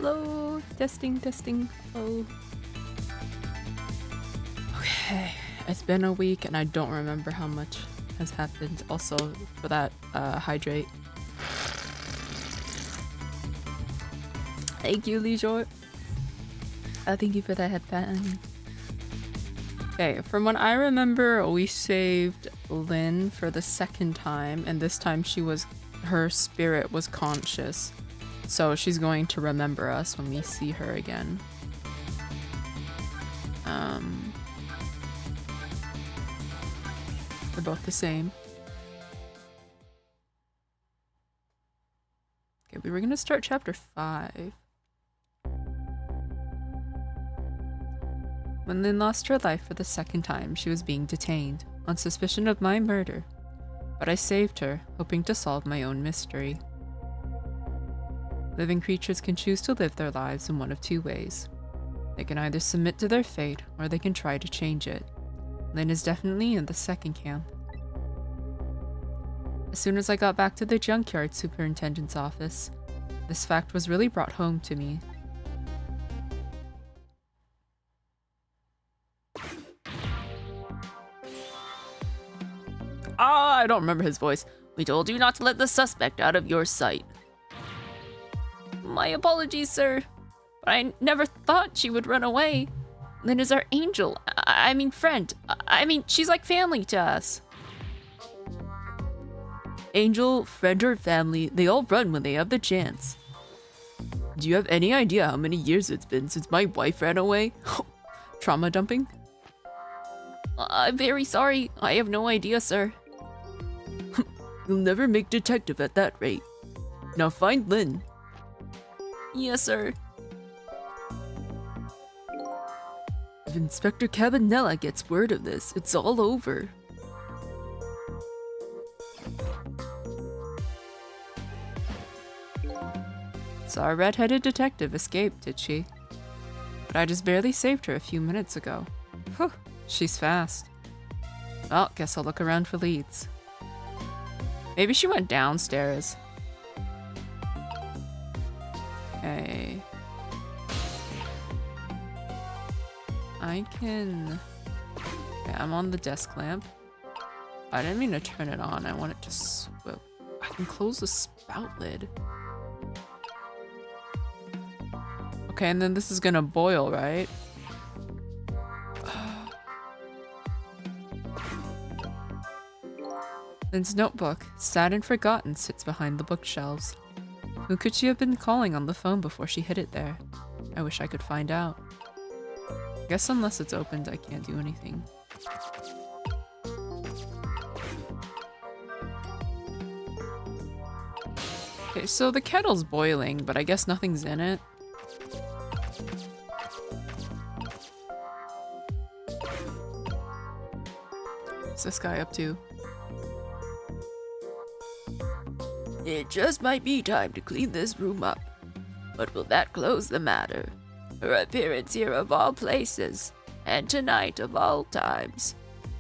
Hello, testing, testing. Hello. Okay, it's been a week and I don't remember how much has happened. Also, for that, hydrate. Thank you, Leisure. Thank you for that headband. Okay, from what I remember, we saved Lynn for the second time, and this time her spirit was conscious. So she's going to remember us when we see her again. They're both the same. Okay, we were gonna start chapter 5. When Lynn lost her life for the second time, she was being detained on suspicion of my murder. But I saved her, hoping to solve my own mystery. Living creatures can choose to live their lives in one of two ways. They can either submit to their fate, or they can try to change it. Lynn is definitely in the second camp. As soon as I got back to the junkyard superintendent's office, this fact was really brought home to me. I don't remember his voice. We told you not to let the suspect out of your sight. My apologies, sir. But I never thought she would run away. Lynn is our angel. I mean friend. I mean, she's like family to us. Angel, friend, or family, they all run when they have the chance. Do you have any idea how many years it's been since my wife ran away? Trauma dumping? I'm very sorry. I have no idea, sir. You'll never make detective at that rate. Now find Lynn. Yes, sir. If Inspector Cabanella gets word of this, it's all over. So our red-headed detective escaped, did she? But I just barely saved her a few minutes ago. Whew, she's fast. Well, guess I'll look around for leads. Maybe she went downstairs. Okay. I can... Okay, I'm on the desk lamp. I didn't mean to turn it on. I want it to swim. I can close the spout lid. Okay, and then this is gonna boil, right? Lynn's notebook, sad and forgotten, sits behind the bookshelves. Who could she have been calling on the phone before she hid it there? I wish I could find out. Guess unless it's opened, I can't do anything. Okay, so the kettle's boiling, but I guess nothing's in it. What's this guy up to? It just might be time to clean this room up. But will that close the matter? Her appearance here of all places, and tonight of all times.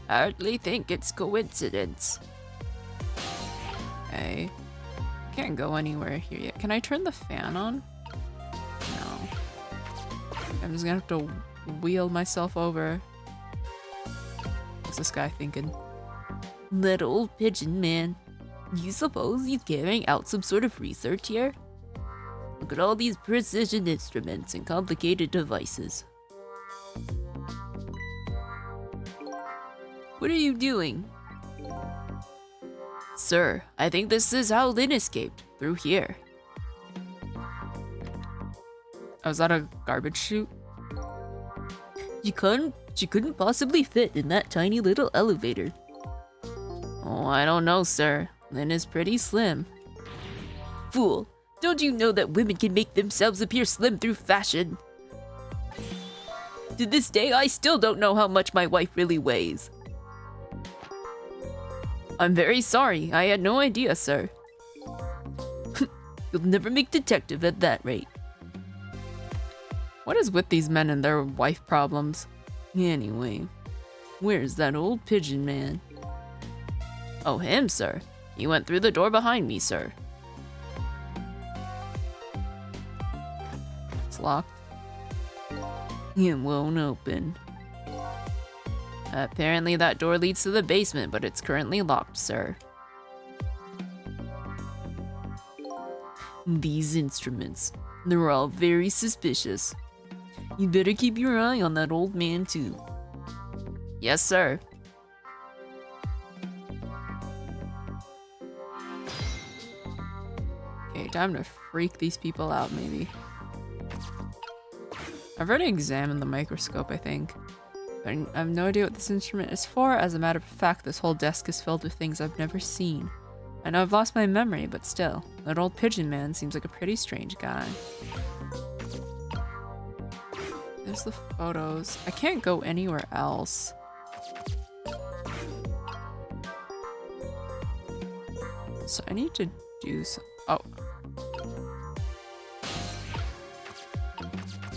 Hardly think it's coincidence. Okay. Can't go anywhere here yet. Can I turn the fan on? No. I'm just gonna have to wheel myself over. What's this guy thinking? Little pigeon man. You suppose he's carrying out some sort of research here? Look at all these precision instruments and complicated devices. What are you doing? Sir, I think this is how Lynn escaped, through here. Oh, is that a garbage chute? She couldn't possibly fit in that tiny little elevator. Oh, I don't know, sir. Lynn is pretty slim. Fool! Don't you know that women can make themselves appear slim through fashion? To this day, I still don't know how much my wife really weighs. I'm very sorry. I had no idea, sir. You'll never make detective at that rate. What is with these men and their wife problems? Anyway, where's that old pigeon man? Oh, him, sir. He went through the door behind me, sir. locked. It won't open. Apparently that door leads to the basement, but it's currently locked, sir. These instruments, they're all very suspicious. You better keep your eye on that old man, too. Yes, sir. Okay, time to freak these people out, maybe. I've already examined the microscope, I think. I have no idea what this instrument is for. As a matter of fact, this whole desk is filled with things I've never seen. I know I've lost my memory, but still. That old pigeon man seems like a pretty strange guy. There's the photos. I can't go anywhere else. So I need to do some... Oh.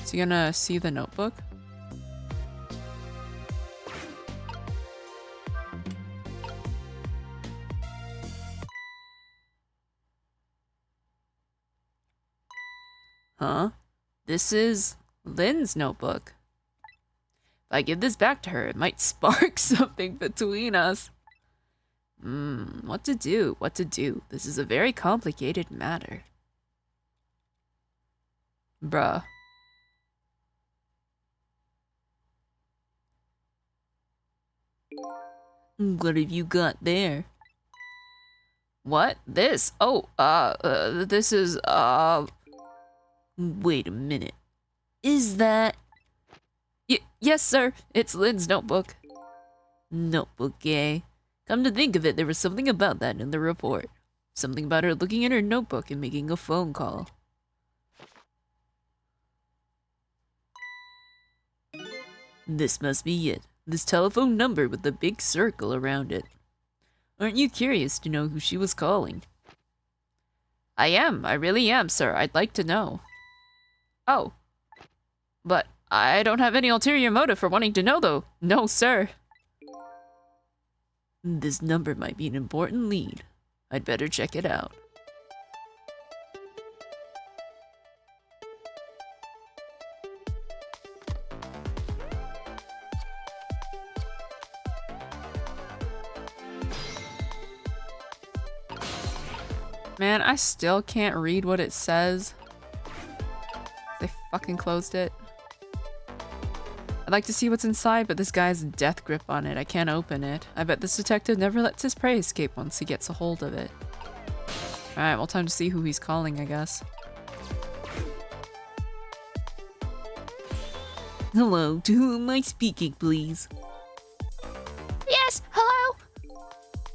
Is he gonna see the notebook? Huh? This is Lynn's notebook. If I give this back to her, it might spark something between us. What to do? What to do? This is a very complicated matter. Bruh. What have you got there? What? This? Oh, this is, Wait a minute. Is that... Yes, sir. It's Lynn's notebook. Notebook, eh? Come to think of it, there was something about that in the report. Something about her looking at her notebook and making a phone call. This must be it. This telephone number with the big circle around it. Aren't you curious to know who she was calling? I am. I really am, sir. I'd like to know. Oh. But I don't have any ulterior motive for wanting to know, though. No, sir. This number might be an important lead. I'd better check it out. Man, I still can't read what it says. They fucking closed it. I'd like to see what's inside, but this guy has a death grip on it. I can't open it. I bet this detective never lets his prey escape once he gets a hold of it. Alright, well, time to see who he's calling, I guess. Hello, to whom am I speaking, please? Yes, hello?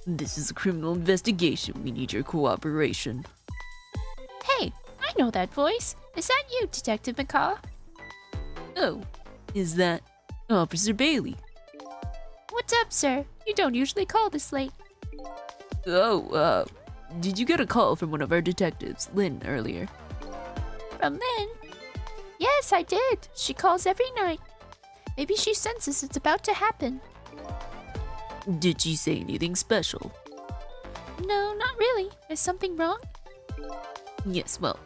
This is a criminal investigation. We need your cooperation. Hey, I know that voice. Is that you, Detective McCaw? Oh, is that Officer Bailey? What's up, sir? You don't usually call this late. Oh, did you get a call from one of our detectives, Lynn, earlier? From Lynn? Yes, I did. She calls every night. Maybe she senses it's about to happen. Did she say anything special? No, not really. Is something wrong? Yes, well,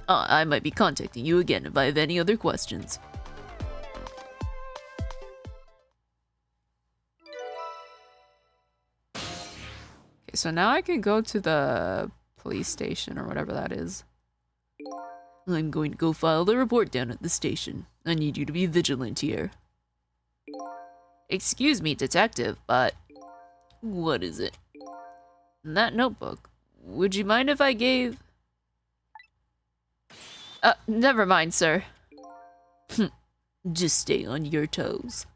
I might be contacting you again if I have any other questions. Okay, so now I can go to the police station or whatever that is. I'm going to go file the report down at the station. I need you to be vigilant here. Excuse me, detective, but... What is it? That notebook. Would you mind if I gave... never mind, sir. Just stay on your toes.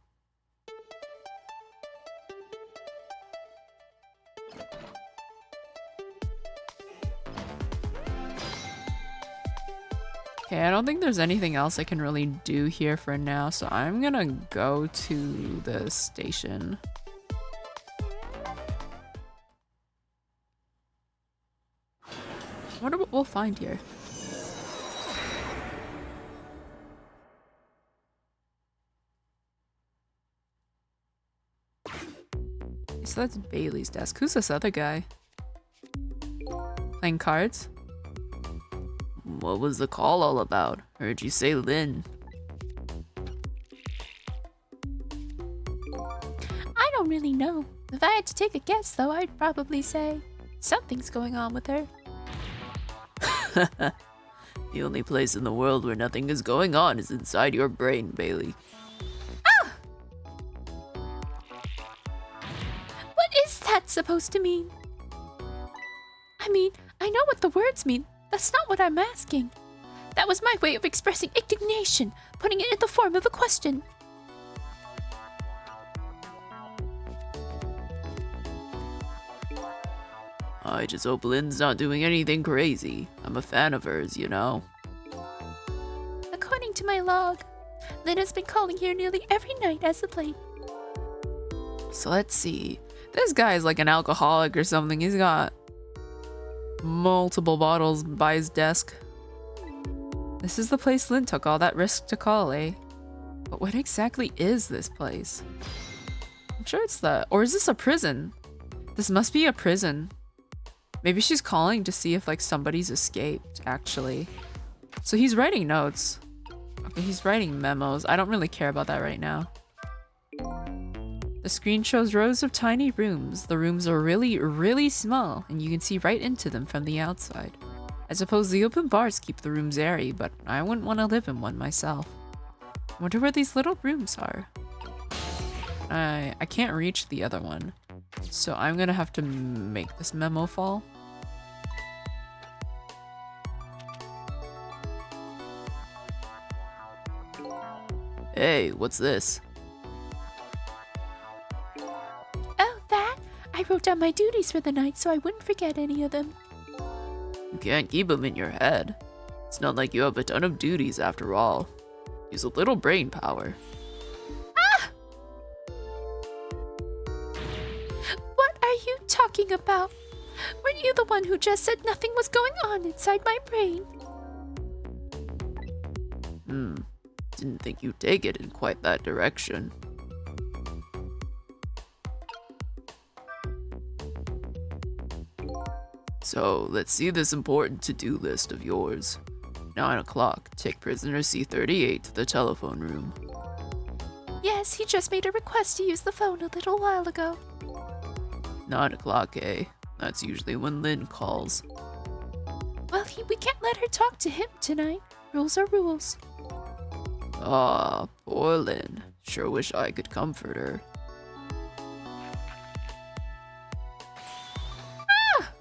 Okay, I don't think there's anything else I can really do here for now, so I'm gonna go to the station. I wonder what we'll find here. So that's Bailey's desk. Who's this other guy? Playing cards? What was the call all about? Heard you say Lynn. I don't really know. If I had to take a guess, though, I'd probably say something's going on with her. The only place in the world where nothing is going on is inside your brain, Bailey. Ah! What is that supposed to mean? I mean, I know what the words mean. That's not what I'm asking. That was my way of expressing indignation, putting it in the form of a question. I just hope Lynn's not doing anything crazy. I'm a fan of hers, you know. According to my log, Lynn has been calling here nearly every night as of late. So let's see. This guy is like an alcoholic or something. He's got multiple bottles by his desk. This is the place Lynn took all that risk to call, eh? But what exactly is this place? I'm sure it's or is this a prison? This must be a prison. Maybe she's calling to see if like somebody's escaped, actually. So he's writing notes. Okay, he's writing memos. I don't really care about that right now. The screen shows rows of tiny rooms. The rooms are really, really small, and you can see right into them from the outside. I suppose the open bars keep the rooms airy, but I wouldn't want to live in one myself. I wonder where these little rooms are. I can't reach the other one, so I'm gonna have to make this memo fall. Hey, what's this? Oh, that? I wrote down my duties for the night so I wouldn't forget any of them. You can't keep them in your head. It's not like you have a ton of duties after all. Use a little brain power. Ah! What are you talking about? Weren't you the one who just said nothing was going on inside my brain? Didn't think you'd take it in quite that direction. So, let's see this important to-do list of yours. 9 o'clock, take prisoner C-38 to the telephone room. Yes, he just made a request to use the phone a little while ago. 9 o'clock, eh? That's usually when Lynn calls. Well, we can't let her talk to him tonight. Rules are rules. Ah, poor Lynn. Sure wish I could comfort her. Ah!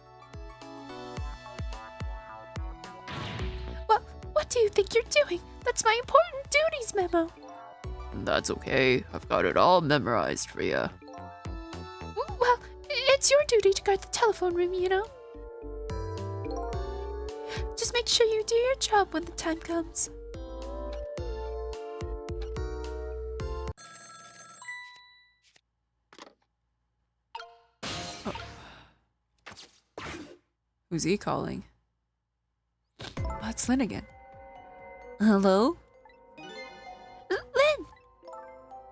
Well, what do you think you're doing? That's my important duties memo. That's okay. I've got it all memorized for you. Well, it's your duty to guard the telephone room, you know. Just make sure you do your job when the time comes. Who's he calling? Oh, it's Lynn again. Hello? Lynn!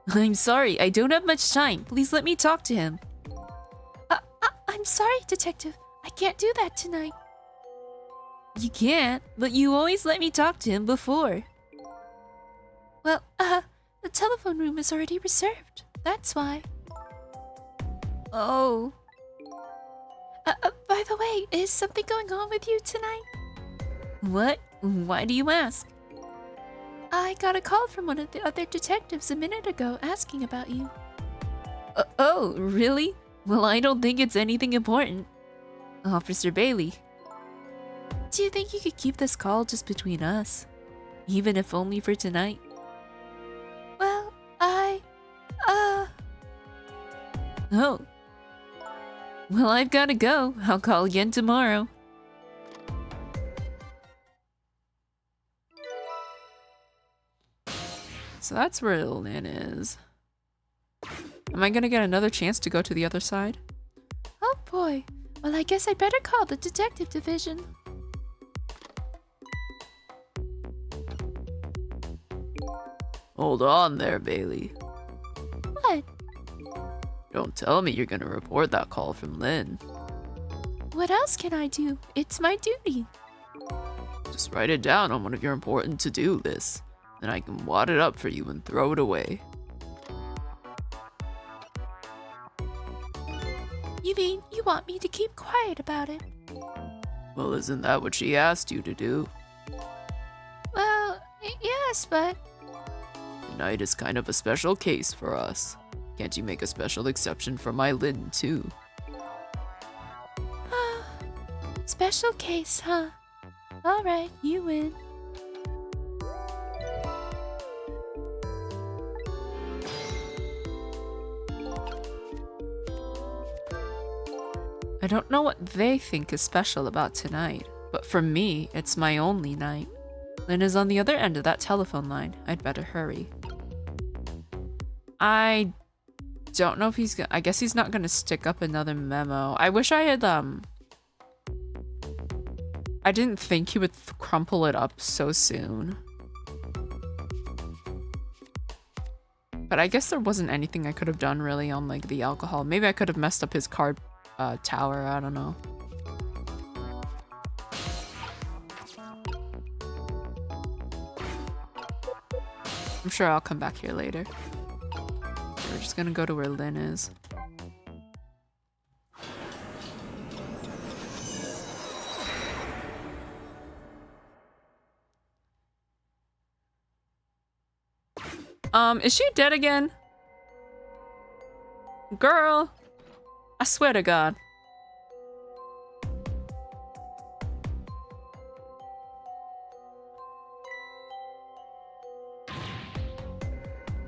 I'm sorry, I don't have much time. Please let me talk to him. I'm sorry, Detective. I can't do that tonight. You can't, but you always let me talk to him before. Well, the telephone room is already reserved. That's why. Oh. By the way, is something going on with you tonight? What? Why do you ask? I got a call from one of the other detectives a minute ago asking about you. Oh, really? Well, I don't think it's anything important. Officer Bailey. Do you think you could keep this call just between us? Even if only for tonight? Well, Oh. Well, I've gotta go. I'll call again tomorrow. So that's where Lynn is. Am I gonna get another chance to go to the other side? Oh boy. Well, I guess I better call the detective division. Hold on there, Bailey. What? Don't tell me you're gonna report that call from Lynn. What else can I do? It's my duty. Just write it down on one of your important to-do lists. Then I can wad it up for you and throw it away. You mean you want me to keep quiet about it? Well, isn't that what she asked you to do? Well, yes, but... Tonight is kind of a special case for us. Can't you make a special exception for my Lynn, too? Special case, huh? Alright, you win. I don't know what they think is special about tonight, but for me, it's my only night. Lynn is on the other end of that telephone line. I'd better hurry. I don't know if he's gonna... I guess he's not gonna stick up another memo. I wish I had, I didn't think he would crumple it up so soon. But I guess there wasn't anything I could have done really on, like, the alcohol. Maybe I could have messed up his card tower, I don't know. I'm sure I'll come back here later. We're just gonna go to where Lynn is. Is she dead again? Girl! I swear to God.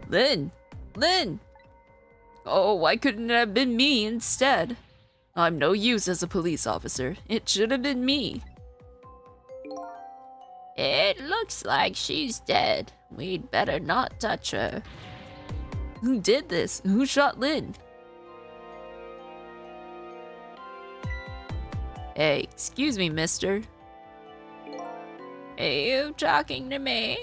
Lynn! Lynn! Oh, why couldn't it have been me instead? I'm no use as a police officer. It should have been me. It looks like she's dead. We'd better not touch her. Who did this? Who shot Lynn? Hey, excuse me, mister. Are you talking to me?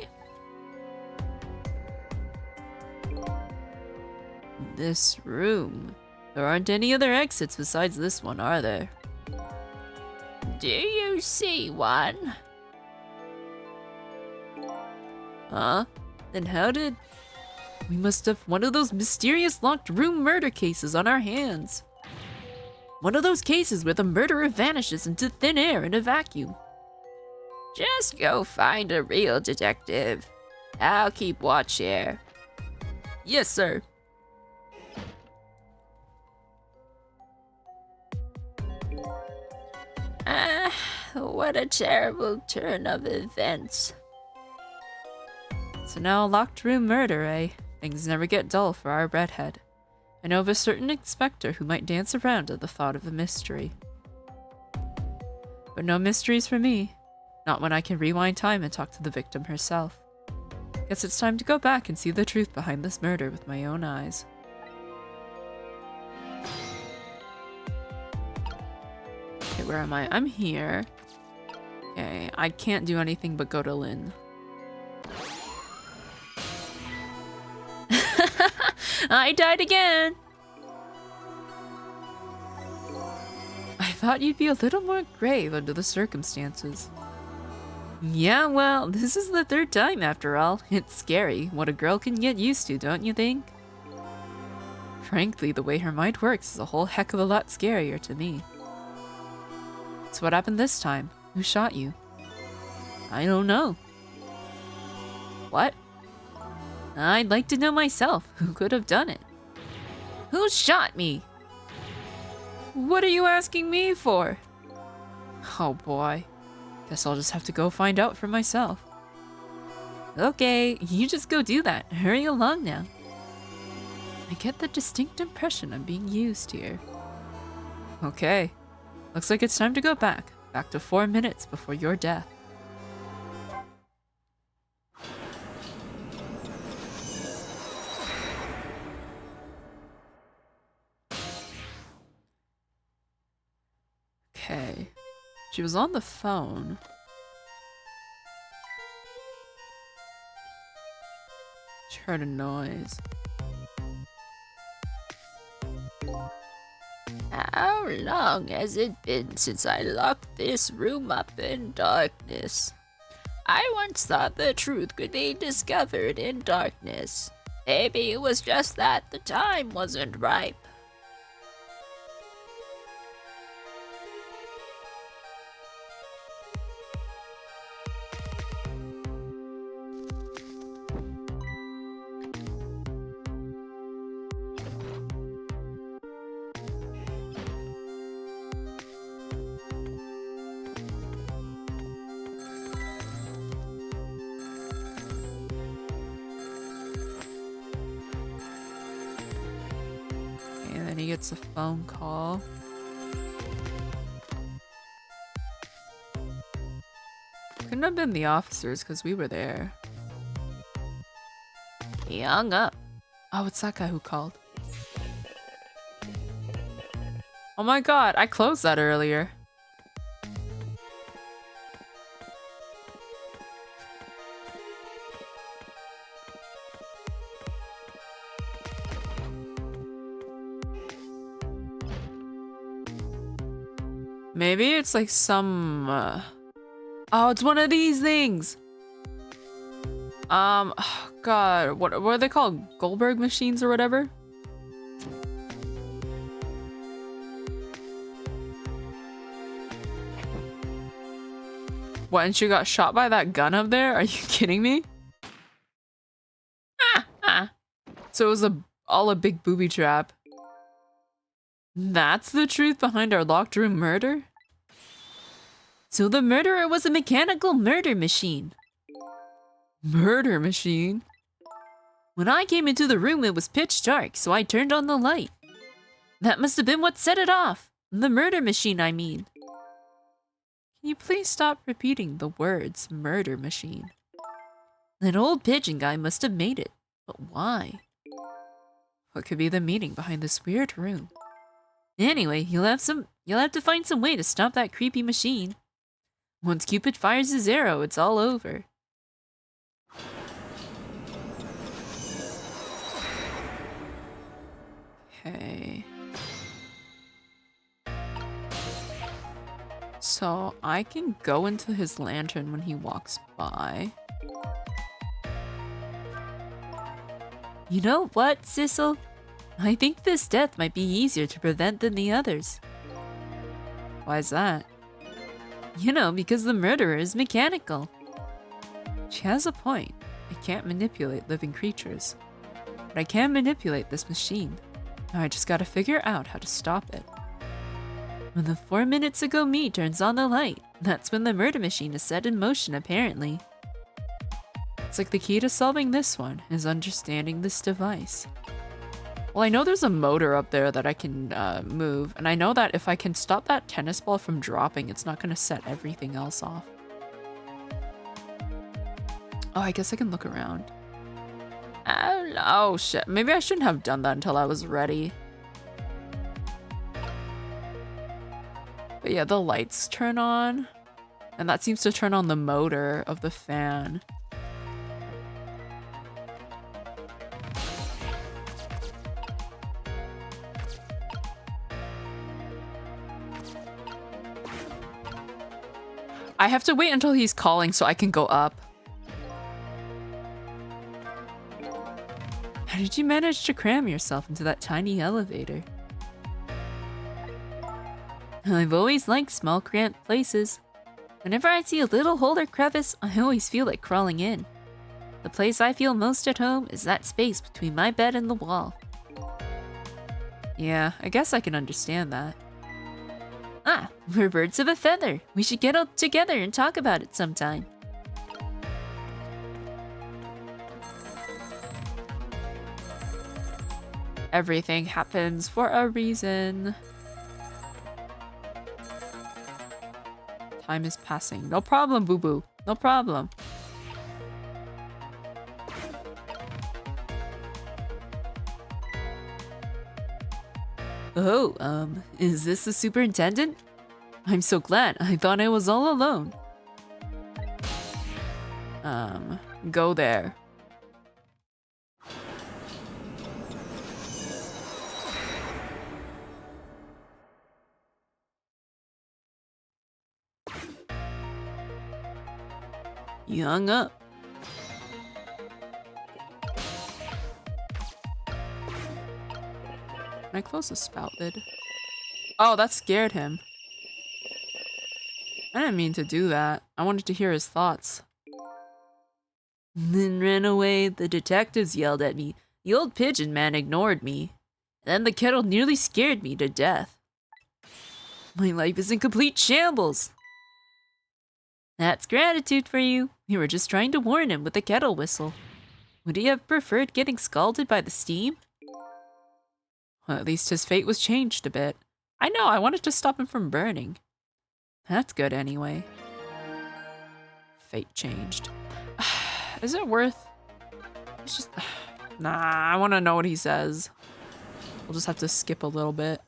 This room. There aren't any other exits besides this one, are there? Do you see one? Huh? Then how did... We must have one of those mysterious locked room murder cases on our hands. One of those cases where the murderer vanishes into thin air in a vacuum. Just go find a real detective. I'll keep watch here. Yes, sir. What a terrible turn of events. So now a locked room murder, eh? Things never get dull for our redhead. I know of a certain inspector who might dance around at the thought of a mystery. But no mysteries for me. Not when I can rewind time and talk to the victim herself. Guess it's time to go back and see the truth behind this murder with my own eyes. Okay, where am I? I'm here. Okay, I can't do anything but go to Lynn. I died again! I thought you'd be a little more grave under the circumstances. Yeah, well, this is the third time after all. It's scary, what a girl can get used to, don't you think? Frankly, the way her mind works is a whole heck of a lot scarier to me. So what happened this time? Who shot you? I don't know. What? I'd like to know myself. Who could have done it? Who shot me? What are you asking me for? Oh boy. Guess I'll just have to go find out for myself. Okay, you just go do that. Hurry along now. I get the distinct impression I'm being used here. Okay. Looks like it's time to go back. Back to 4 minutes before your death. Okay. She was on the phone. She heard a noise. How long has it been since I locked this room up in darkness? I once thought the truth could be discovered in darkness. Maybe it was just that the time wasn't ripe. And then he gets a phone call. Couldn't have been the officers because we were there. He hung up. Oh, it's that guy who called. Oh my god, I closed that earlier. Maybe it's like some... Oh, it's one of these things! Oh god, what are they called? Goldberg machines or whatever? What, and she got shot by that gun up there? Are you kidding me? So it was all a big booby trap. That's the truth behind our locked room murder? So the murderer was a mechanical murder machine. Murder machine? When I came into the room, it was pitch dark, so I turned on the light. That must have been what set it off. The murder machine, I mean. Can you please stop repeating the words murder machine? That old pigeon guy must have made it. But why? What could be the meaning behind this weird room? Anyway, you'll have to find some way to stop that creepy machine. Once Cupid fires his arrow, it's all over. Okay. So I can go into his lantern when he walks by. You know what, Sissel? I think this death might be easier to prevent than the others. Why is that? You know, because the murderer is mechanical. She has a point. I can't manipulate living creatures. But I can manipulate this machine. Now I just gotta figure out how to stop it. When the 4 minutes ago me turns on the light, that's when the murder machine is set in motion, apparently. It's like the key to solving this one is understanding this device. Well, I know there's a motor up there that I can move, and I know that if I can stop that tennis ball from dropping, it's not gonna set everything else off. Oh, I guess I can look around. Oh shit, maybe I shouldn't have done that until I was ready. But yeah, the lights turn on, and that seems to turn on the motor of the fan. I have to wait until he's calling so I can go up. How did you manage to cram yourself into that tiny elevator? I've always liked small, cramped places. Whenever I see a little hole or crevice, I always feel like crawling in. The place I feel most at home is that space between my bed and the wall. Yeah, I guess I can understand that. Ah, we're birds of a feather. We should get all together and talk about it sometime. Everything happens for a reason. Time is passing. No problem, boo-boo. No problem. Oh, is this the superintendent? I'm so glad. I thought I was all alone. Go there. You hung up. Can I close the spout lid? Oh, that scared him. I didn't mean to do that. I wanted to hear his thoughts. Then ran away. The detectives yelled at me. The old pigeon man ignored me. Then the kettle nearly scared me to death. My life is in complete shambles. That's gratitude for you. We were just trying to warn him with the kettle whistle. Would he have preferred getting scalded by the steam? Well, at least his fate was changed a bit. I know, I wanted to stop him from burning. That's good anyway. Fate changed. Is it worth... It's just... Nah, I want to know what he says. We'll just have to skip a little bit.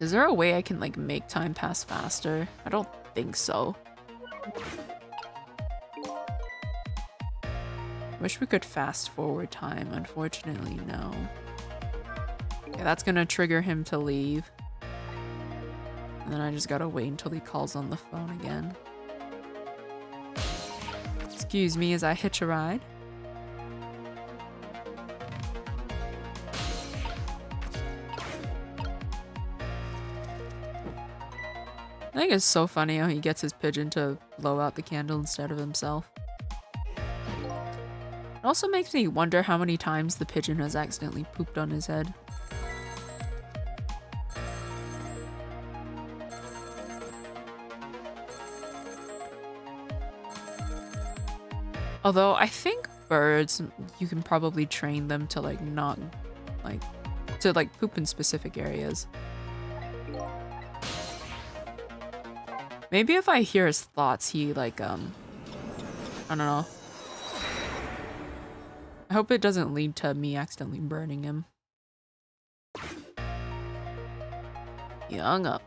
Is there a way I can, like, make time pass faster? I don't think so. Wish we could fast forward time. Unfortunately, no. Yeah, that's gonna trigger him to leave. And then I just gotta wait until he calls on the phone again. Excuse me as I hitch a ride. I think it's so funny how he gets his pigeon to blow out the candle instead of himself. It also makes me wonder how many times the pigeon has accidentally pooped on his head. Although I think birds, you can probably train them to like not like to like poop in specific areas. Maybe if I hear his thoughts, he like I don't know. I hope it doesn't lead to me accidentally burning him. He hung up.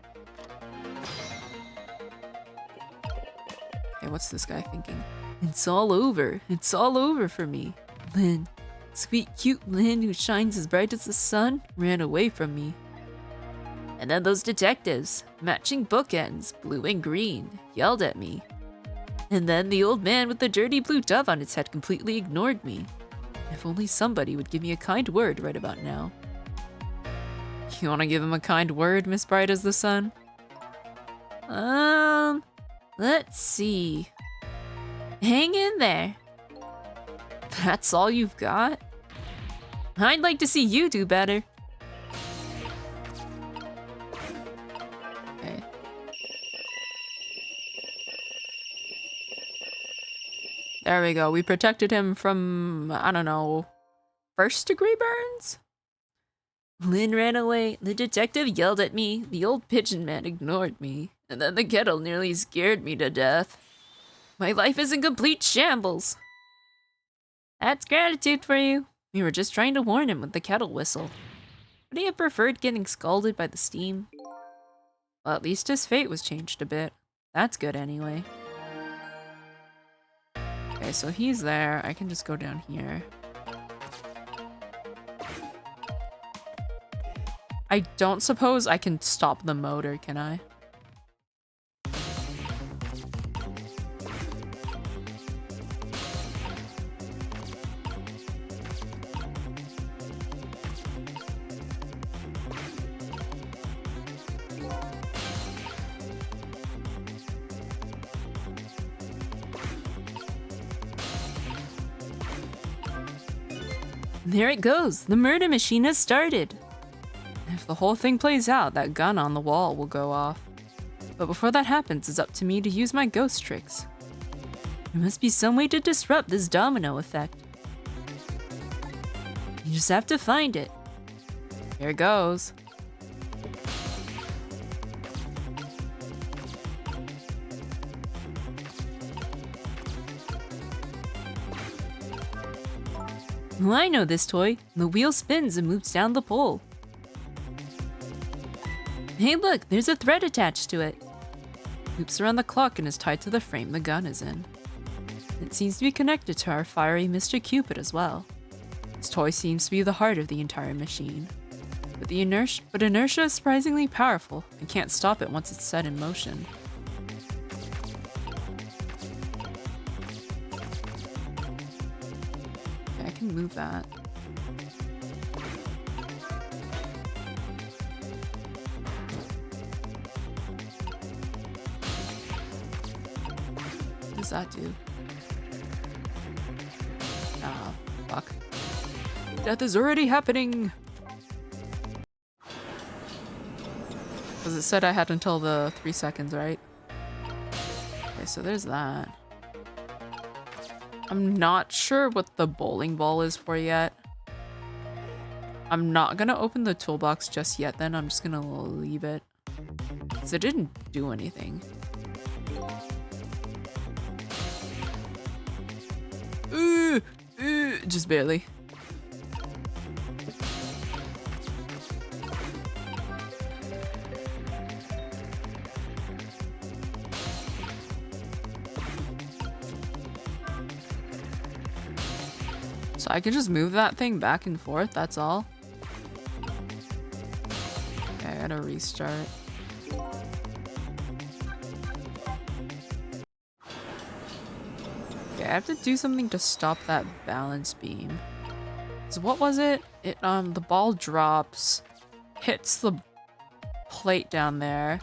Okay, what's this guy thinking? It's all over. It's all over for me. Lynn, sweet cute Lynn who shines as bright as the sun, ran away from me. And then those detectives, matching bookends, blue and green, yelled at me. And then the old man with the dirty blue dove on its head completely ignored me. If only somebody would give me a kind word right about now. You want to give him a kind word, Miss Bright as the Sun? Let's see. Hang in there. That's all you've got? I'd like to see you do better. Okay. There we go. We protected him from, I don't know, first-degree burns? Lynn ran away. The detective yelled at me. The old pigeon man ignored me. And then the kettle nearly scared me to death. My life is in complete shambles. That's gratitude for you. We were just trying to warn him with the kettle whistle. Would he have preferred getting scalded by the steam? Well, at least his fate was changed a bit. That's good anyway. Okay, so he's there. I can just go down here. I don't suppose I can stop the motor, can I? There it goes. The murder machine has started. If the whole thing plays out, that gun on the wall will go off. But before that happens, it's up to me to use my ghost tricks. There must be some way to disrupt this domino effect. You just have to find it. Here goes. Well, I know this toy. The wheel spins and moves down the pole. Hey look, there's a thread attached to it. Loops around the clock and is tied to the frame the gun is in. It seems to be connected to our fiery Mr. Cupid as well. This toy seems to be the heart of the entire machine. But inertia is surprisingly powerful and can't stop it once it's set in motion. move that. What does that do? Ah, fuck. Death is already happening! Because it said I had until the 3 seconds, right? Okay, so there's that. I'm not sure what the bowling ball is for yet. I'm not gonna open the toolbox just yet then. I'm just gonna leave it. Because it didn't do anything. Just barely. So I can just move that thing back and forth, that's all. Okay, I gotta restart. Okay, I have to do something to stop that balance beam. So what was it? The ball drops, hits the plate down there.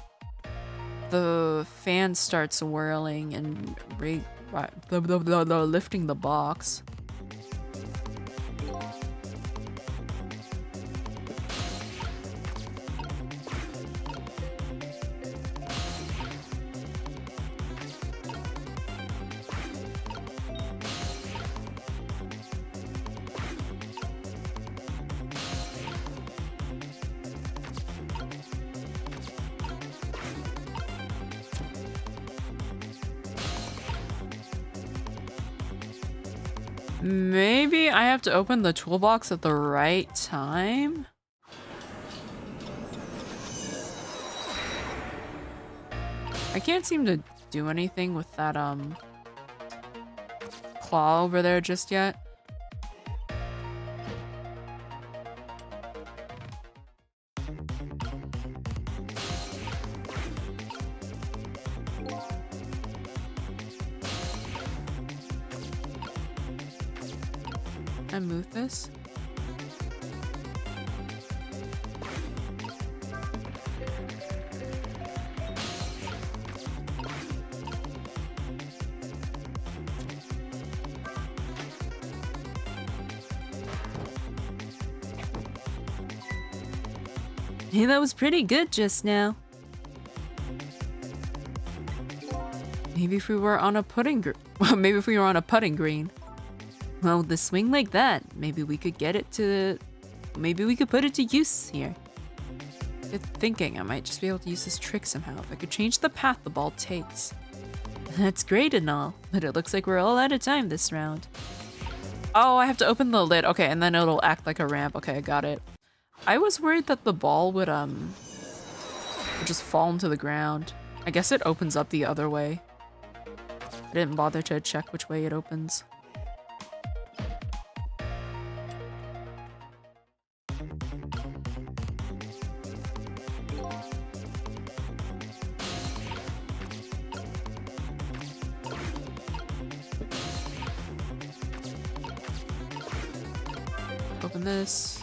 The fan starts whirling and lifting the box. Maybe I have to open the toolbox at the right time? I can't seem to do anything with that, claw over there just yet. And move this. Hey, that was pretty good just now. Maybe if we were on a maybe if we were on a putting green. Well, with a swing like that, maybe we could put it to use here. Good thinking. I might just be able to use this trick somehow if I could change the path the ball takes. That's great and all, but it looks like we're all out of time this round. Oh, I have to open the lid. Okay, and then it'll act like a ramp. Okay, I got it. I was worried that the ball would just fall into the ground. I guess it opens up the other way. I didn't bother to check which way it opens. Open this.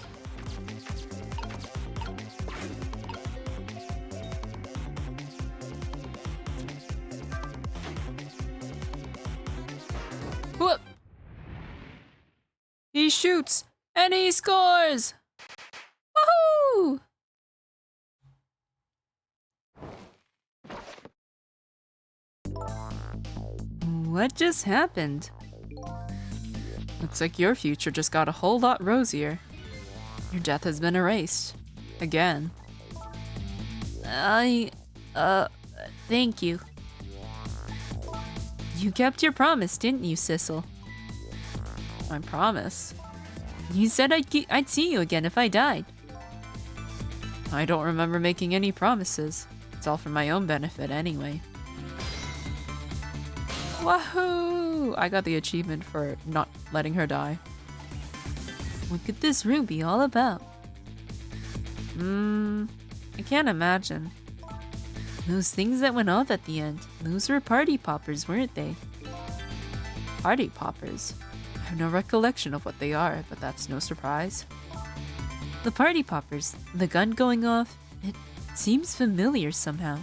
Whoop! He shoots and he scores! Woohoo! What just happened? Looks like your future just got a whole lot rosier. Your death has been erased. Again. Thank you. You kept your promise, didn't you, Sissel? My promise? You said I'd see you again if I died. I don't remember making any promises. It's all for my own benefit anyway. Wahoo! I got the achievement for not letting her die. What could this room be all about? I can't imagine. Those things that went off at the end, those were party poppers, weren't they? Party poppers? have no recollection of what they are, but that's no surprise. The party poppers, the gun going off, it seems familiar somehow.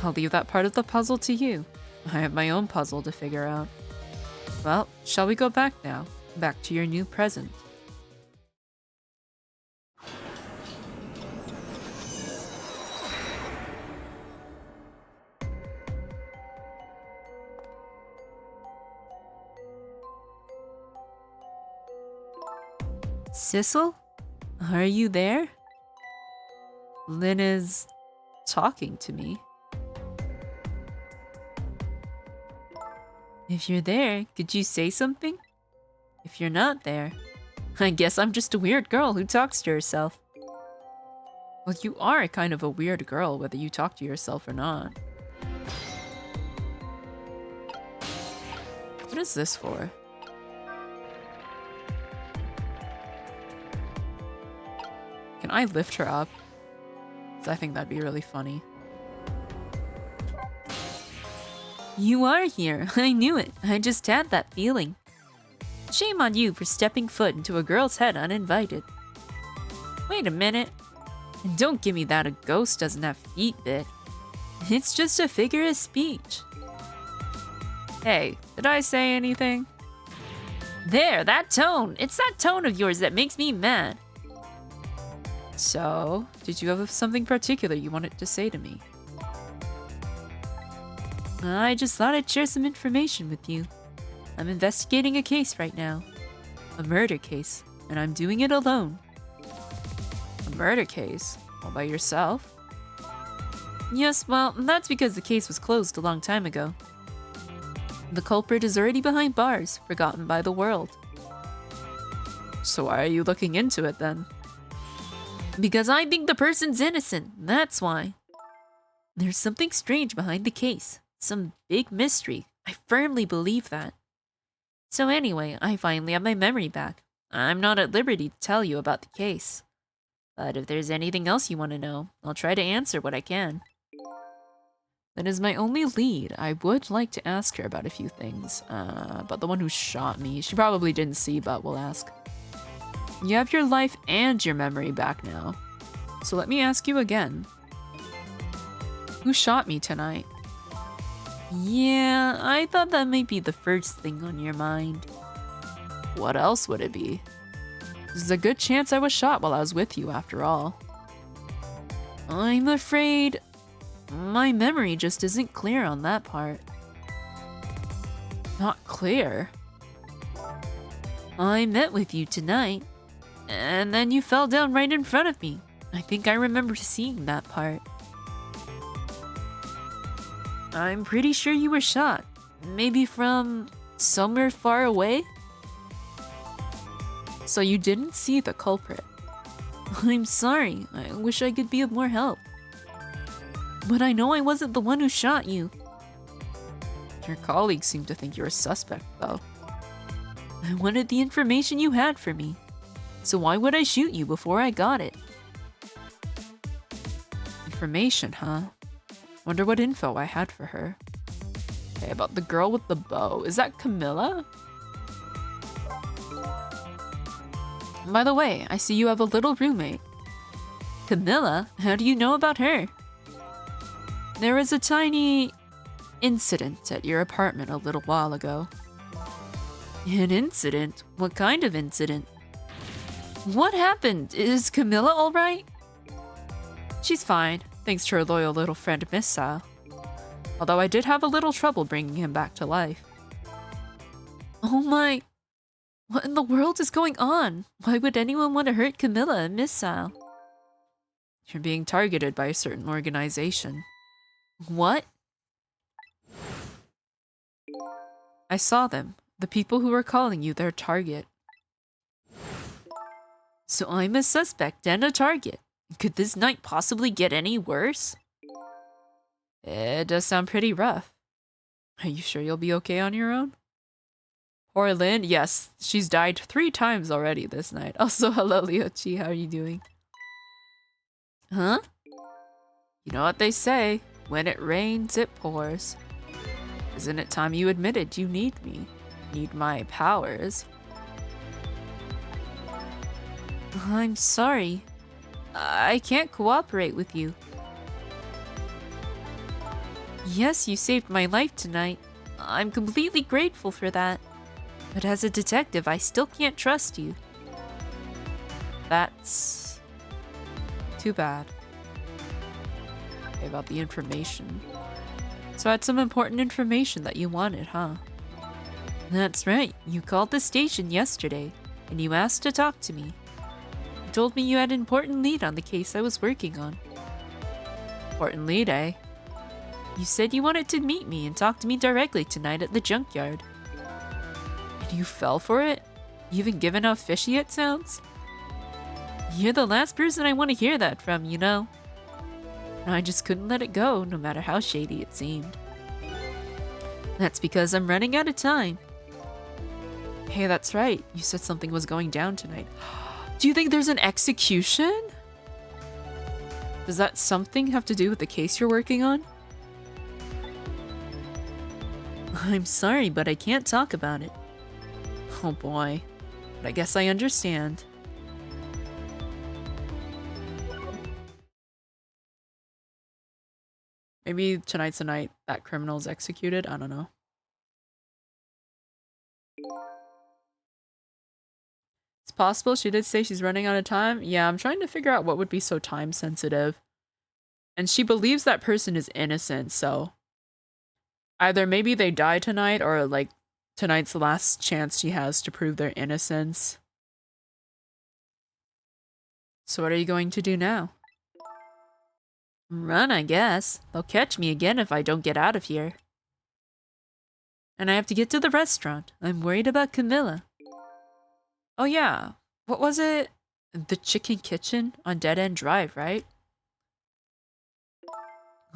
I'll leave that part of the puzzle to you. I have my own puzzle to figure out. Well, shall we go back now? Back to your new present. Sissel? Are you there? Lynn is talking to me. If you're there, could you say something? If you're not there, I guess I'm just a weird girl who talks to herself. Well, you are kind of a weird girl, whether you talk to yourself or not. What is this for? Can I lift her up? 'Cause I think that'd be really funny. You are here. I knew it. I just had that feeling. Shame on you for stepping foot into a girl's head uninvited. Wait a minute. And don't give me that a ghost doesn't have feet bit. It's just a figure of speech. Hey, did I say anything? There, that tone. It's that tone of yours that makes me mad. So, did you have something particular you wanted to say to me? I just thought I'd share some information with you. I'm investigating a case right now. A murder case, and I'm doing it alone. A murder case? All by yourself? Yes, well, that's because the case was closed a long time ago. The culprit is already behind bars, forgotten by the world. So why are you looking into it then? Because I think the person's innocent, that's why. There's something strange behind the case. Some big mystery. I firmly believe that. So anyway, I finally have my memory back. I'm not at liberty to tell you about the case. But if there's anything else you want to know, I'll try to answer what I can. That is my only lead. I would like to ask her about a few things. About the one who shot me. She probably didn't see, but we'll ask. You have your life and your memory back now. So let me ask you again. Who shot me tonight? Yeah, I thought that might be the first thing on your mind. What else would it be? There's a good chance I was shot while I was with you, after all. I'm afraid my memory just isn't clear on that part. Not clear? I met with you tonight, and then you fell down right in front of me. I think I remember seeing that part. I'm pretty sure you were shot. Maybe from somewhere far away? So you didn't see the culprit. I'm sorry. I wish I could be of more help. But I know I wasn't the one who shot you. Your colleagues seem to think you're a suspect, though. I wanted the information you had for me. So why would I shoot you before I got it? Information, huh? Wonder what info I had for her. Okay, about the girl with the bow. Is that Camilla? By the way, I see you have a little roommate. Camilla? How do you know about her? There was a tiny incident at your apartment a little while ago. An incident? What kind of incident? What happened? Is Camilla alright? She's fine, thanks to her loyal little friend Missile. Although I did have a little trouble bringing him back to life. Oh my... What in the world is going on? Why would anyone want to hurt Camilla and Missile? You're being targeted by a certain organization. What? I saw them. The people who are calling you their target. So I'm a suspect and a target. Could this night possibly get any worse? It does sound pretty rough. Are you sure you'll be okay on your own? Poor Lynn, yes, she's died 3 times already this night. Also, hello Leochi, how are you doing? Huh? You know what they say, when it rains, it pours. Isn't it time you admitted you need me? Need my powers? I'm sorry. I can't cooperate with you. Yes, you saved my life tonight. I'm completely grateful for that. But as a detective, I still can't trust you. That's too bad. Okay, about the information. So I had some important information that you wanted, huh? That's right. You called the station yesterday, and you asked to talk to me. You told me you had an important lead on the case I was working on. Important lead, eh? You said you wanted to meet me and talk to me directly tonight at the junkyard. And you fell for it? You even given how fishy it sounds? You're the last person I want to hear that from, you know? And I just couldn't let it go, no matter how shady it seemed. That's because I'm running out of time. Hey, that's right. You said something was going down tonight. Do you think there's an execution? Does that something have to do with the case you're working on? I'm sorry, but I can't talk about it. Oh boy. But I guess I understand. Maybe tonight's the night that criminal's executed? I don't know. It's possible she did say she's running out of time. Yeah, I'm trying to figure out what would be so time sensitive. And she believes that person is innocent, so either maybe they die tonight or like tonight's the last chance she has to prove their innocence. So what are you going to do now? Run, I guess. They'll catch me again if I don't get out of here. And I have to get to the restaurant. I'm worried about Camilla. Oh yeah, what was it? The Chicken Kitchen on Dead End Drive, right?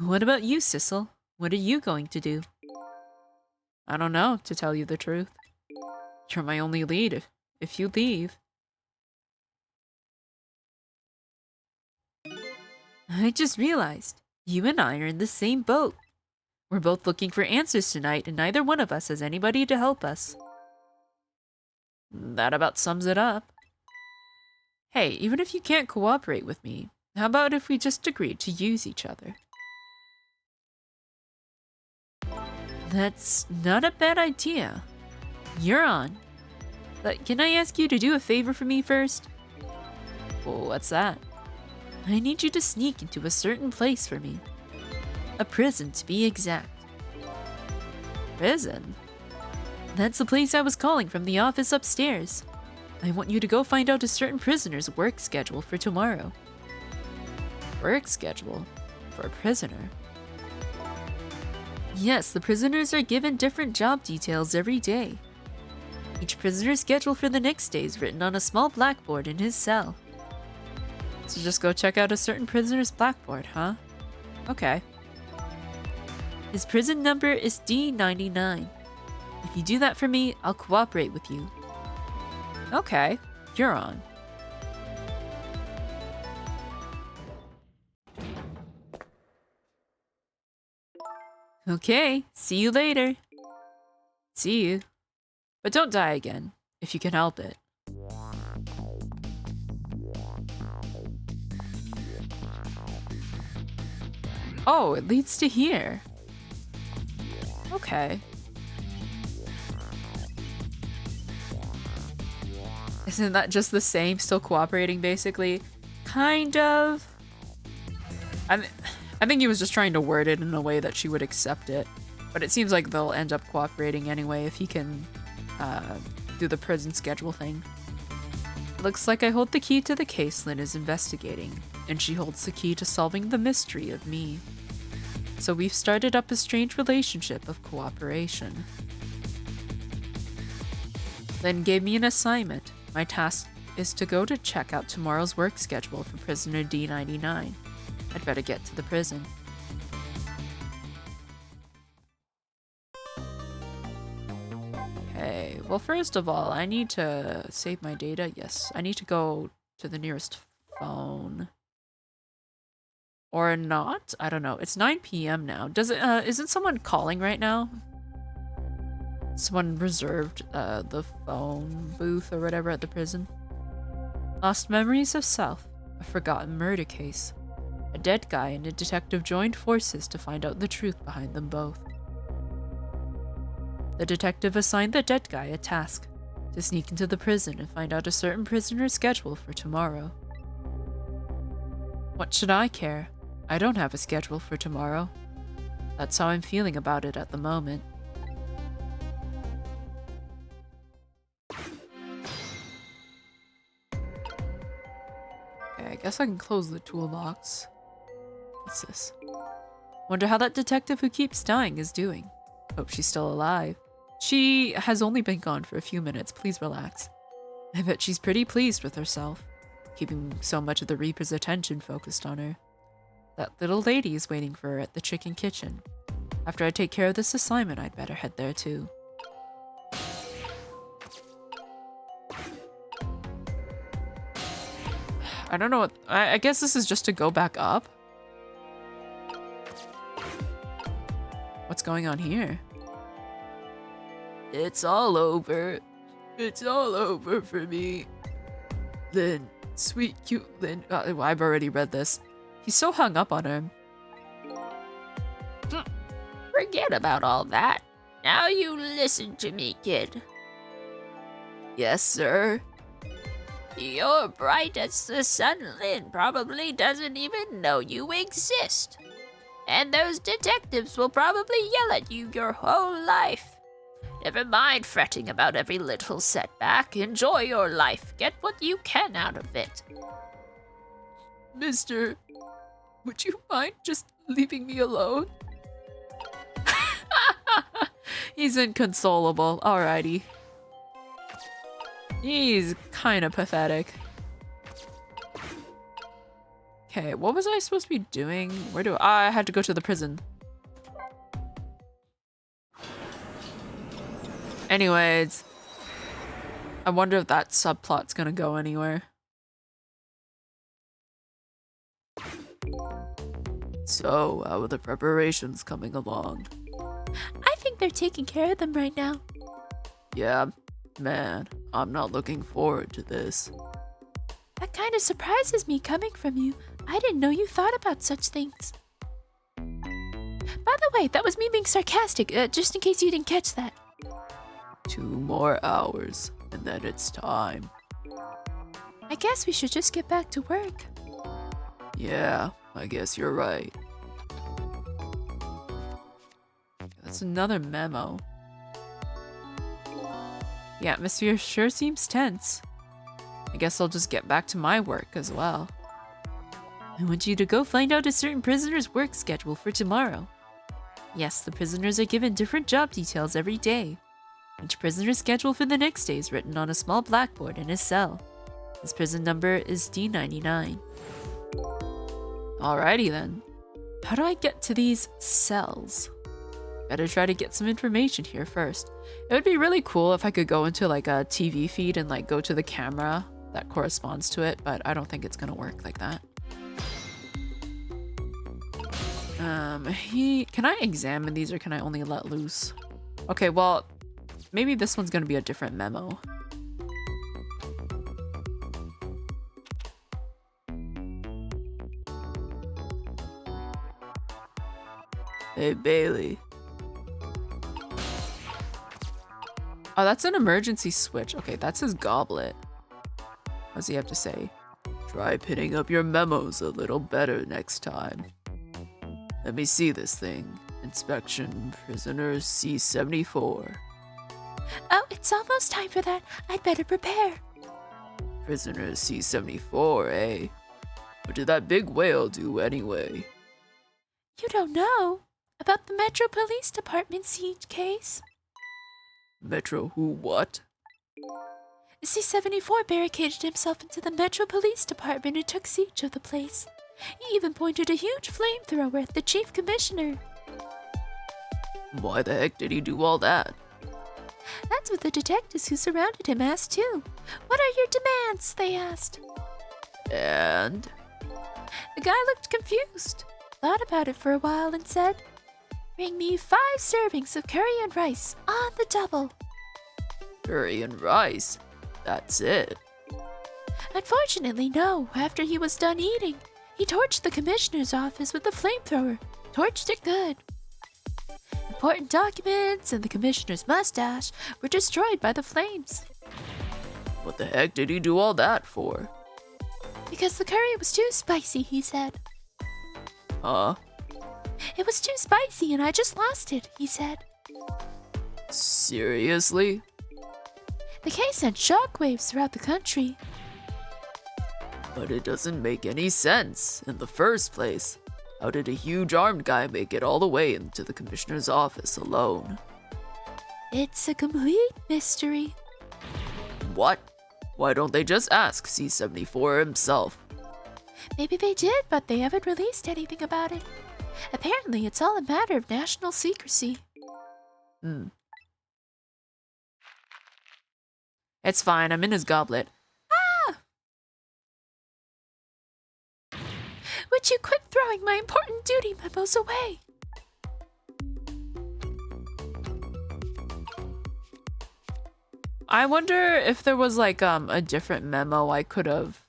What about you, Sissel? What are you going to do? I don't know, to tell you the truth. You're my only lead if you leave. I just realized, you and I are in the same boat. We're both looking for answers tonight, and neither one of us has anybody to help us. That about sums it up. Hey, even if you can't cooperate with me, how about if we just agreed to use each other? That's not a bad idea. You're on. But can I ask you to do a favor for me first? What's that? I need you to sneak into a certain place for me. A prison, to be exact. Prison? That's the place I was calling from the office upstairs. I want you to go find out a certain prisoner's work schedule for tomorrow. Work schedule? For a prisoner? Yes, the prisoners are given different job details every day. Each prisoner's schedule for the next day is written on a small blackboard in his cell. So just go check out a certain prisoner's blackboard, huh? Okay. His prison number is D99. If you do that for me, I'll cooperate with you. Okay, you're on. Okay, see you later. See you. But don't die again, if you can help it. Oh, it leads to here. Okay. Isn't that just the same? Still cooperating, basically? Kind of. I think he was just trying to word it in a way that she would accept it. But it seems like they'll end up cooperating anyway if he can do the prison schedule thing. Looks like I hold the key to the case Lynn is investigating, and she holds the key to solving the mystery of me. So we've started up a strange relationship of cooperation. Lynn gave me an assignment. My task is to go to check out tomorrow's work schedule for prisoner D99. I'd better get to the prison. Okay, well first of all, I need to save my data. Yes, I need to go to the nearest phone. Or not? I don't know. It's 9 p.m. now. Does it, isn't someone calling right now? Someone reserved the phone booth or whatever at the prison. Lost memories of South, a forgotten murder case. A dead guy and a detective joined forces to find out the truth behind them both. The detective assigned the dead guy a task, to sneak into the prison and find out a certain prisoner's schedule for tomorrow. What should I care? I don't have a schedule for tomorrow. That's how I'm feeling about it at the moment. Okay, I guess I can close the toolbox. What's this? Wonder how that detective who keeps dying is doing. Hope she's still alive. She has only been gone for a few minutes, please relax. I bet she's pretty pleased with herself, keeping so much of the Reaper's attention focused on her. That little lady is waiting for her at the chicken kitchen. After I take care of this assignment, I'd better head there too. I don't know what- I guess this is just to go back up? What's going on here? It's all over. It's all over for me. Lynn, sweet, cute Lynn. I've already read this. He's so hung up on him. Forget about all that. Now you listen to me, kid. Yes, sir. You're bright as the sun. Lynn probably doesn't even know you exist. And those detectives will probably yell at you your whole life. Never mind fretting about every little setback. Enjoy your life. Get what you can out of it. Mister, would you mind just leaving me alone? He's inconsolable. Alrighty. He's kind of pathetic. Okay, what was I supposed to be doing? Where do I had to go to the prison. Anyways, I wonder if that subplot's gonna go anywhere. So, how are the preparations coming along? I think they're taking care of them right now. Yeah, man, I'm not looking forward to this. That kind of surprises me coming from you. I didn't know you thought about such things. By the way, that was me being sarcastic, just in case you didn't catch that. 2 more hours, and then it's time. I guess we should just get back to work. Yeah, I guess you're right. That's another memo. The atmosphere sure seems tense. I guess I'll just get back to my work as well. I want you to go find out a certain prisoner's work schedule for tomorrow. Yes, the prisoners are given different job details every day. Each prisoner's schedule for the next day is written on a small blackboard in his cell. His prison number is D99. Alrighty then. How do I get to these cells? Better try to get some information here first. It would be really cool if I could go into like a TV feed and like go to the camera that corresponds to it, but I don't think it's gonna work like that. Can I examine these or can I only let loose? Okay, well, maybe this one's gonna be a different memo. Hey, Bailey. Oh, that's an emergency switch. Okay, that's his goblet. What does he have to say? Try pitting up your memos a little better next time. Let me see this thing. Inspection prisoner C74. Oh, it's almost time for that. I'd better prepare. Prisoner C74, eh? What did that big whale do anyway? You don't know about the Metro Police Department siege case? Metro who what? C74 barricaded himself into the Metro Police Department and took siege of the place. He even pointed a huge flamethrower at the Chief Commissioner. Why the heck did he do all that? That's what the detectives who surrounded him asked too. What are your demands? They asked. And? The guy looked confused, thought about it for a while and said, Bring me 5 servings of curry and rice on the double. Curry and rice? That's it? Unfortunately, no. After he was done eating, he torched the commissioner's office with a flamethrower. Torched it good. Important documents and the commissioner's mustache were destroyed by the flames. What the heck did he do all that for? Because the curry was too spicy, he said. Huh? It was too spicy and I just lost it, he said. Seriously? The case sent shockwaves throughout the country. But it doesn't make any sense in the first place. How did a huge armed guy make it all the way into the commissioner's office alone? It's a complete mystery. What? Why don't they just ask C-74 himself? Maybe they did, but they haven't released anything about it. Apparently, it's all a matter of national secrecy. It's fine, I'm in his goblet. Ah! Would you quit throwing my important duty memos away? I wonder if there was like a different memo I could have.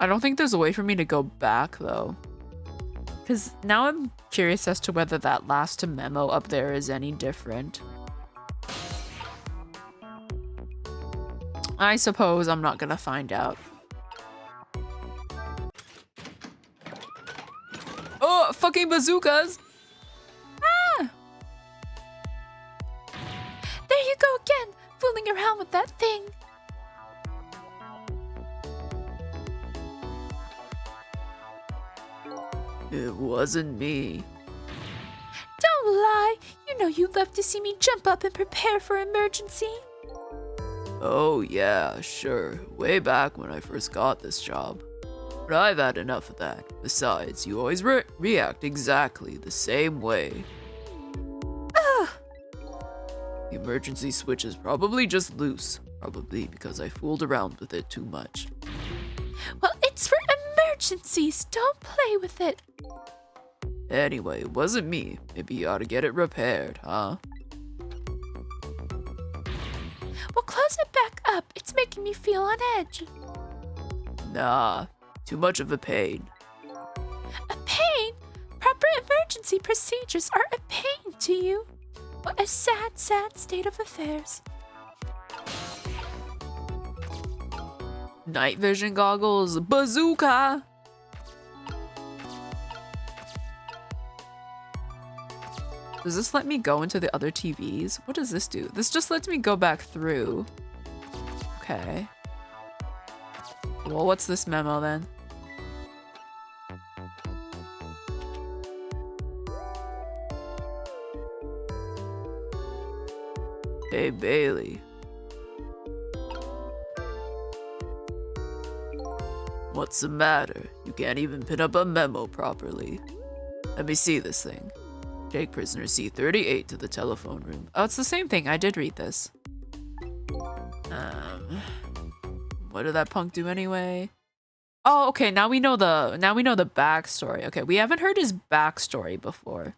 I don't think there's a way for me to go back though. Because now I'm curious as to whether that last memo up there is any different. I suppose I'm not gonna find out. Oh, fucking bazookas! Ah! There you go again, fooling around with that thing. It wasn't me. Don't lie. You know you love to see me jump up and prepare for emergency. Oh yeah, sure. Way back when I first got this job. But I've had enough of that. Besides, you always react exactly the same way. Ugh. The emergency switch is probably just loose. Probably because I fooled around with it too much. Well, it's for emergencies. Don't play with it. Anyway, it wasn't me. Maybe you ought to get it repaired, huh? Well, close it back up. It's making me feel on edge. Nah, too much of a pain. A pain? Proper emergency procedures are a pain to you. What a sad, sad state of affairs. Night vision goggles, bazooka! Does this let me go into the other TVs? What does this do? This just lets me go back through. Okay. Well, what's this memo then? Hey, Bailey. What's the matter? You can't even pin up a memo properly. Let me see this thing. Take prisoner C-38 to the telephone room. Oh, it's the same thing. I did read this. What did that punk do anyway? Oh, okay. Now we know the backstory. Okay, we haven't heard his backstory before.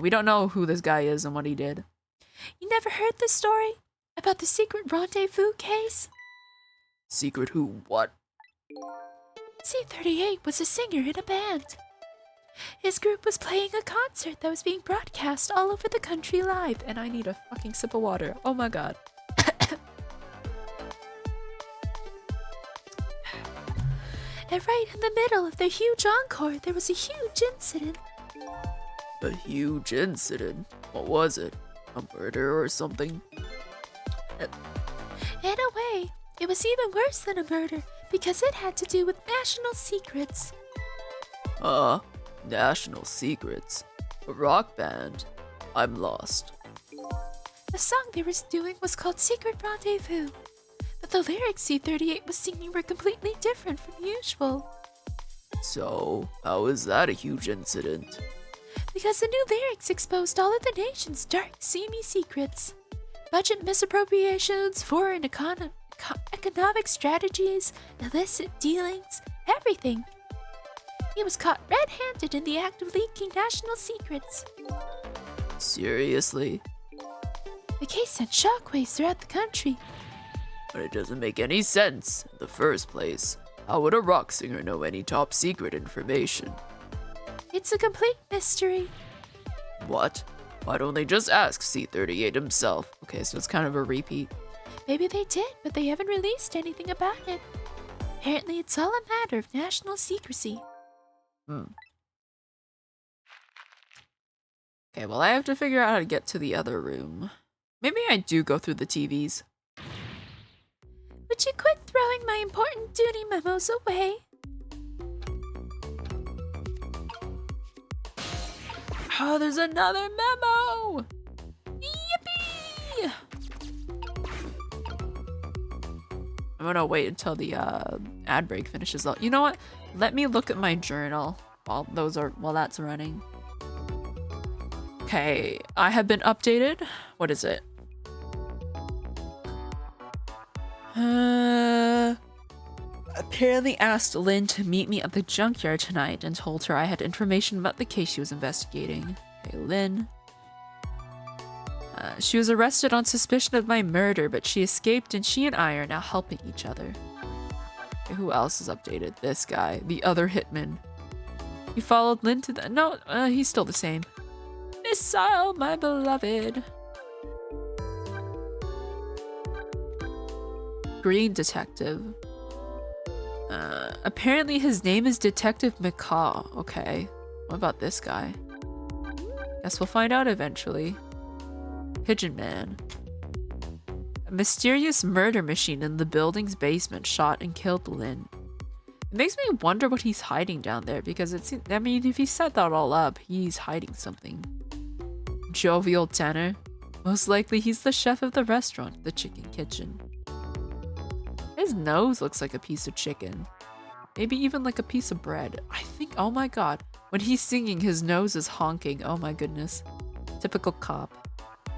We don't know who this guy is and what he did. You never heard the story about the secret rendezvous case? Secret who? What? C-38 was a singer in a band. His group was playing a concert that was being broadcast all over the country live. And I need a fucking sip of water. Oh my god. And right in the middle of their huge encore, there was a huge incident. A huge incident? What was it? A murder or something? In a way, it was even worse than a murder because it had to do with national secrets. National secrets? A rock band? I'm lost. The song they were doing was called Secret Rendezvous, but the lyrics C-38 was singing were completely different from usual. So, how is that a huge incident? Because the new lyrics exposed all of the nation's dark, seamy secrets. Budget misappropriations, foreign economic strategies, illicit dealings, everything. He was caught red-handed in the act of leaking national secrets. Seriously? The case sent shockwaves throughout the country. But it doesn't make any sense in the first place. How would a rock singer know any top secret information? It's a complete mystery. What? Why don't they just ask C38 himself? Okay, so it's kind of a repeat. Maybe they did, but they haven't released anything about it. Apparently, it's all a matter of national secrecy. Okay, well, I have to figure out how to get to the other room. Maybe I do go through the TVs. Would you quit throwing my important duty memos away? Oh, there's another memo! Yippee! I'm gonna wait until the ad break finishes up. You know what? Let me look at my journal while that's running. Okay, I have been updated. What is it? Apparently asked Lynn to meet me at the junkyard tonight and told her I had information about the case she was investigating. Okay, Lynn. She was arrested on suspicion of my murder, but she escaped and she and I are now helping each other. Okay, who else is updated? This guy, the other hitman. He followed Lynn to the— no, he's still the same. Missile, my beloved. Green detective. Apparently his name is Detective McCaw. Okay. What about this guy? Guess we'll find out eventually. Pigeon Man. A mysterious murder machine in the building's basement shot and killed Lynn. It makes me wonder what he's hiding down there because I mean, if he set that all up, he's hiding something. Jovial tenor. Most likely he's the chef of the restaurant, the Chicken Kitchen. His nose looks like a piece of chicken. Maybe even like a piece of bread. I think, oh my god. When he's singing, his nose is honking. Oh my goodness. Typical cop.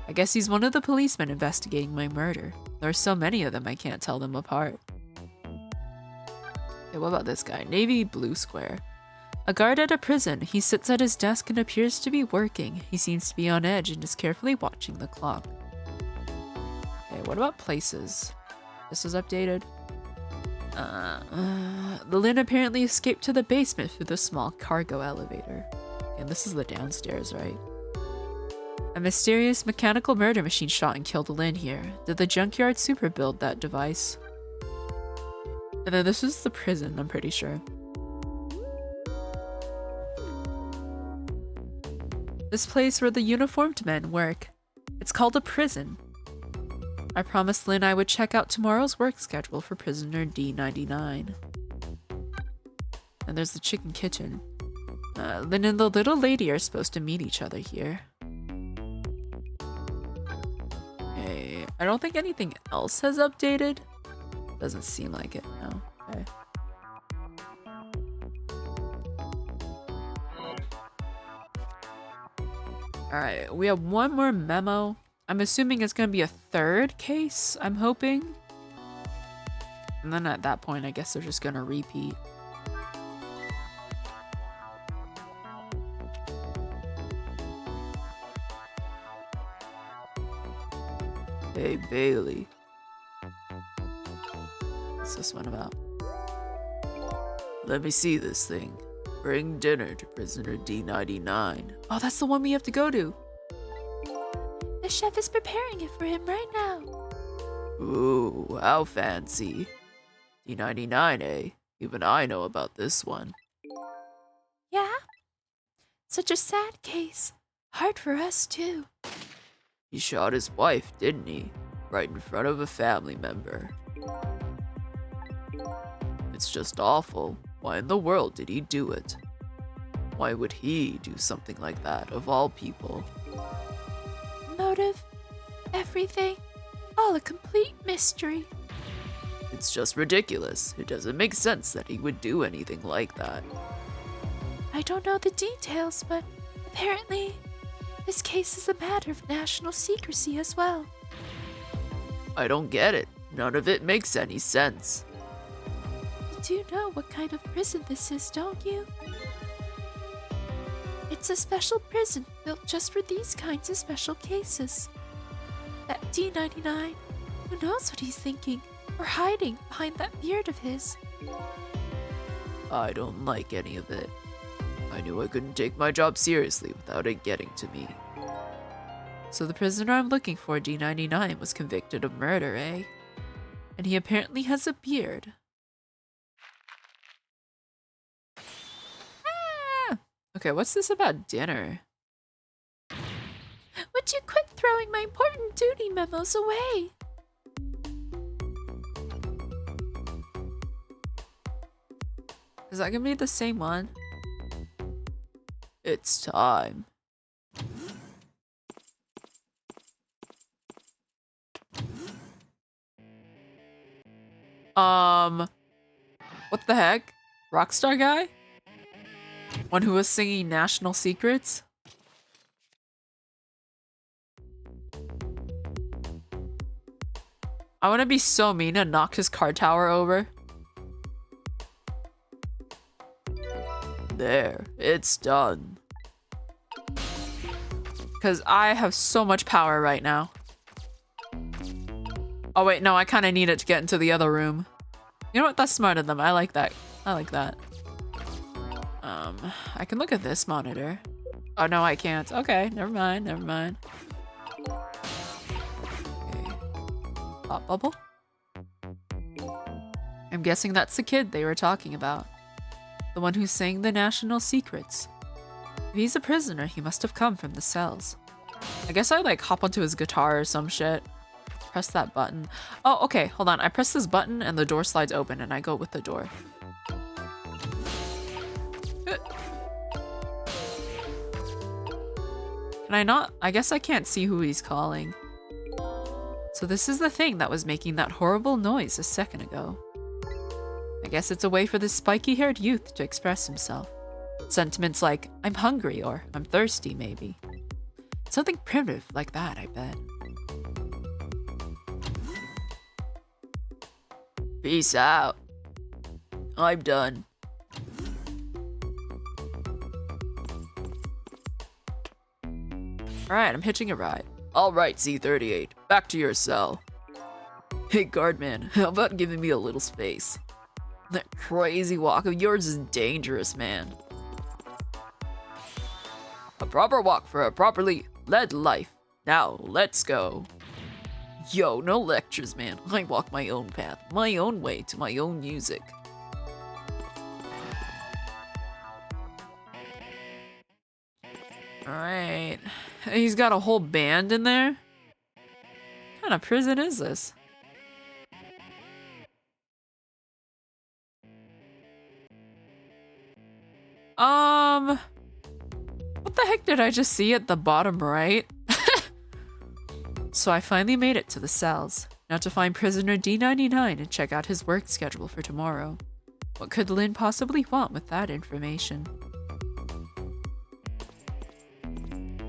I guess he's one of the policemen investigating my murder. There are so many of them I can't tell them apart. Okay, what about this guy? Navy blue square. A guard at a prison. He sits at his desk and appears to be working. He seems to be on edge and is carefully watching the clock. Okay, what about places? This was updated. The Lynn apparently escaped to the basement through the small cargo elevator. And this is the downstairs, right? A mysterious mechanical murder machine shot and killed Lynn here. Did the junkyard super build that device? And then this is the prison, I'm pretty sure. This place where the uniformed men work. It's called a prison. I promised Lynn I would check out tomorrow's work schedule for prisoner D99. And there's the Chicken Kitchen. Lynn and the little lady are supposed to meet each other here. Okay, I don't think anything else has updated. Doesn't seem like it, no. Okay. Alright, we have one more memo. I'm assuming it's gonna be a third case, I'm hoping. And then at that point, I guess they're just gonna repeat. Hey, Bailey. What's this one about? Let me see this thing. Bring dinner to prisoner D99. Oh, that's the one we have to go to. The chef is preparing it for him right now. Ooh, how fancy. D99, eh? Even I know about this one. Yeah? Such a sad case. Hard for us, too. He shot his wife, didn't he? Right in front of a family member. It's just awful. Why in the world did he do it? Why would he do something like that, of all people? Motive, everything, all a complete mystery. It's just ridiculous. It doesn't make sense that he would do anything like that. I don't know the details, but apparently this case is a matter of national secrecy as well. I don't get it. None of it makes any sense. You do know what kind of prison this is, don't you? It's a special prison built just for these kinds of special cases. That D99, who knows what he's thinking or hiding behind that beard of his? I don't like any of it. I knew I couldn't take my job seriously without it getting to me. So the prisoner I'm looking for, D99, was convicted of murder, eh? And he apparently has a beard. Ah! Okay, what's this about dinner? Would you quit throwing my important duty memos away? Is that gonna be the same one? It's time. What the heck? Rockstar guy? One who was singing National Secrets? I want to be so mean and knock his card tower over. There, it's done. Because I have so much power right now. Oh wait, no, I kind of need it to get into the other room. You know what? That's smart of them. I like that. I like that. I can look at this monitor. Oh no, I can't. Okay, never mind, never mind. Okay. Thought bubble? I'm guessing that's the kid they were talking about. The one who sang the national secrets. If he's a prisoner, he must have come from the cells. I guess I like hop onto his guitar or some shit. Press that button. Oh, okay, hold on. I press this button and the door slides open and I go with the door. Can I not? I guess I can't see who he's calling. So this is the thing that was making that horrible noise a second ago. I guess it's a way for this spiky-haired youth to express himself. Sentiments like, I'm hungry, or I'm thirsty, maybe. Something primitive like that, I bet. Peace out. I'm done. Alright, I'm hitching a ride. Alright, C38. Back to your cell. Hey, guardman, how about giving me a little space? That crazy walk of yours is dangerous, man. A proper walk for a properly led life. Now, let's go. Yo, no lectures, man. I walk my own path, my own way to my own music. Alright. He's got a whole band in there? What kind of prison is this? What the heck did I just see at the bottom right? So I finally made it to the cells. Now to find prisoner D99 and check out his work schedule for tomorrow. What could Lynn possibly want with that information?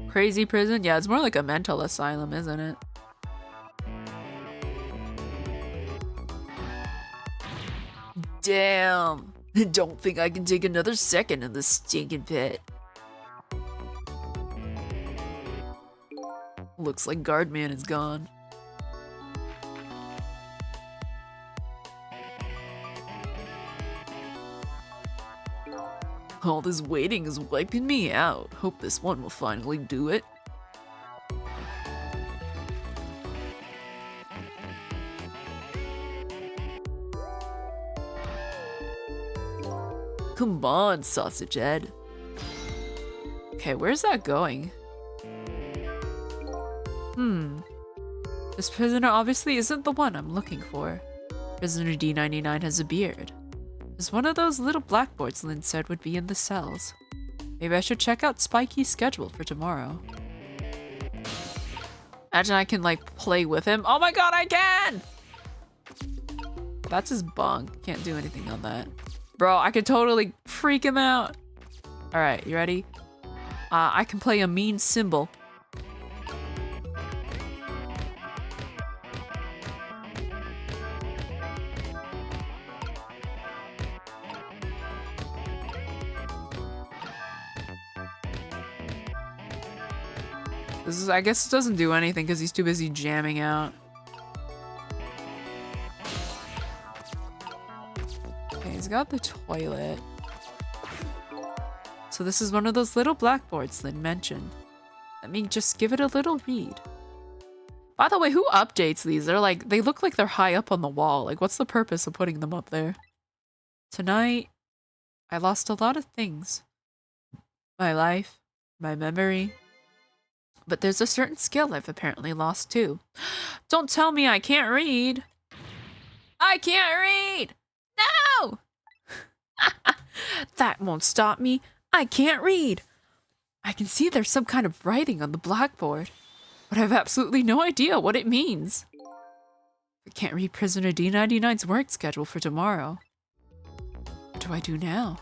Crazy prison? Yeah, it's more like a mental asylum, isn't it? Damn! Don't think I can take another second in this stinking pit. Looks like Guardman is gone. All this waiting is wiping me out. Hope this one will finally do it. Come on, sausage head. Okay, where's that going? This prisoner obviously isn't the one I'm looking for. Prisoner D99 has a beard. There's one of those little blackboards Lynn said would be in the cells. Maybe I should check out Spiky's schedule for tomorrow. Imagine I can like play with him. Oh my god, I can! That's his bunk. Can't do anything on that. Bro, I could totally freak him out. Alright, you ready? I can play a mean cymbal. This is, I guess it doesn't do anything because he's too busy jamming out. Okay, he's got the toilet. So this is one of those little blackboards Lynn mentioned. Let me just give it a little read. By the way, who updates these? They're like, they look like they're high up on the wall. Like, what's the purpose of putting them up there? Tonight, I lost a lot of things. My life, my memory. But there's a certain skill I've apparently lost too. Don't tell me I can't read. I can't read! No! That won't stop me. I can't read. I can see there's some kind of writing on the blackboard, but I have absolutely no idea what it means. I can't read Prisoner D99's work schedule for tomorrow. What do I do now?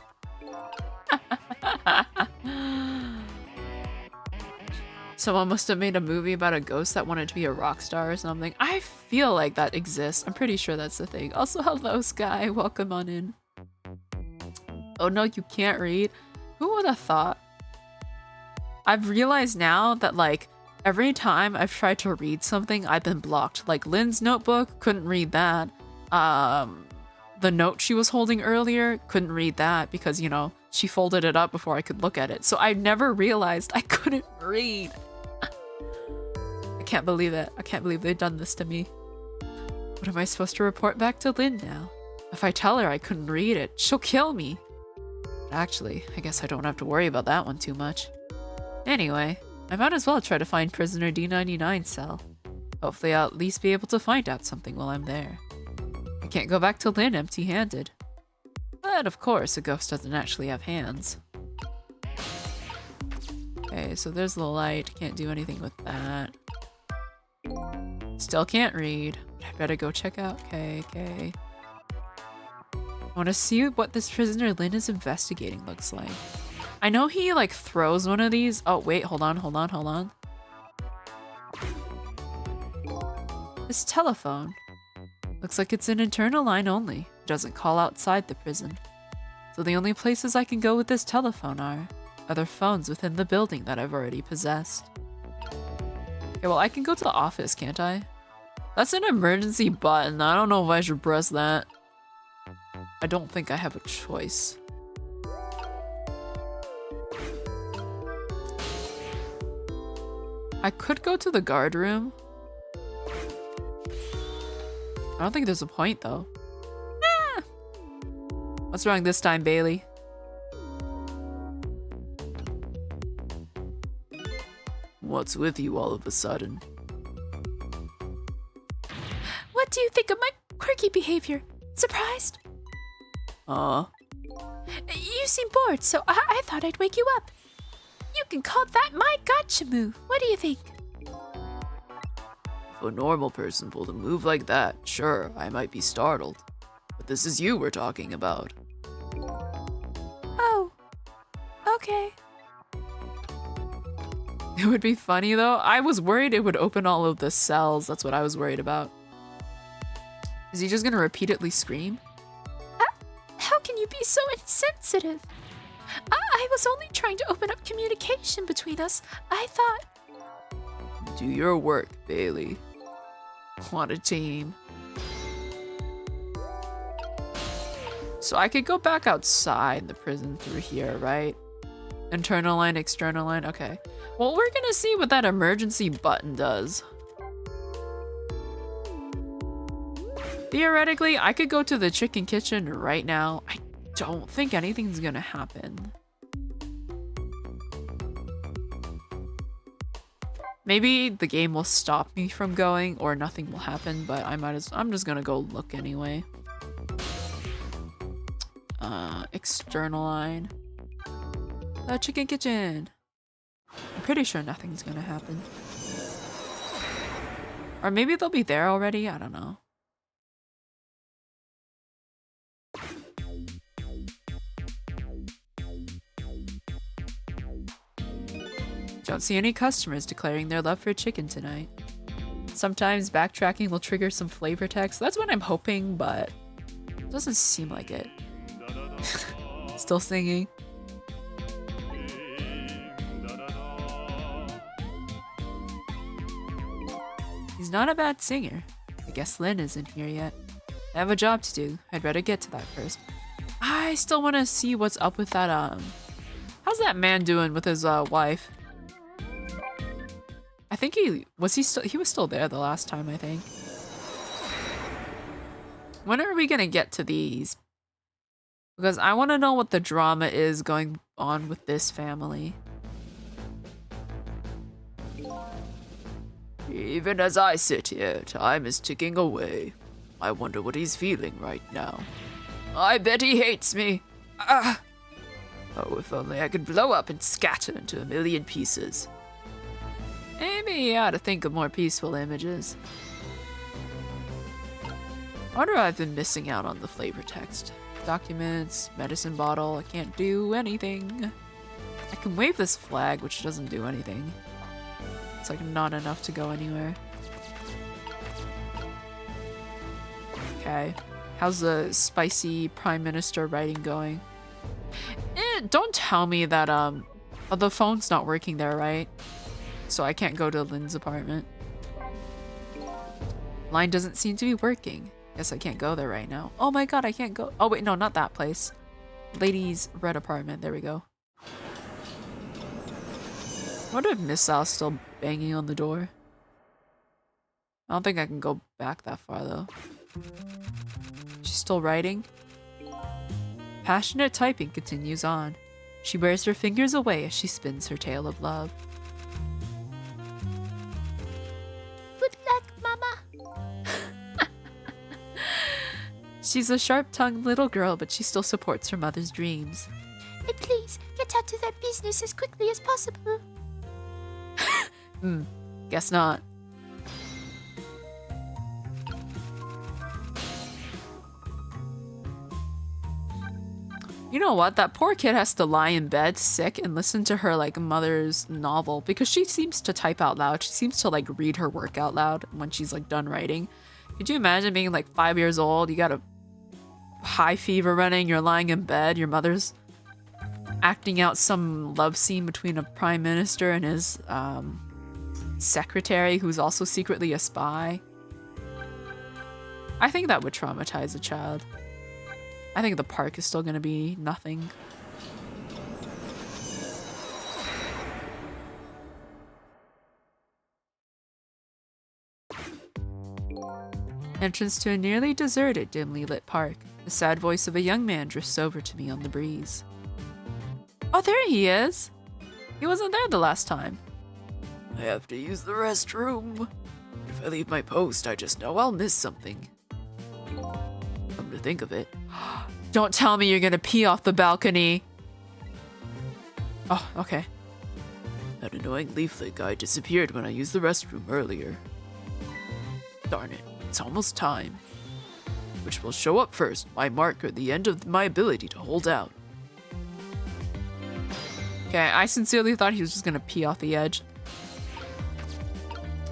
Someone must have made a movie about a ghost that wanted to be a rock star or something. I feel like that exists. I'm pretty sure that's the thing. Also, hello, Sky. Welcome on in. Oh no, you can't read? Who would have thought? I've realized now that, like, every time I've tried to read something, I've been blocked. Like, Lynn's notebook, couldn't read that. The note she was holding earlier, couldn't read that because, you know, she folded it up before I could look at it. So I never realized I couldn't read. I can't believe it. I can't believe they've done this to me. What am I supposed to report back to Lynn now? If I tell her I couldn't read it, she'll kill me. But actually, I guess I don't have to worry about that one too much. Anyway, I might as well try to find Prisoner D99's cell. Hopefully I'll at least be able to find out something while I'm there. I can't go back to Lynn empty-handed. But of course, a ghost doesn't actually have hands. Okay, so there's the light. Can't do anything with that. Still can't read. I better go check out. Okay. I want to see what this prisoner Lynn is investigating looks like. I know he, like, throws one of these. Oh, wait, hold on. This telephone. Looks like it's an internal line only. It doesn't call outside the prison. So the only places I can go with this telephone are other phones within the building that I've already possessed. Okay, well, I can go to the office, can't I? That's an emergency button. I don't know if I should press that. I don't think I have a choice. I could go to the guard room. I don't think there's a point, though. Ah! What's wrong this time, Bailey? What's with you all of a sudden? What do you think of my quirky behavior? Surprised? You seem bored, so I thought I'd wake you up. You can call that my gotcha move. What do you think? If a normal person pulled a move like that, sure, I might be startled. But this is you we're talking about. Oh, okay. It would be funny, though. I was worried it would open all of the cells. That's what I was worried about. Is he just gonna repeatedly scream? How can you be so insensitive? I was only trying to open up communication between us. I thought... Do your work, Bailey. What a team. So I could go back outside the prison through here, right? Internal line, external line, okay. Well, we're gonna see what that emergency button does. Theoretically, I could go to the chicken kitchen right now. I don't think anything's gonna happen. Maybe the game will stop me from going or nothing will happen, but I'm just gonna go look anyway. External line. The chicken kitchen. I'm pretty sure nothing's gonna happen. Or maybe they'll be there already, I don't know. Don't see any customers declaring their love for chicken tonight. Sometimes backtracking will trigger some flavor text. That's what I'm hoping, but it doesn't seem like it. Still singing. She's not a bad singer. I guess Lynn isn't here yet. I have a job to do. I'd better get to that first. I still want to see what's up with that, how's that man doing with his, wife? I think he was still there the last time, I think. When are we gonna get to these? Because I want to know what the drama is going on with this family. Even as I sit here, time is ticking away. I wonder what he's feeling right now. I bet he hates me. Ah! Oh, if only I could blow up and scatter into a million pieces. Maybe you ought to think of more peaceful images. I wonder if I've been missing out on the flavor text. Documents, medicine bottle, I can't do anything. I can wave this flag, which doesn't do anything. It's like not enough to go anywhere. Okay. How's the spicy Prime Minister writing going? Don't tell me that, oh, the phone's not working there, right? So I can't go to Lynn's apartment. Line doesn't seem to be working. Guess I can't go there right now. Oh my god, I can't go. Oh wait, no, not that place. Lady's red apartment. There we go. I wonder if Miss Sal's still banging on the door. I don't think I can go back that far though. She's still writing. Passionate typing continues on. She wears her fingers away as she spins her tale of love. Good luck, Mama. She's a sharp-tongued little girl, but she still supports her mother's dreams. And please, get out to that business as quickly as possible. Guess not. You know what? That poor kid has to lie in bed sick and listen to her like mother's novel because she seems to type out loud. She seems to like read her work out loud when she's like done writing. Could you imagine being like 5 years old? You got a high fever running, you're lying in bed, your mother's acting out some love scene between a prime minister and his secretary who's also secretly a spy. I think that would traumatize a child. I think the park is still gonna be nothing. Entrance to a nearly deserted, dimly lit park. The sad voice of a young man drifts over to me on the breeze. Oh, there he is! He wasn't there the last time. I have to use the restroom. If I leave my post, I just know I'll miss something. Come to think of it. Don't tell me you're gonna pee off the balcony. Oh, okay. That annoying leaflet guy disappeared when I used the restroom earlier. Darn it, it's almost time. Which will show up first, my mark or the end of my ability to hold out. Okay, I sincerely thought he was just gonna pee off the edge.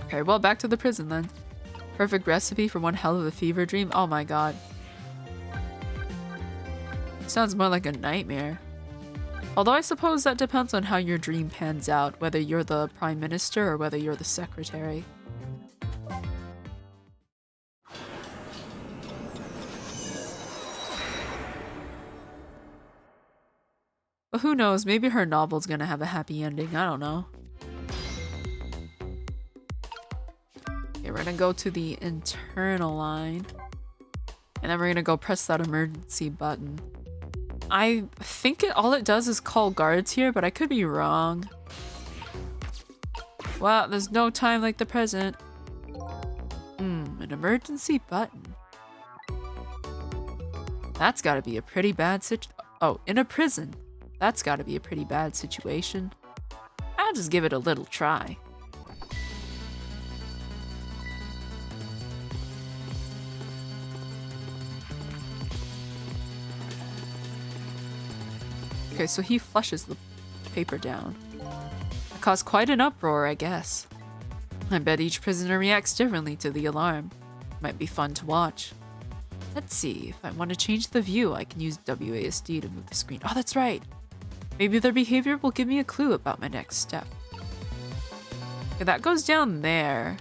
Okay, well, back to the prison then. Perfect recipe for one hell of a fever dream. Oh my god. Sounds more like a nightmare. Although I suppose that depends on how your dream pans out, whether you're the prime minister or whether you're the secretary. But who knows, maybe her novel's gonna have a happy ending, I don't know. Okay, we're gonna go to the internal line. And then we're gonna go press that emergency button. I think all it does is call guards here, but I could be wrong. Wow, there's no time like the present. An emergency button. That's gotta be a pretty bad Oh, in a prison. That's gotta be a pretty bad situation. I'll just give it a little try. Okay, so he flushes the paper down. It caused quite an uproar, I guess. I bet each prisoner reacts differently to the alarm. Might be fun to watch. Let's see, if I want to change the view, I can use WASD to move the screen. Oh, that's right! Maybe their behavior will give me a clue about my next step. Okay, that goes down there.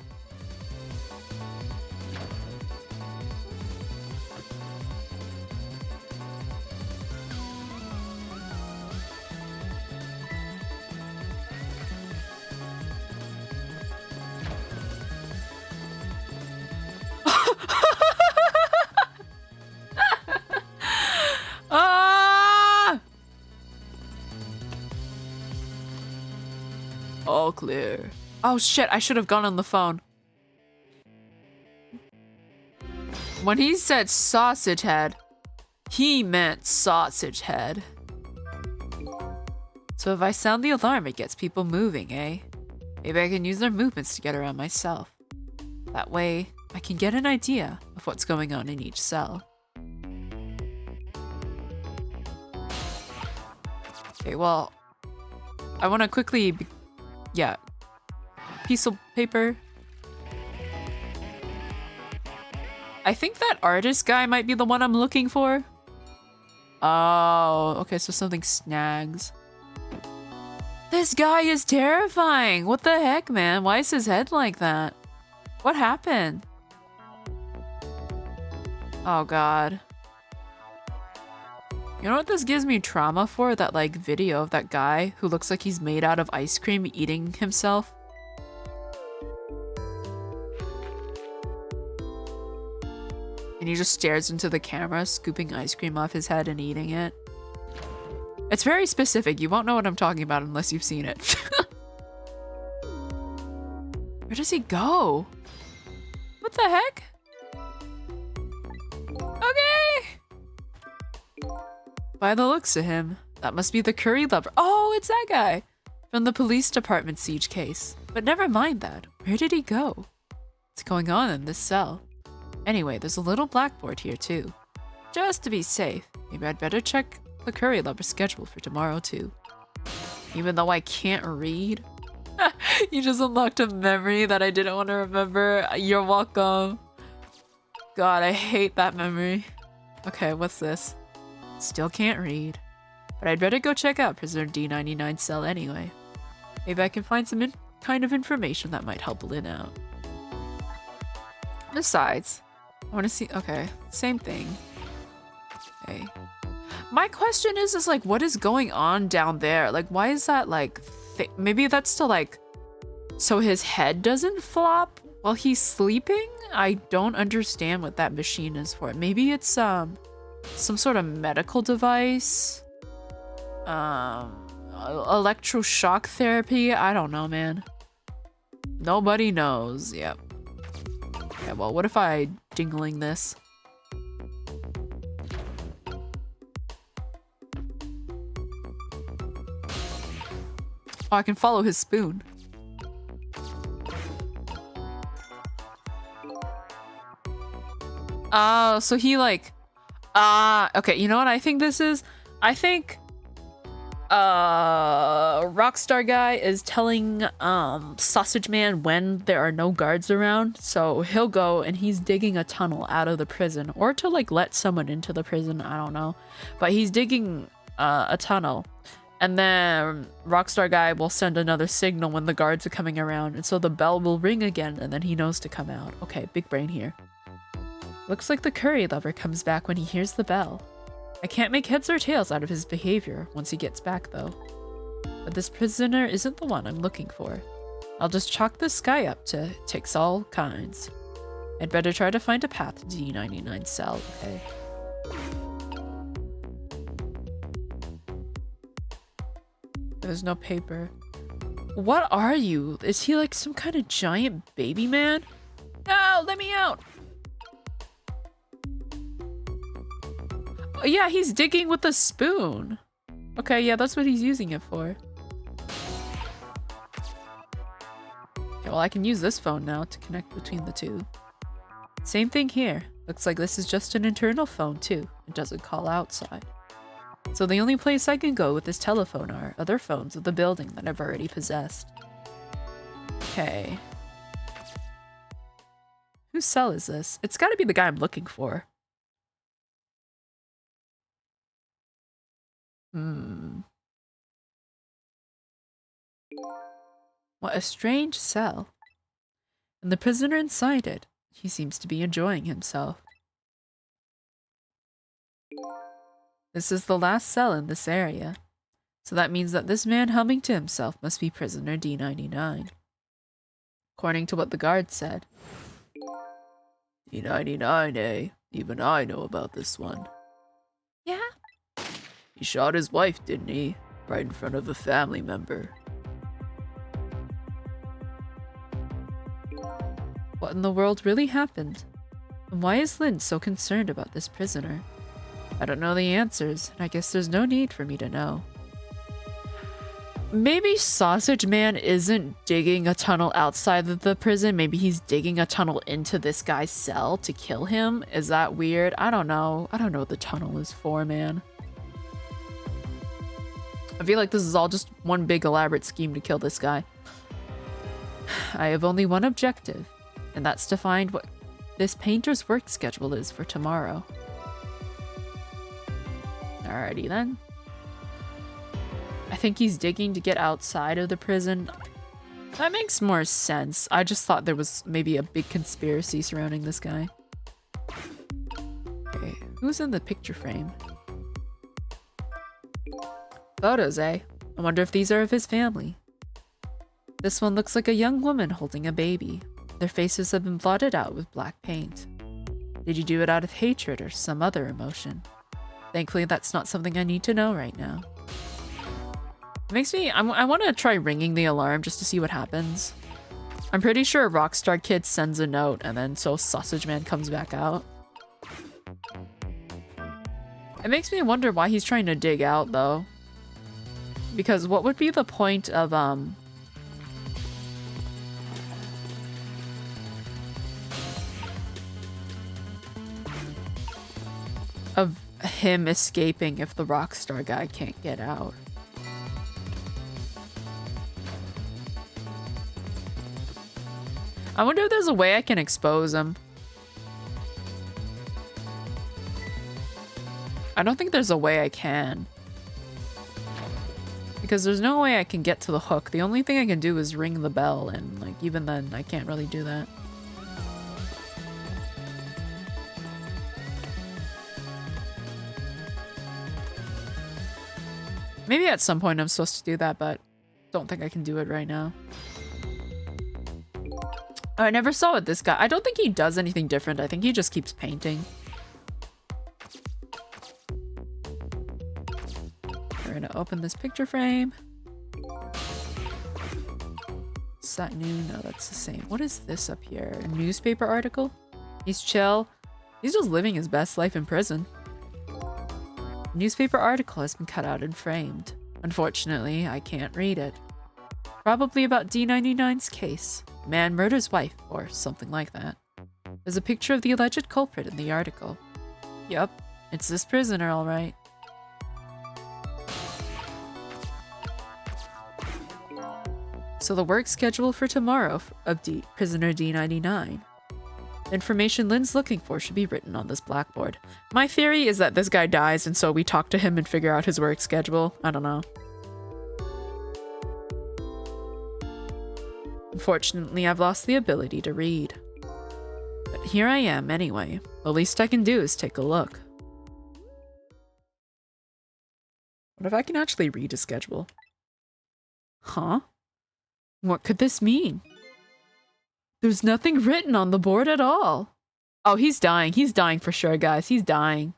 clear. Oh shit, I should have gone on the phone. When he said sausage head, he meant sausage head. So if I sound the alarm, it gets people moving, eh? Maybe I can use their movements to get around myself. That way, I can get an idea of what's going on in each cell. Okay, well, I want to quickly, yeah, piece of paper. I think that artist guy might be the one I'm looking for. Oh, okay, so something snags. This guy is terrifying. What the heck, man? Why is his head like that? What happened? Oh, God. You know what this gives me trauma for? That, like, video of that guy who looks like he's made out of ice cream eating himself. And he just stares into the camera, scooping ice cream off his head and eating it. It's very specific. You won't know what I'm talking about unless you've seen it. Where does he go? What the heck? Okay. By the looks of him, that must be the curry lover. Oh, it's that guy from the police department siege case. But never mind that. Where did he go? What's going on in this cell? Anyway, there's a little blackboard here too. Just to be safe, maybe I'd better check the curry lover schedule for tomorrow too. Even though I can't read. You just unlocked a memory that I didn't want to remember. You're welcome. God, I hate that memory. Okay, what's this? Still can't read. But I'd better go check out Prisoner D99's cell anyway. Maybe I can find some kind of information that might help Lynn out. Besides, I want to see. Okay, same thing. Okay. My question is like, what is going on down there? Like, why is that like? Maybe that's to like, so his head doesn't flop while he's sleeping. I don't understand what that machine is for. Maybe it's some sort of medical device. Electroshock therapy. I don't know, man. Nobody knows. Yep. Okay, well, what if I dingling this? Oh, I can follow his spoon. Oh, so he like... okay, you know what I think this is? I think... Rockstar guy is telling, Sausage Man when there are no guards around. So he'll go and he's digging a tunnel out of the prison. Or to, like, let someone into the prison, I don't know. But he's digging, a tunnel. And then Rockstar guy will send another signal when the guards are coming around. And so the bell will ring again and then he knows to come out. Okay, big brain here. Looks like the curry lover comes back when he hears the bell. I can't make heads or tails out of his behavior once he gets back though. But this prisoner isn't the one I'm looking for. I'll just chalk this guy up to ticks all kinds. I'd better try to find a path to D99's cell, okay? There's no paper. What are you? Is he like some kind of giant baby man? No, let me out! Oh, yeah, he's digging with a spoon. Okay, yeah, that's what he's using it for. Okay, well, I can use this phone now to connect between the two. Same thing here. Looks like this is just an internal phone too. It doesn't call outside. So the only place I can go with this telephone are other phones of the building that I've already possessed. Okay. Whose cell is this? It's gotta be the guy I'm looking for. What a strange cell. And the prisoner inside it, he seems to be enjoying himself. This is the last cell in this area. So that means that this man humming to himself must be prisoner D99. According to what the guard said. D99, eh? Even I know about this one. Yeah? He shot his wife, didn't he? Right in front of a family member. What in the world really happened? And why is Lynn so concerned about this prisoner? I don't know the answers, and I guess there's no need for me to know. Maybe Sausage Man isn't digging a tunnel outside of the prison. Maybe he's digging a tunnel into this guy's cell to kill him. Is that weird? I don't know. I don't know what the tunnel is for, man. I feel like this is all just one big elaborate scheme to kill this guy. I have only one objective, and that's to find what this painter's work schedule is for tomorrow. Alrighty then. I think he's digging to get outside of the prison. That makes more sense. I just thought there was maybe a big conspiracy surrounding this guy. Okay, who's in the picture frame? Photos, eh? I wonder if these are of his family. This one looks like a young woman holding a baby. Their faces have been blotted out with black paint. Did you do it out of hatred or some other emotion? Thankfully, that's not something I need to know right now. It makes me... I want to try ringing the alarm just to see what happens. I'm pretty sure Rockstar Kid sends a note and then so Sausage Man comes back out. It makes me wonder why he's trying to dig out, though. Because what would be the point of, him escaping if the Rockstar guy can't get out? I wonder if there's a way I can expose him. I don't think there's a way I can. Because there's no way I can get to the hook. The only thing I can do is ring the bell, and like even then I can't really do that. Maybe at some point I'm supposed to do that, but don't think I can do it right now. Oh, I never saw it, this guy. I don't think he does anything different. I think he just keeps painting. We're gonna open this picture frame. Is that new? No, that's the same. What is this up here? A newspaper article? He's chill. He's just living his best life in prison. A newspaper article has been cut out and framed. Unfortunately, I can't read it. Probably about D99's case. Man murders wife, or something like that. There's a picture of the alleged culprit in the article. Yup, it's this prisoner, alright. So the work schedule for tomorrow of prisoner D99. The information Lynn's looking for should be written on this blackboard. My theory is that this guy dies, and so we talk to him and figure out his work schedule. I don't know. Unfortunately, I've lost the ability to read. But here I am anyway. The least I can do is take a look. What if I can actually read a schedule? Huh? What could this mean? There's nothing written on the board at all. Oh, he's dying. He's dying for sure, guys. He's dying.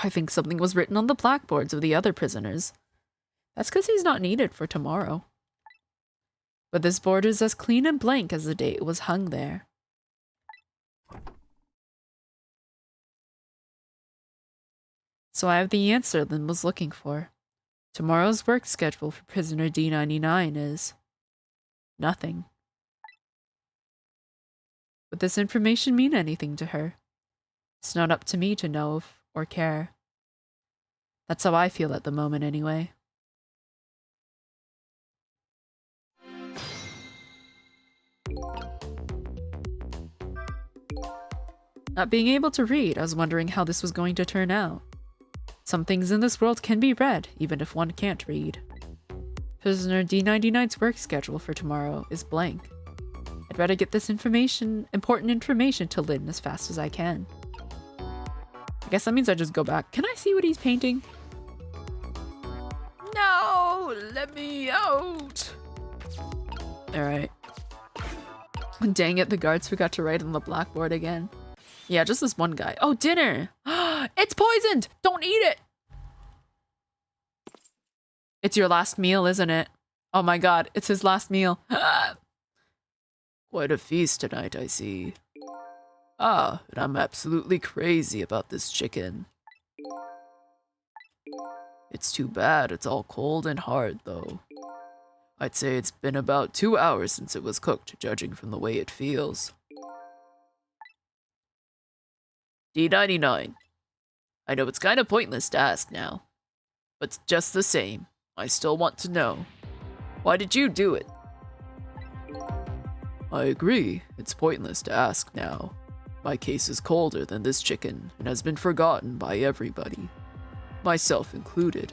I think something was written on the blackboards of the other prisoners. That's because he's not needed for tomorrow. But this board is as clean and blank as the day it was hung there. So I have the answer Lynn was looking for. Tomorrow's work schedule for prisoner D99 is... nothing. Would this information mean anything to her? It's not up to me to know or care. That's how I feel at the moment anyway. Not being able to read, I was wondering how this was going to turn out. Some things in this world can be read, even if one can't read. Prisoner D99's work schedule for tomorrow is blank. I'd rather get this important information to Lynn as fast as I can. I guess that means I just go back. Can I see what he's painting? No! Let me out! Alright. Dang it, the guards forgot to write on the blackboard again. Yeah, just this one guy. Oh, dinner! It's poisoned! Don't eat it! It's your last meal, isn't it? Oh my god, it's his last meal. Quite a feast tonight, I see. Ah, and I'm absolutely crazy about this chicken. It's too bad it's all cold and hard, though. I'd say it's been about 2 hours since it was cooked, judging from the way it feels. D99. I know it's kind of pointless to ask now, but just the same, I still want to know. Why did you do it? I agree, it's pointless to ask now. My case is colder than this chicken and has been forgotten by everybody, myself included.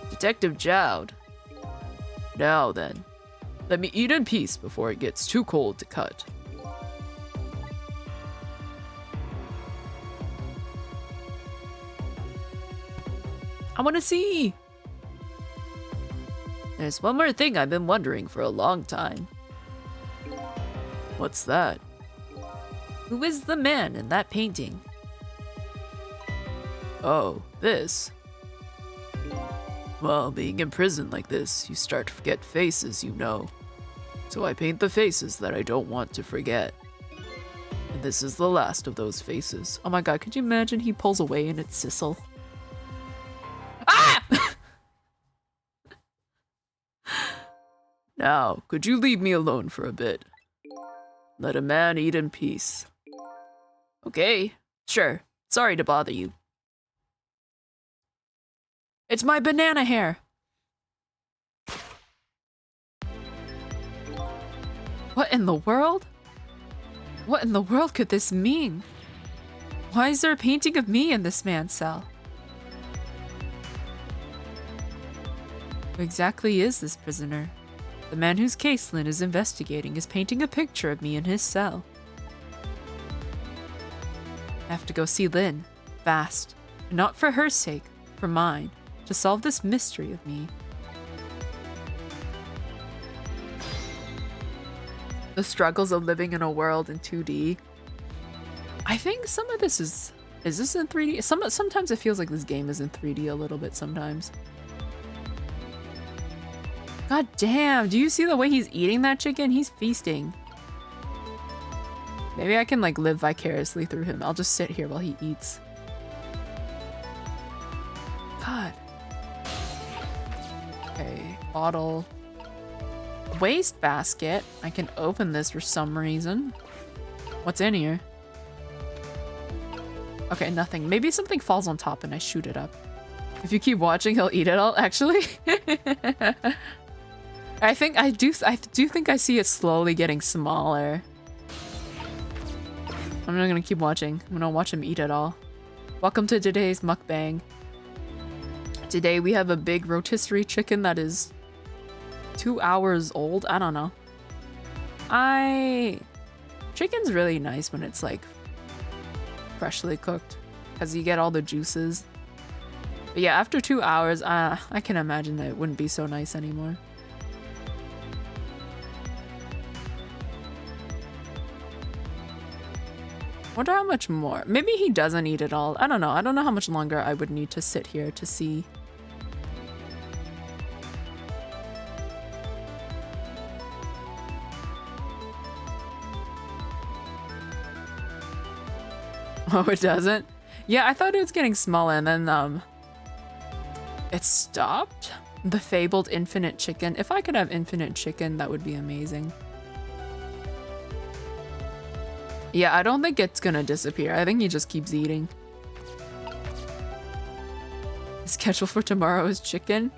Detective Jowd. Now then, let me eat in peace before it gets too cold to cut. I want to see! There's one more thing I've been wondering for a long time. What's that? Who is the man in that painting? Oh, this. Well, being in prison like this, you start to forget faces you know. So I paint the faces that I don't want to forget. And this is the last of those faces. Oh my god, could you imagine he pulls away and it's Sissel? Ah! Now, could you leave me alone for a bit? Let a man eat in peace. Okay, sure. Sorry to bother you. It's my banana hair! What in the world? What in the world could this mean? Why is there a painting of me in this man's cell? Who exactly is this prisoner? The man whose case Lynn is investigating is painting a picture of me in his cell. I have to go see Lynn, fast. Not for her sake, for mine, to solve this mystery of me. The struggles of living in a world in 2D. I think some of this is this in 3D? Sometimes it feels like this game is in 3D a little bit sometimes. God damn, do you see the way he's eating that chicken? He's feasting. Maybe I can like live vicariously through him. I'll just sit here while he eats. God. Okay, bottle. Waste basket. I can open this for some reason. What's in here? Okay, nothing. Maybe something falls on top and I shoot it up. If you keep watching, he'll eat it all, actually. I do think I see it slowly getting smaller. I'm not gonna keep watching. I'm gonna watch him eat it all. Welcome to today's mukbang. Today we have a big rotisserie chicken that is 2 hours old. I don't know. Chicken's really nice when it's like freshly cooked because you get all the juices. But yeah, after 2 hours, I can imagine that it wouldn't be so nice anymore. Wonder how much more. Maybe he doesn't eat it all. I don't know. I don't know how much longer I would need to sit here to see. Oh, it doesn't? Yeah, I thought it was getting smaller and then, it stopped? The fabled infinite chicken. If I could have infinite chicken, that would be amazing. Yeah, I don't think it's gonna disappear. I think he just keeps eating. The schedule for tomorrow is chicken.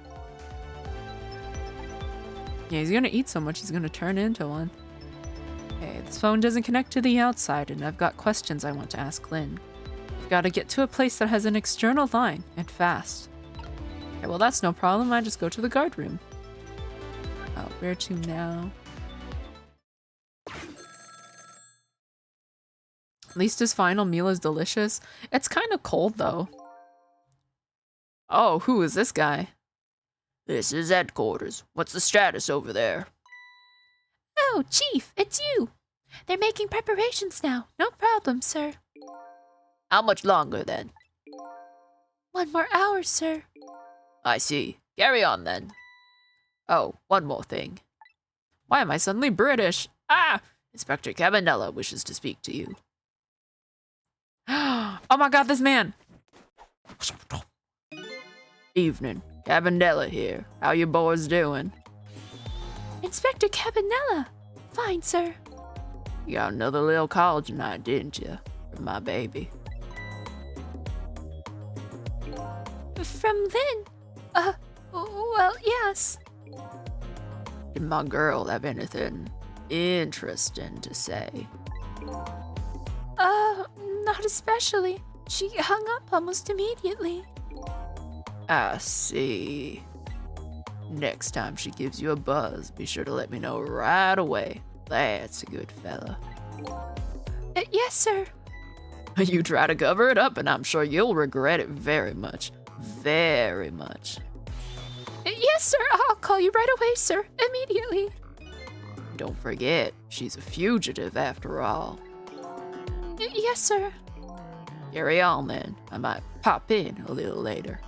Yeah, he's gonna eat so much, he's gonna turn into one. Okay, this phone doesn't connect to the outside, and I've got questions I want to ask Lynn. I've got to get to a place that has an external line, and fast. Okay, well that's no problem, I just go to the guard room. Oh, where to now? At least his final meal is delicious. It's kind of cold, though. Oh, who is this guy? This is headquarters. What's the status over there? Oh, Chief, it's you. They're making preparations now. No problem, sir. How much longer, then? 1 more hour, sir. I see. Carry on, then. Oh, one more thing. Why am I suddenly British? Ah! Inspector Cabanella wishes to speak to you. Oh my god, this man! Evening. Cabanella here. How you boys doing? Inspector Cabanella. Fine, sir. You got another little call tonight, didn't you? From my baby. From Lynn? Well, yes. Did my girl have anything interesting to say? Not especially. She hung up almost immediately. I see. Next time she gives you a buzz, be sure to let me know right away. That's a good fella. Yes, sir. You try to cover it up, and I'm sure you'll regret it very much. Very much. Yes, sir. I'll call you right away, sir. Immediately. Don't forget, she's a fugitive after all. Yes, sir. Carry on then. I might pop in a little later.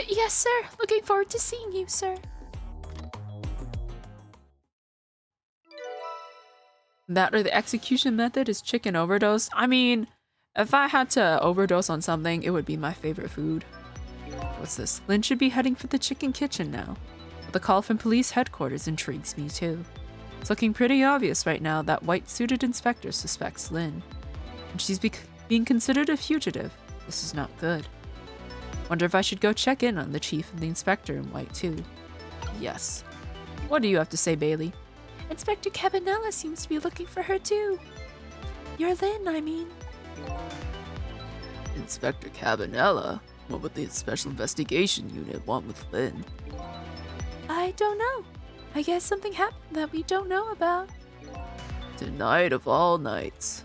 Yes, sir. Looking forward to seeing you, sir. That or the execution method is chicken overdose. I mean, if I had to overdose on something, it would be my favorite food. What's this? Lynn should be heading for the chicken kitchen now. But the call from police headquarters intrigues me too. It's looking pretty obvious right now that white-suited inspector suspects Lynn. And she's being considered a fugitive. This is not good. Wonder if I should go check in on the chief and the inspector in white too. Yes. What do you have to say, Bailey? Inspector Cabanella seems to be looking for her too. You're Lynn, I mean. Inspector Cabanella? What would the Special Investigation Unit want with Lynn? I don't know. I guess something happened that we don't know about. Tonight of all nights.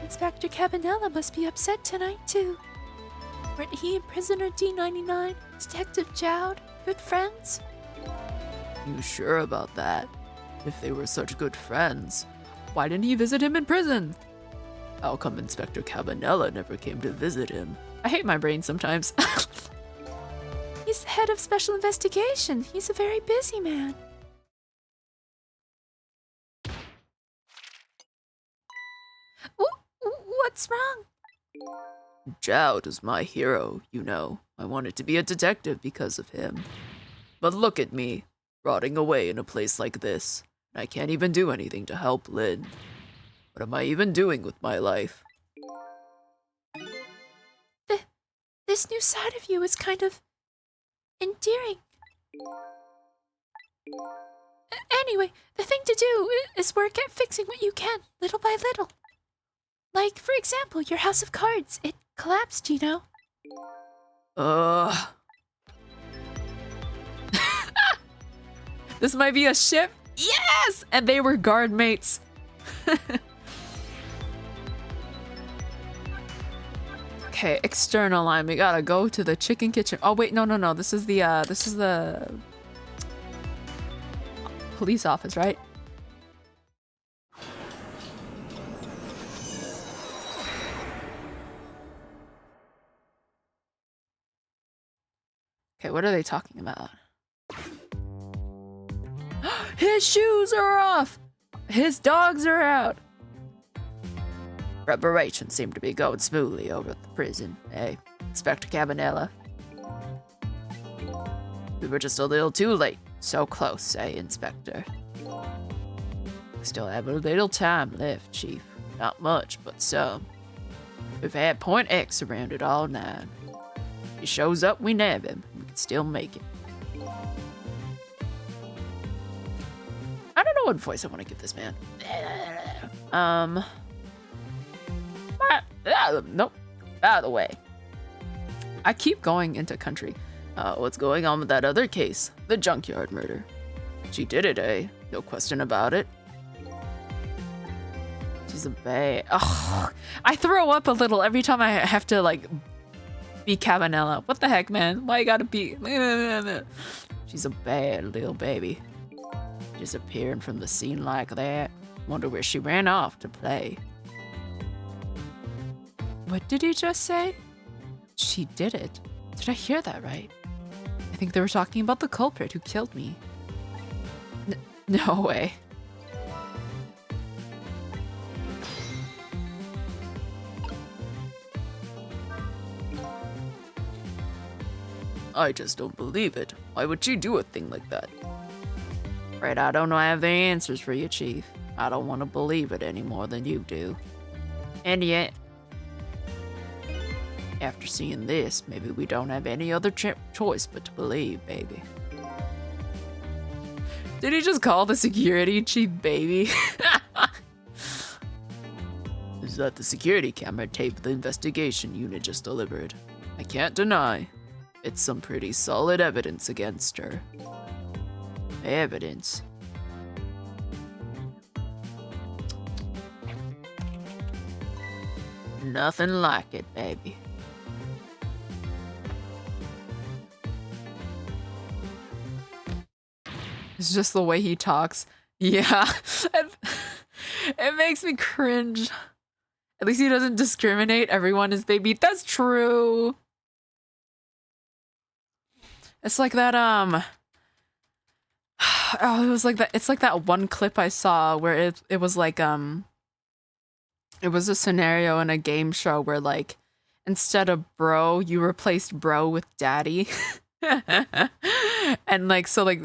Inspector Cabanella must be upset tonight too. Weren't he and prisoner D99, Detective Jowd, good friends? You sure about that? If they were such good friends, Why didn't he visit him in prison? how come Inspector Cabanella never came to visit him? I hate my brain sometimes. He's the head of Special Investigation. He's a very busy man. What's wrong? Jowd is my hero, you know. I wanted to be a detective because of him. But look at me, rotting away in a place like this. I can't even do anything to help Lynn. What am I even doing with my life? This new side of you is kind of endearing. Anyway, the thing to do is work at fixing what you can, little by little. Like, for example, your house of cards. It collapsed, you know. This might be a ship. Yes! And they were guard mates. Okay, external line. We gotta go to the chicken kitchen. Oh wait, no. This is the police office, right? Okay, what are they talking about? His shoes are off! His dogs are out! Preparations seem to be going smoothly over at the prison, eh, Inspector Cabanella? We were just a little too late. So close, eh, Inspector? We still have a little time left, Chief. Not much, but some. We've had Point X around it all night. If he shows up, we nab him. We can still make it. I don't know what voice I want to give this man. Nope. Out of the way. I keep going into country. What's going on with that other case? The junkyard murder. She did it, eh? No question about it. She's a bad. Ugh, I throw up a little every time I have to, like, be Cabanella. What the heck, man? Why you gotta be... She's a bad little baby. Disappearing from the scene like that. Wonder where she ran off to play. What did he just say? She did it. Did I hear that right? I think they were talking about the culprit who killed me. No way. I just don't believe it. Why would she do a thing like that? Right, I don't know I have the answers for you, Chief. I don't want to believe it any more than you do. And yet, after seeing this, maybe we don't have any other choice but to believe, baby. Did he just call the security chief baby? Is that the security camera tape the investigation unit just delivered? I can't deny. It's some pretty solid evidence against her. Evidence. Nothing like it, baby. It's just the way he talks. Yeah. It makes me cringe. At least he doesn't discriminate. Everyone is baby. That's true. It's like that, oh, it was like that. It's like that one clip I saw where it was like, it was a scenario in a game show where like, instead of bro, you replaced bro with daddy. And like, so like,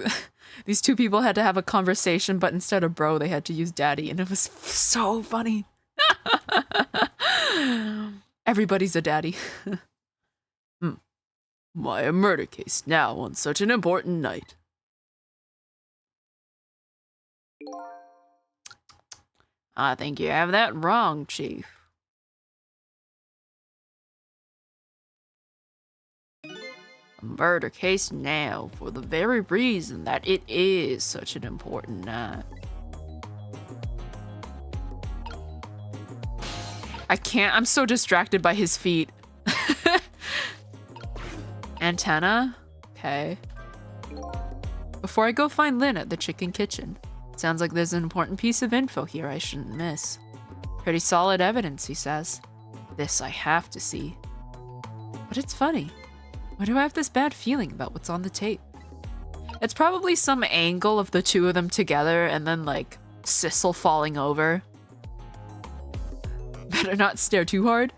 these two people had to have a conversation, but instead of bro, they had to use daddy. And it was so funny. Everybody's a daddy. Why a murder case now on such an important night? I think you have that wrong, Chief. A murder case now for the very reason that it is such an important night. I can't, I'm so distracted by his feet. Antenna? Okay. Before I go find Lynn at the chicken kitchen. Sounds like there's an important piece of info here I shouldn't miss. Pretty solid evidence, he says. This I have to see. But it's funny. Why do I have this bad feeling about what's on the tape? It's probably some angle of the two of them together and then like Sissel falling over. Better not stare too hard.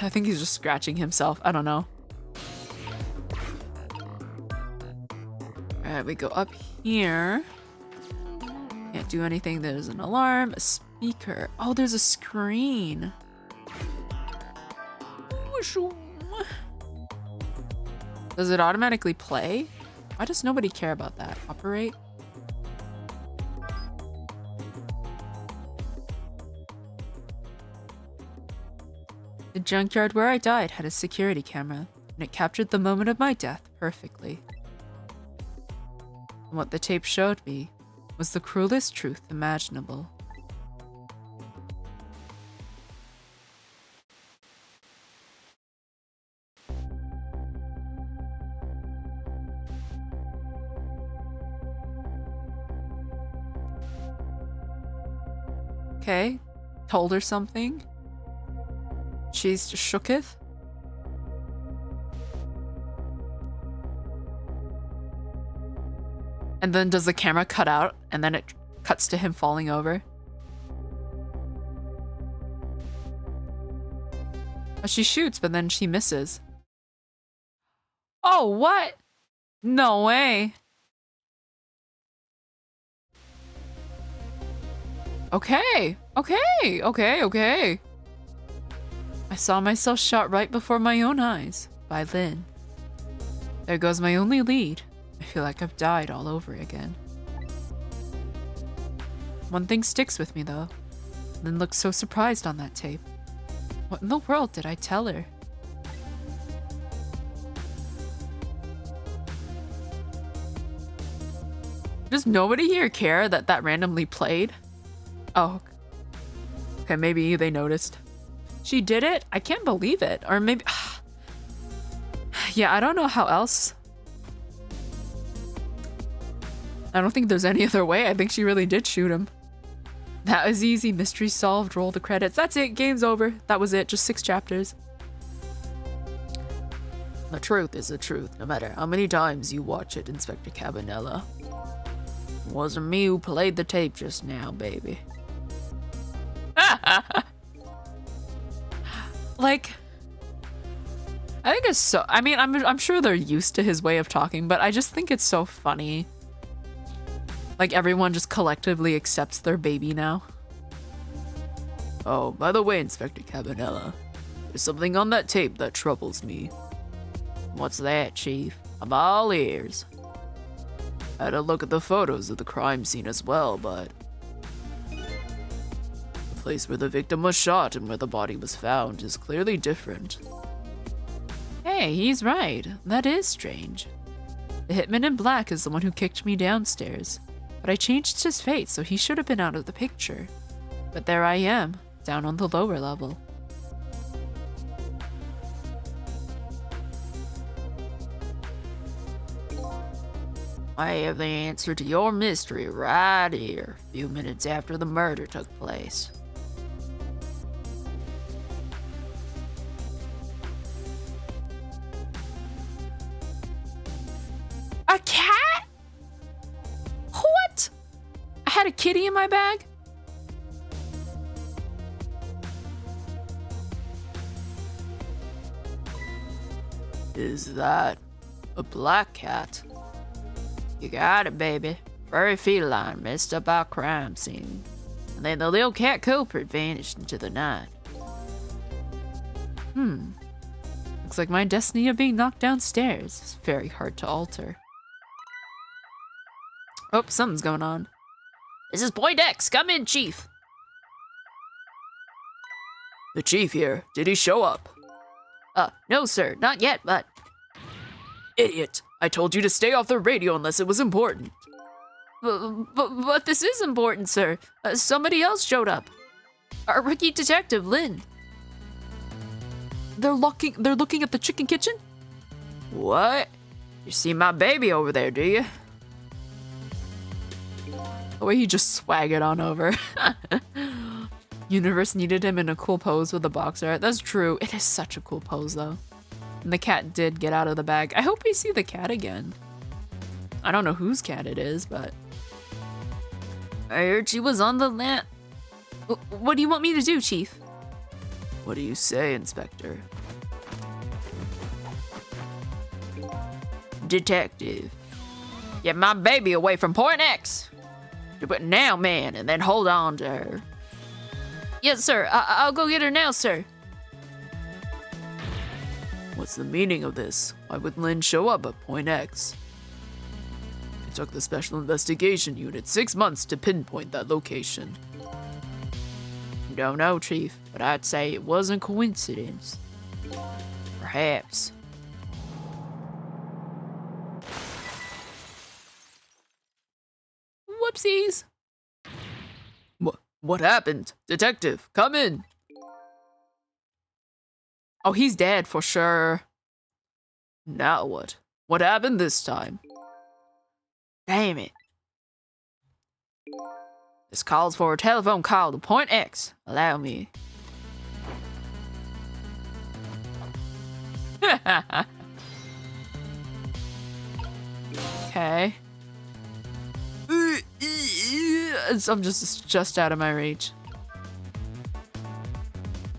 I think he's just scratching himself. I don't know. Alright, we go up here. Can't do anything. There's an alarm, a speaker. Oh, there's a screen. Does it automatically play? Why does nobody care about that? Operate? The junkyard where I died had a security camera, and it captured the moment of my death perfectly. And what the tape showed me was the cruelest truth imaginable. Okay, told her something. She's just shooketh. And then does the camera cut out and then it cuts to him falling over? Oh, she shoots, but then she misses. Oh, what? No way. Okay, okay. I saw myself shot right before my own eyes by Lynn. There goes my only lead. I feel like I've died all over again. One thing sticks with me though. Lynn looked so surprised on that tape. What in the world did I tell her? Does nobody here care that that randomly played? Oh. Okay, maybe they noticed. She did it? I can't believe it. Or maybe... Yeah, I don't know how else. I don't think there's any other way. I think she really did shoot him. That was easy. Mystery solved. Roll the credits. That's it. Game's over. That was it. Just 6 chapters. The truth is the truth, no matter how many times you watch it, Inspector Cabanella. It wasn't me who played the tape just now, baby. Like, I think it's so. I mean, I'm sure they're used to his way of talking, but I just think it's so funny. Like, everyone just collectively accepts their baby now. Oh, by the way, Inspector Cabanella, there's something on that tape that troubles me. What's that, Chief? I'm all ears. I had a look at the photos of the crime scene as well, but the place where the victim was shot and where the body was found is clearly different. Hey, he's right. That is strange. The hitman in black is the one who kicked me downstairs, but I changed his fate, so he should have been out of the picture. But there I am, down on the lower level. I have the answer to your mystery right here, a few minutes after the murder took place. A cat? What? I had a kitty in my bag? Is that a black cat? You got it, baby. Furry feline messed up our crime scene. And then the little cat culprit vanished into the night. Looks like my destiny of being knocked downstairs is very hard to alter. Oh, something's going on. This is Point X. Come in, Chief. The chief here, did he show up? No, sir. Not yet, but... Idiot! I told you to stay off the radio unless it was important. But this is important, sir. Somebody else showed up. Our rookie detective, Lynn. They're looking at the chicken kitchen? What? You see my baby over there, do you? The way he just swaggered on over. Universe needed him in a cool pose with the boxer art. That's true. It is such a cool pose, though. And the cat did get out of the bag. I hope we see the cat again. I don't know whose cat it is, but... I heard she was on the land. What do you want me to do, Chief? What do you say, Inspector? Detective. Get my baby away from Point X. Do it now, man, and then hold on to her. Yes, sir. I'll go get her now, sir. What's the meaning of this? Why would Lynn show up at Point X? It took the Special Investigation Unit 6 months to pinpoint that location. Don't know, Chief, but I'd say it wasn't coincidence. Perhaps. Whoopsies. What happened? Detective, come in! Oh, he's dead for sure. Now what? What happened this time? Damn it. This calls for a telephone call to Point X. Allow me. Okay. I'm just out of my reach.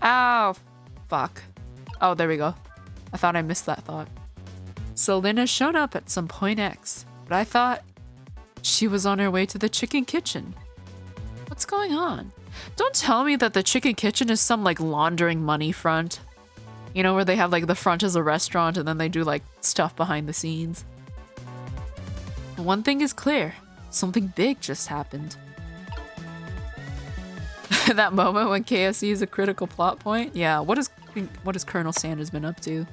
Oh, fuck. Oh, there we go. I thought I missed that thought. So Lynn has shown up at some Point X, but I thought she was on her way to the chicken kitchen. What's going on? Don't tell me that the chicken kitchen is some like laundering money front. You know, where they have like the front as a restaurant and then they do like stuff behind the scenes. One thing is clear. Something big just happened. That moment when KFC is a critical plot point? Yeah, what has Colonel Sanders been up to?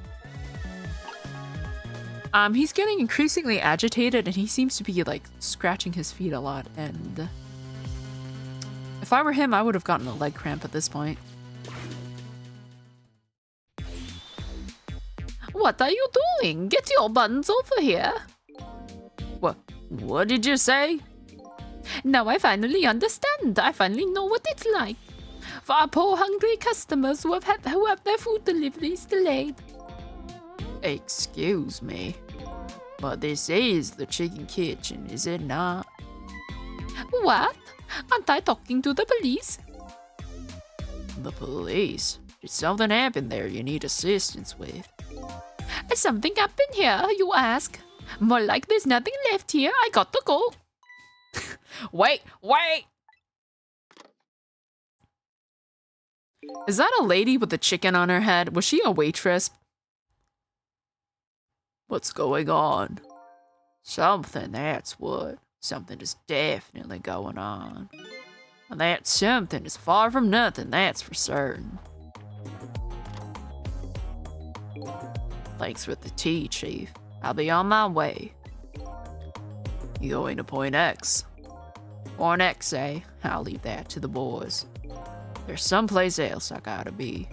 He's getting increasingly agitated and he seems to be like scratching his feet a lot, and if I were him, I would have gotten a leg cramp at this point. What are you doing? Get your buns over here. What did you say? Now I finally understand. I finally know what it's like. For our poor hungry customers who have their food deliveries delayed. Excuse me, but this is the chicken kitchen, is it not? What? Aren't I talking to the police? The police? Did something happen there you need assistance with? Something happened here, you ask? More like there's nothing left here. I got to go. Wait! Is that a lady with a chicken on her head? Was she a waitress? What's going on? Something, that's what. Something is definitely going on. And that something is far from nothing, that's for certain. Thanks for the tea, Chief. I'll be on my way. You going to Point X? Point X, eh? I'll leave that to the boys. There's someplace else I gotta be.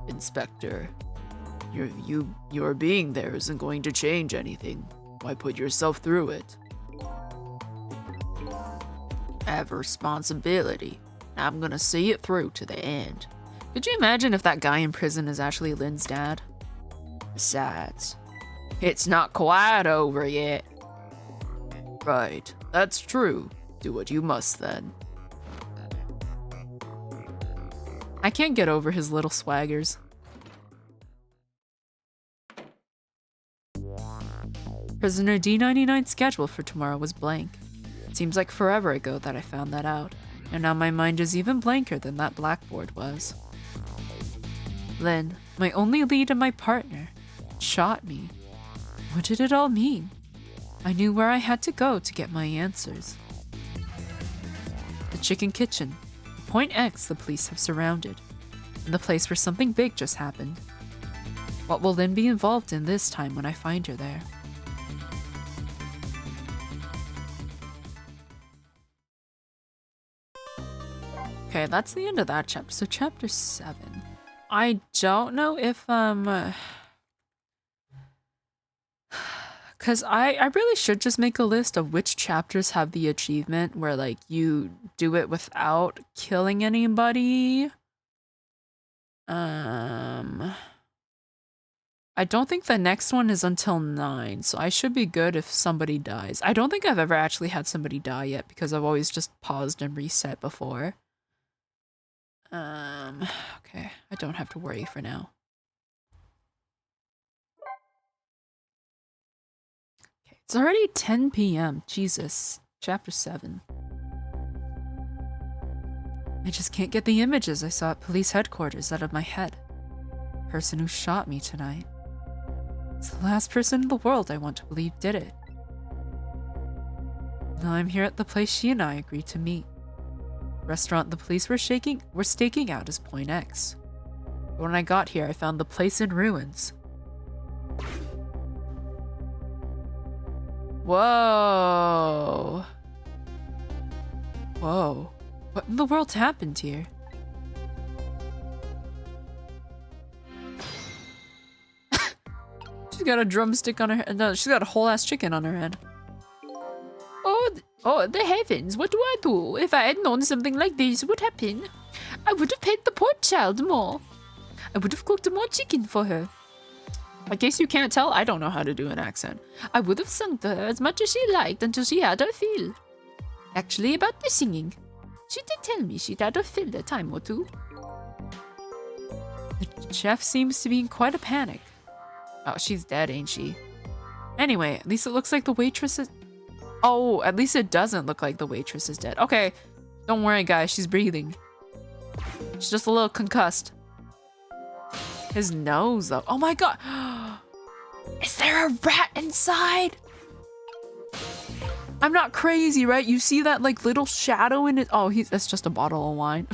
Inspector, your being there isn't going to change anything. Why put yourself through it? I have a responsibility. I'm gonna see it through to the end. Could you imagine if that guy in prison is actually Lynn's dad? Besides, it's not quite over yet. Right, that's true. Do what you must then. I can't get over his little swaggers. Prisoner D99's schedule for tomorrow was blank. It seems like forever ago that I found that out, and now my mind is even blanker than that blackboard was. Lynn, my only lead and my partner, shot me. What did it all mean? I knew where I had to go to get my answers. The chicken kitchen, the Point X the police have surrounded, and the place where something big just happened. What will Lynn be involved in this time when I find her there? Okay, that's the end of that chapter. So chapter 7. I don't know if, because I really should just make a list of which chapters have the achievement where, like, you do it without killing anybody. I don't think the next one is until 9, so I should be good if somebody dies. I don't think I've ever actually had somebody die yet because I've always just paused and reset before. Okay, I don't have to worry for now. Okay, it's already 10 p.m. Jesus. Chapter 7. I just can't get the images I saw at police headquarters out of my head. The person who shot me tonight. It's the last person in the world I want to believe did it. Now I'm here at the place she and I agreed to meet. The restaurant the police were staking out as Point X. But when I got here, I found the place in ruins. Whoa. Whoa. What in the world happened here? She's got a drumstick on her head. No, she's got a whole ass chicken on her head. Oh, the heavens, what do I do? If I had known something like this would happen, I would have paid the poor child more. I would have cooked more chicken for her. In case you can't tell, I don't know how to do an accent. I would have sung to her as much as she liked until she had her fill. Actually, about the singing, she did tell me she'd had her fill a time or two. The chef seems to be in quite a panic. Oh, she's dead, ain't she? Anyway, at least it looks like the waitress is... Oh, at least it doesn't look like the waitress is dead. Okay, don't worry, guys. She's breathing. She's just a little concussed. His nose, though. Oh my god. Is there a rat inside? I'm not crazy, right? You see that, like, little shadow in it? Oh, that's just a bottle of wine.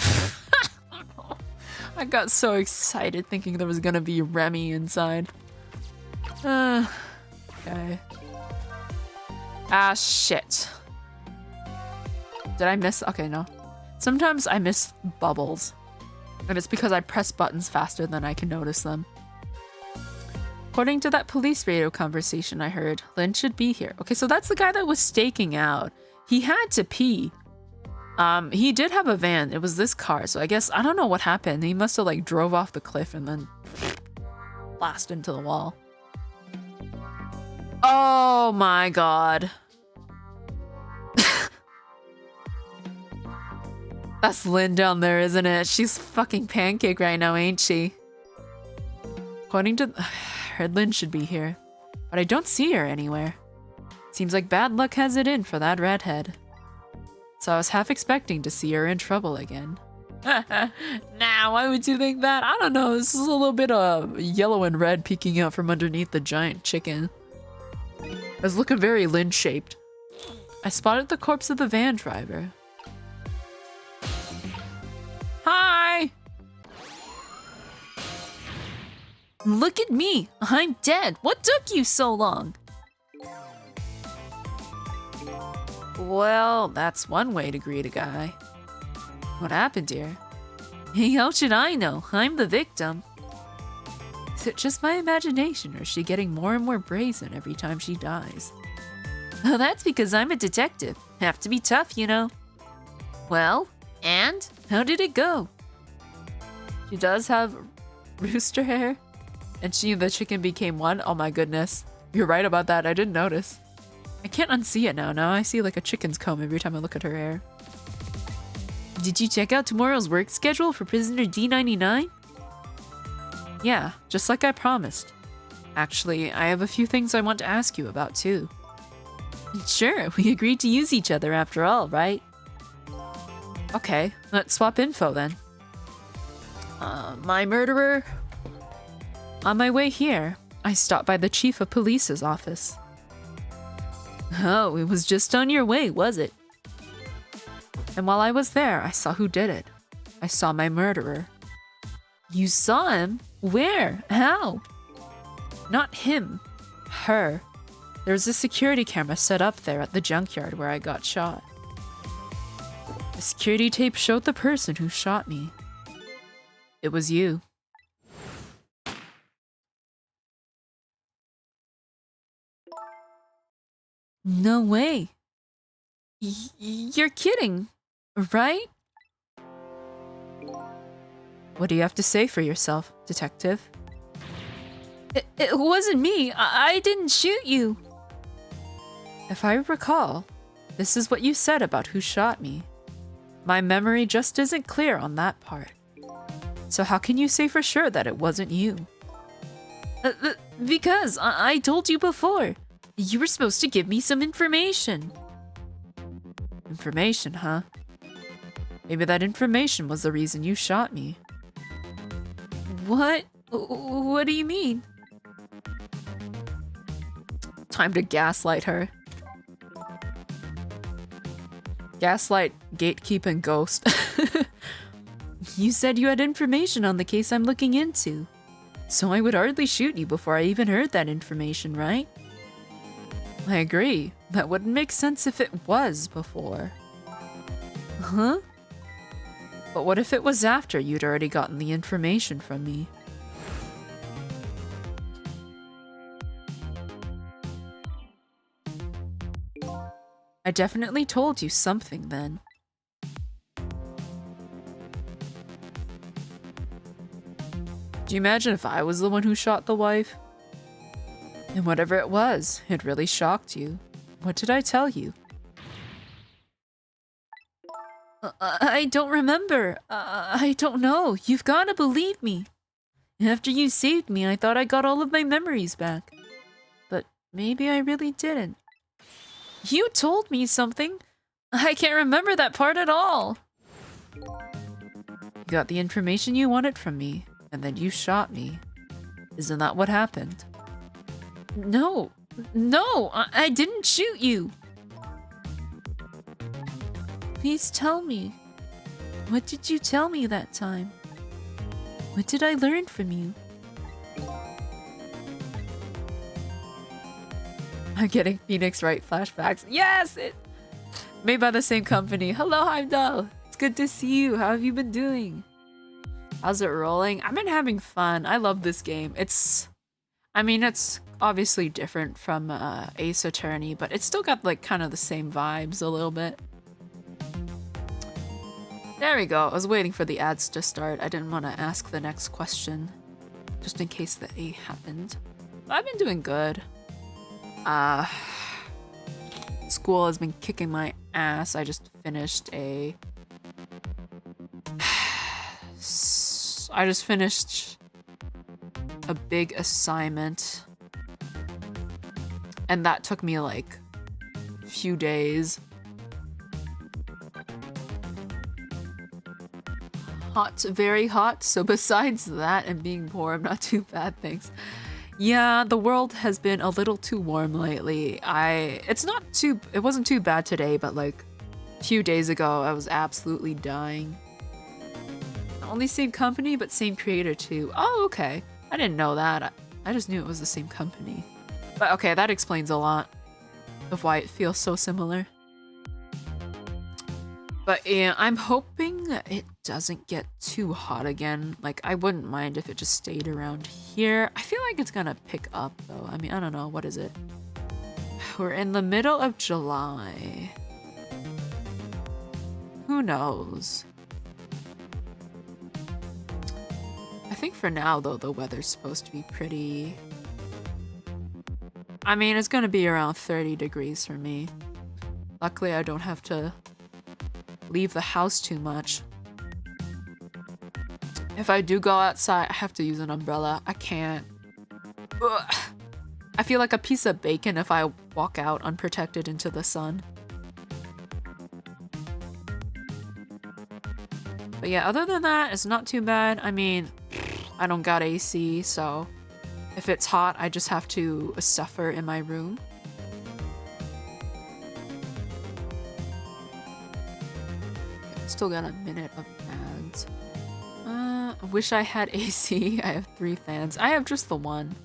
I got so excited thinking there was gonna be Remy inside. Okay. Ah, shit. Did I miss? Okay, no. Sometimes I miss bubbles. And it's because I press buttons faster than I can notice them. According to that police radio conversation I heard, Lynn should be here. Okay, so that's the guy that was staking out. He had to pee. He did have a van. It was this car, so I guess, I don't know what happened. He must have, like, drove off the cliff and then... blast into the wall. Oh my god. That's Lynn down there, isn't it? She's fucking pancake right now, ain't she? According to... heard Lynn should be here, but I don't see her anywhere. Seems like bad luck has it in for that redhead. So I was half expecting to see her in trouble again. Nah, why would you think that? I don't know, this is a little bit of yellow and red peeking out from underneath the giant chicken. It was looking very Lynn-shaped. I spotted the corpse of the van driver. Hi! Look at me! I'm dead! What took you so long? Well, that's one way to greet a guy. What happened, dear? Hey, how should I know? I'm the victim. Is it just my imagination, or is she getting more and more brazen every time she dies? Oh, that's because I'm a detective. Have to be tough, you know. Well, and? How did it go? She does have rooster hair. And she and the chicken became one? Oh my goodness. You're right about that, I didn't notice. I can't unsee it now. Now I see like a chicken's comb every time I look at her hair. Did you check out tomorrow's work schedule for prisoner D99? Yeah, just like I promised. Actually, I have a few things I want to ask you about too. Sure, we agreed to use each other after all, right? Okay, let's swap info then. My murderer? On my way here, I stopped by the chief of police's office. Oh, it was just on your way, was it? And while I was there, I saw who did it. I saw my murderer. You saw him? Where? How? Not him. Her. There was a security camera set up there at the junkyard where I got shot. The security tape showed the person who shot me. It was you. No way. You're kidding, right? What do you have to say for yourself, detective? It wasn't me. I didn't shoot you. If I recall, this is what you said about who shot me. My memory just isn't clear on that part. So how can you say for sure that it wasn't you? Because I told you before. You were supposed to give me some information. Information, huh? Maybe that information was the reason you shot me. What? What do you mean? Time to gaslight her. Gaslight, gatekeep, and ghost. You said you had information on the case I'm looking into. So I would hardly shoot you before I even heard that information, right? I agree. That wouldn't make sense if it was before. Huh? But what if it was after you'd already gotten the information from me? I definitely told you something then. Do you imagine if I was the one who shot the wife? And whatever it was, it really shocked you. What did I tell you? I don't remember. I don't know. You've got to believe me. After you saved me, I thought I got all of my memories back. But maybe I really didn't. You told me something. I can't remember that part at all. You got the information you wanted from me, and then you shot me. Isn't that what happened? No. No, I didn't shoot you. Please tell me. What did you tell me that time? What did I learn from you? I'm getting Phoenix Wright flashbacks. Yes! Made by the same company. Hello, Heimdall. It's good to see you. How have you been doing? How's it rolling? I've been having fun. I love this game. It's obviously different from Ace Attorney, but it's still got like kind of the same vibes a little bit. There we go. I was waiting for the ads to start. I didn't want to ask the next question. just in case the A happened. I've been doing good. School has been kicking my ass. I just finished a big assignment, and that took me like a few days. Hot, very hot. So besides that and being poor, I'm not too bad, thanks. Yeah, the world has been a little too warm lately. It wasn't too bad today, but like a few days ago, I was absolutely dying. Not only same company, but same creator too. Oh, okay. I didn't know that. I just knew it was the same company. But okay, that explains a lot of why it feels so similar. But yeah, I'm hoping it doesn't get too hot again. Like, I wouldn't mind if it just stayed around here. I feel like it's gonna pick up though. I mean, I don't know. What is it? We're in the middle of July. Who knows? I think for now though, the weather's supposed to be pretty... I mean, it's gonna be around 30 degrees for me. Luckily, I don't have to leave the house too much. If I do go outside, I have to use an umbrella. I can't. Ugh. I feel like a piece of bacon if I walk out unprotected into the sun. But yeah, other than that, it's not too bad. I mean, I don't got AC, so if it's hot, I just have to suffer in my room. Still got a minute of ads. I wish I had AC. I have 3 fans. I have just the one.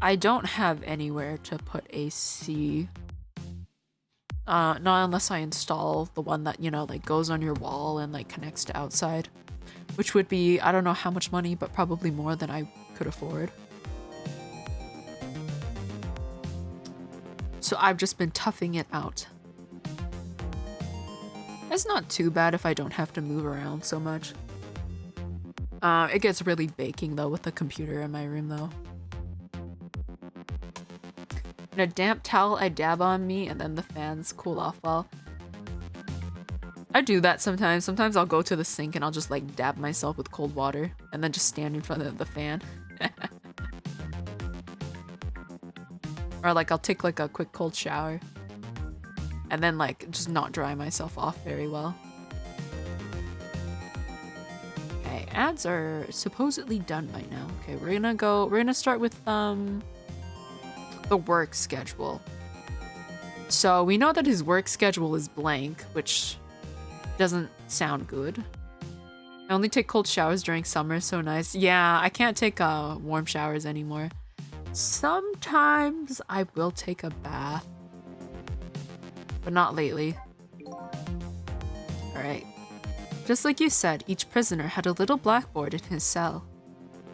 I don't have anywhere to put AC. Not unless I install the one that, you know, like goes on your wall and like connects to outside. Which would be, I don't know how much money, but probably more than I could afford. So I've just been toughing it out. It's not too bad if I don't have to move around so much. It gets really baking though with the computer in my room though. And a damp towel I dab on me and then the fans cool off well. I do that sometimes. Sometimes I'll go to the sink and I'll just like dab myself with cold water and then just stand in front of the fan. Or like I'll take like a quick cold shower. And then like just not dry myself off very well. Okay, ads are supposedly done by now. Okay, we're gonna start with the work schedule. So we know that his work schedule is blank, which doesn't sound good. I only take cold showers during summer, so nice. Yeah, I can't take warm showers anymore. Sometimes I will take a bath. But not lately. Alright. Just like you said, each prisoner had a little blackboard in his cell.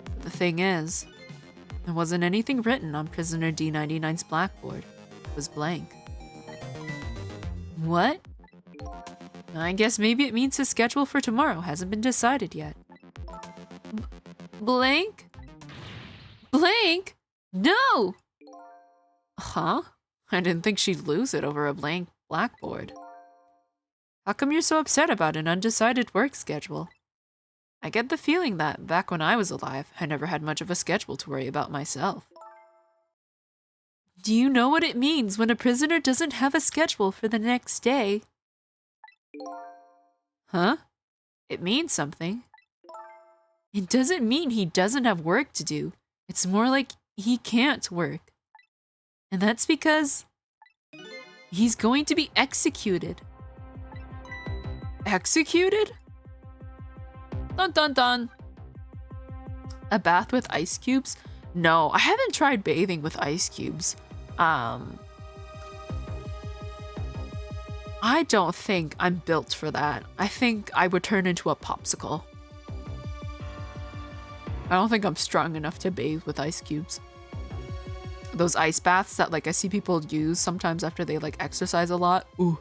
But the thing is, there wasn't anything written on prisoner D99's blackboard. It was blank. What? I guess maybe it means his schedule for tomorrow hasn't been decided yet. Blank? Blank? No! Huh? I didn't think she'd lose it over a blank blackboard. How come you're so upset about an undecided work schedule? I get the feeling that back when I was alive, I never had much of a schedule to worry about myself. Do you know what it means when a prisoner doesn't have a schedule for the next day? Huh? It means something. It doesn't mean he doesn't have work to do. It's more like he can't work. And that's because he's going to be executed. Executed? Dun dun dun. A bath with ice cubes? No, I haven't tried bathing with ice cubes. I don't think I'm built for that. I think I would turn into a popsicle. I don't think I'm strong enough to bathe with ice cubes. Those ice baths that like I see people use sometimes after they like exercise a lot. Ooh.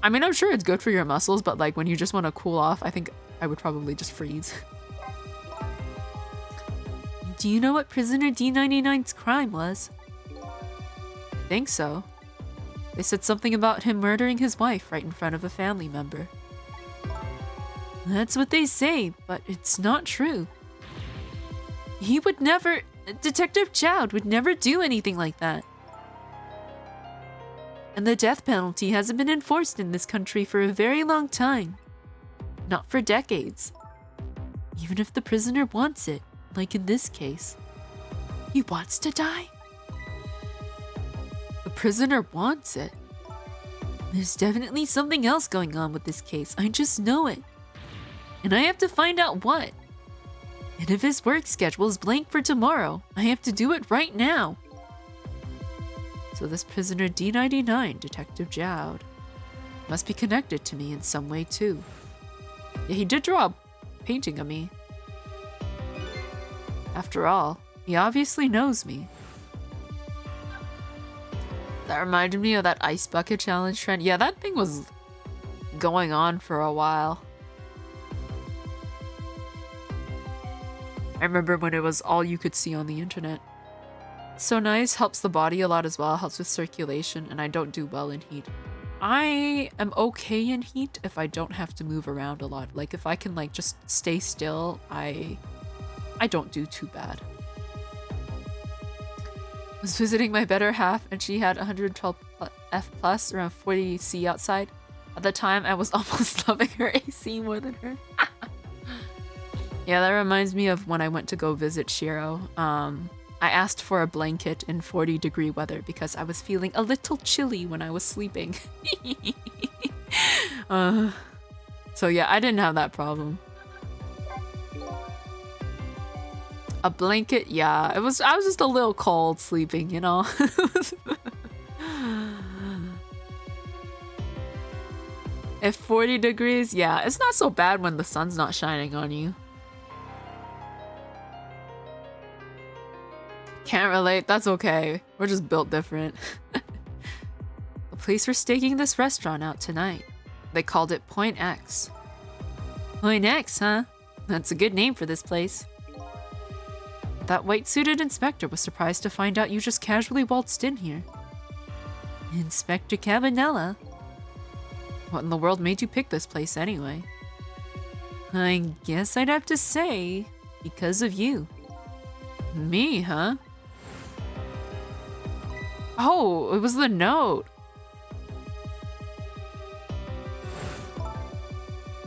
I mean, I'm sure it's good for your muscles, but like when you just want to cool off, I think I would probably just freeze. Do you know what prisoner D99's crime was? I think so. They said something about him murdering his wife right in front of a family member. That's what they say, but it's not true. He would never... Detective Jowd would never do anything like that. And the death penalty hasn't been enforced in this country for a very long time. Not for decades. Even if the prisoner wants it, like in this case. He wants to die? The prisoner wants it. There's definitely something else going on with this case. I just know it. And I have to find out what. And if his work schedule is blank for tomorrow, I have to do it right now. So this prisoner D99, Detective Jowd, must be connected to me in some way too. Yeah, he did draw a painting of me. After all, he obviously knows me. That reminded me of that ice bucket challenge trend. Yeah, that thing was going on for a while. I remember when it was all you could see on the internet. So nice, helps the body a lot as well, helps with circulation, and I don't do well in heat. I am okay in heat if I don't have to move around a lot. Like if I can like just stay still, I don't do too bad. I was visiting my better half and she had 112 F plus, around 40 C outside. At the time, I was almost loving her AC more than her. Yeah, that reminds me of when I went to go visit Shiro. I asked for a blanket in 40-degree weather because I was feeling a little chilly when I was sleeping. So yeah, I didn't have that problem. A blanket, yeah. I was just a little cold sleeping, you know? If 40 degrees, yeah, it's not so bad when the sun's not shining on you. Can't relate, that's okay. We're just built different. The police were staking this restaurant out tonight. They called it Point X. Point X, huh? That's a good name for this place. That white-suited inspector was surprised to find out you just casually waltzed in here. Inspector Cabanella? What in the world made you pick this place anyway? I guess I'd have to say, because of you. Me, huh? Oh, it was the note.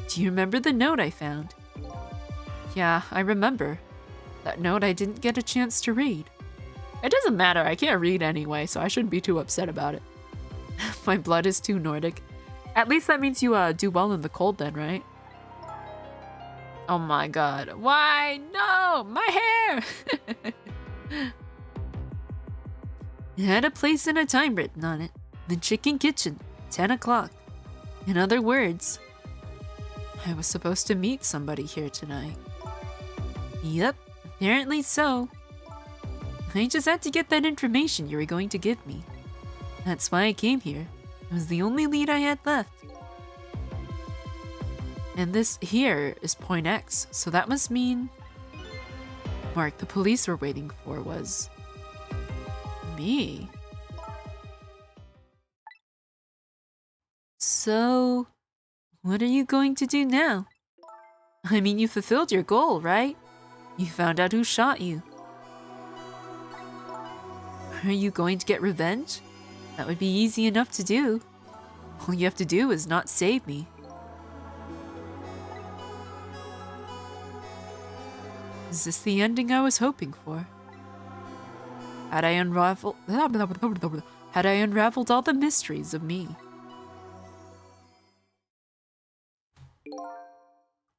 Do you remember the note I found? Yeah, I remember. That note I didn't get a chance to read. It doesn't matter, I can't read anyway, so I shouldn't be too upset about it. My blood is too Nordic. At least that means you do well in the cold then, right? Oh my god. Why? No! My hair! It had a place and a time written on it. The Chicken Kitchen, 10 o'clock. In other words, I was supposed to meet somebody here tonight. Yep, apparently so. I just had to get that information you were going to give me. That's why I came here. It was the only lead I had left. And this here is Point X, so that must mean... Mark, the police were waiting for was... me. So... what are you going to do now? I mean, you fulfilled your goal, right? You found out who shot you. Are you going to get revenge? That would be easy enough to do. All you have to do is not save me. Is this the ending I was hoping for? Had I unraveled all the mysteries of me?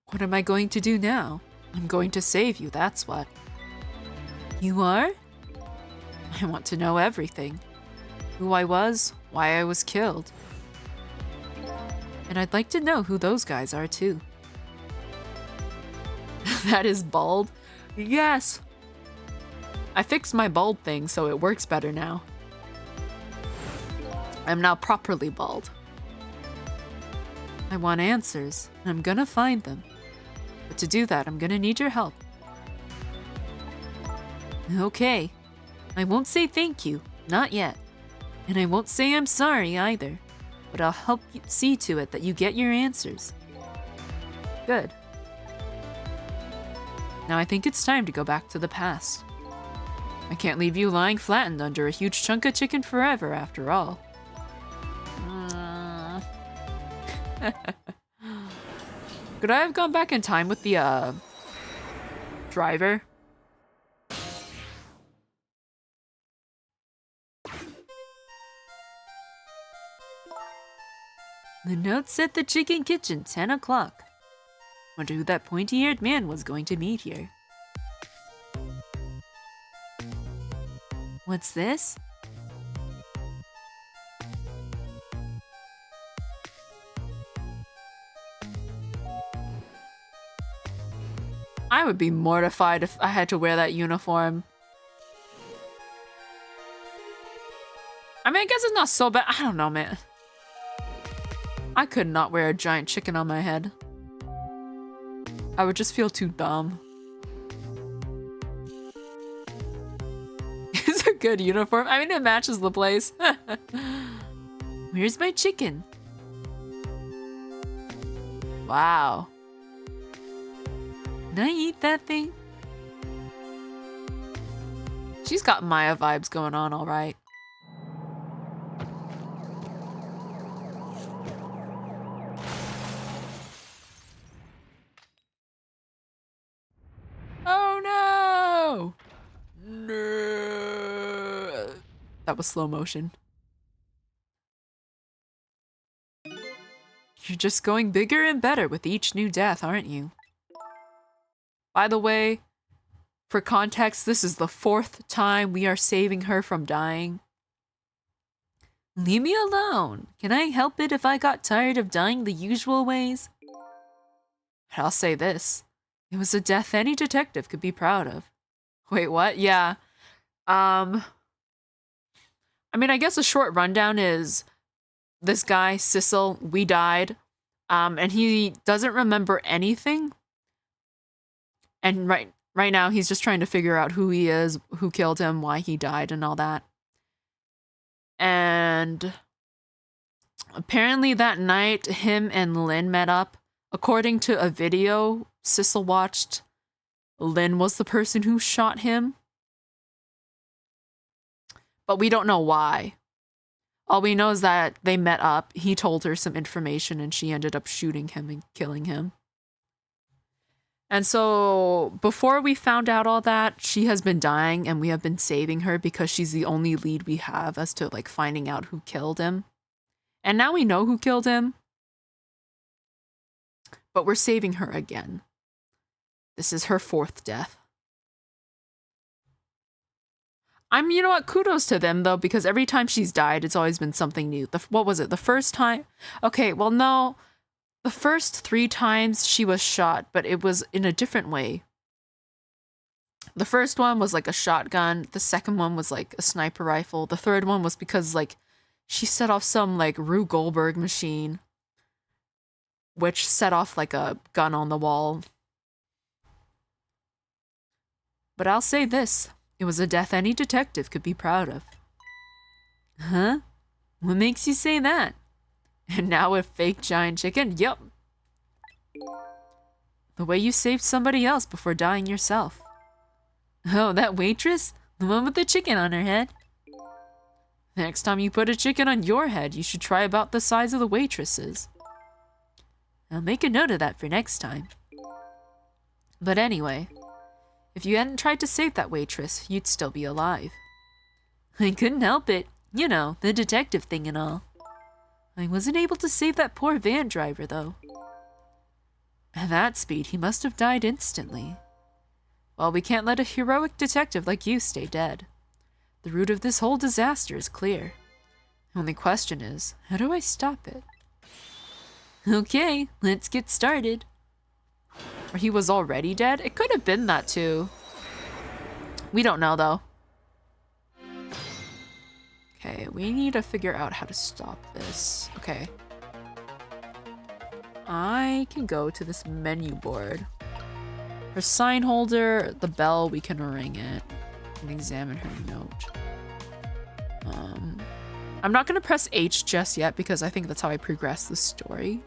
What am I going to do now? I'm going to save you, that's what. You are? I want to know everything. Who I was, why I was killed. And I'd like to know who those guys are too. That is bald? Yes! I fixed my bald thing so it works better now. I'm now properly bald. I want answers, and I'm gonna find them. But to do that, I'm gonna need your help. Okay. I won't say thank you. Not yet. And I won't say I'm sorry either. But I'll help you see to it that you get your answers. Good. Now I think it's time to go back to the past. I can't leave you lying flattened under a huge chunk of chicken forever, after all. Could I have gone back in time with the, driver? The note said the chicken kitchen, 10 o'clock. Wonder who that pointy-eared man was going to meet here. What's this? I would be mortified if I had to wear that uniform. I mean, I guess it's not so bad. I don't know, man. I could not wear a giant chicken on my head. I would just feel too dumb. It's a good uniform. I mean, it matches the place. Where's my chicken? Wow. Can I eat that thing? She's got Maya vibes going on, all right. Oh no! No! That was slow motion. You're just going bigger and better with each new death, aren't you? By the way, for context, this is the 4th time we are saving her from dying. Leave me alone. Can I help it if I got tired of dying the usual ways? I'll say this. It was a death any detective could be proud of. Wait, what? Yeah. I mean, I guess a short rundown is this guy, Sissel, we died, and he doesn't remember anything. And right now, he's just trying to figure out who he is, who killed him, why he died, and all that. And apparently that night, him and Lynn met up. According to a video Sissel watched, Lynn was the person who shot him. But we don't know why. All we know is that they met up, he told her some information, and she ended up shooting him and killing him. And so, before we found out all that, she has been dying, and we have been saving her because she's the only lead we have as to, like, finding out who killed him. And now we know who killed him. But we're saving her again. This is her 4th death. You know what, kudos to them, though, because every time she's died, it's always been something new. What was it, the first time? Okay, well, no. The first 3 times she was shot, but it was in a different way. The first one was like a shotgun. The second one was like a sniper rifle. The third one was because, like, she set off some, like, Rube Goldberg machine, which set off, like, a gun on the wall. But I'll say this. It was a death any detective could be proud of. Huh? What makes you say that? And now with fake giant chicken? Yup. The way you saved somebody else before dying yourself. Oh, that waitress? The one with the chicken on her head? Next time you put a chicken on your head, you should try about the size of the waitress's. I'll make a note of that for next time. But anyway, if you hadn't tried to save that waitress, you'd still be alive. I couldn't help it. You know, the detective thing and all. I wasn't able to save that poor van driver, though. At that speed, he must have died instantly. Well, we can't let a heroic detective like you stay dead. The root of this whole disaster is clear. The only question is, how do I stop it? Okay, let's get started. Or he was already dead? It could have been that too. We don't know though. Okay, we need to figure out how to stop this. Okay. I can go to this menu board. For sign holder, the bell, we can ring it. and examine her note. I'm not gonna press H just yet because I think that's how I progress the story.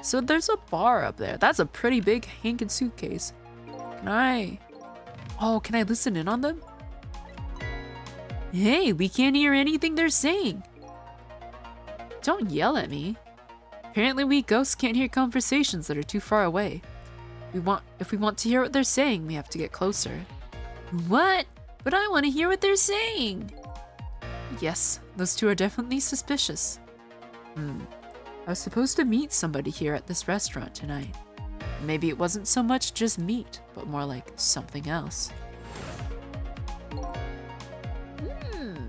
So there's a bar up there. That's a pretty big hankin' suitcase. Can I listen in on them? Hey, we can't hear anything they're saying. Don't yell at me. Apparently we ghosts can't hear conversations that are too far away. If we want to hear what they're saying, we have to get closer. What? But I want to hear what they're saying. Yes, those two are definitely suspicious. I was supposed to meet somebody here at this restaurant tonight. Maybe it wasn't so much just meat, but more like something else.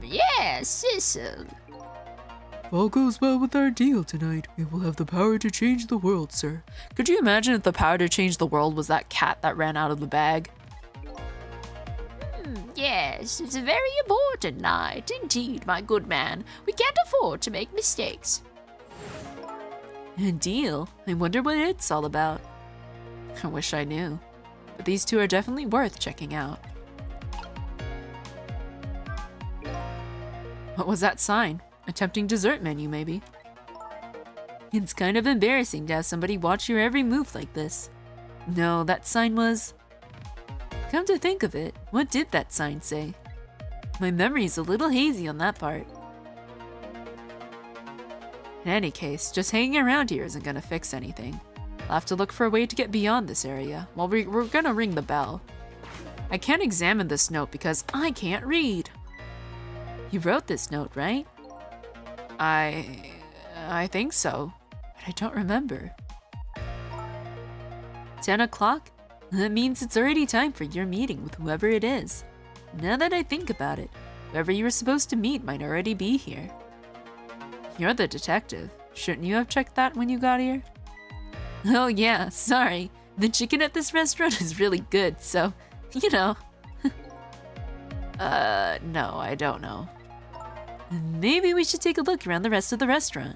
Yes, Sissel. If all goes well with our deal tonight, we will have the power to change the world, sir. Could you imagine if the power to change the world was that cat that ran out of the bag? Yes, it's a very important night. Indeed, my good man. We can't afford to make mistakes. A deal? I wonder what it's all about. I wish I knew. But these two are definitely worth checking out. What was that sign? A tempting dessert menu, maybe. It's kind of embarrassing to have somebody watch your every move like this. No, that sign was... Come to think of it, what did that sign say? My memory's a little hazy on that part. In any case, just hanging around here isn't gonna fix anything. I'll have to look for a way to get beyond this area. Well, we're gonna ring the bell. I can't examine this note because I can't read. You wrote this note, right? I think so, but I don't remember. 10 o'clock? That means it's already time for your meeting with whoever it is. Now that I think about it, whoever you were supposed to meet might already be here. You're the detective. Shouldn't you have checked that when you got here? Oh yeah, sorry. The chicken at this restaurant is really good, so, you know. No, I don't know. Maybe we should take a look around the rest of the restaurant.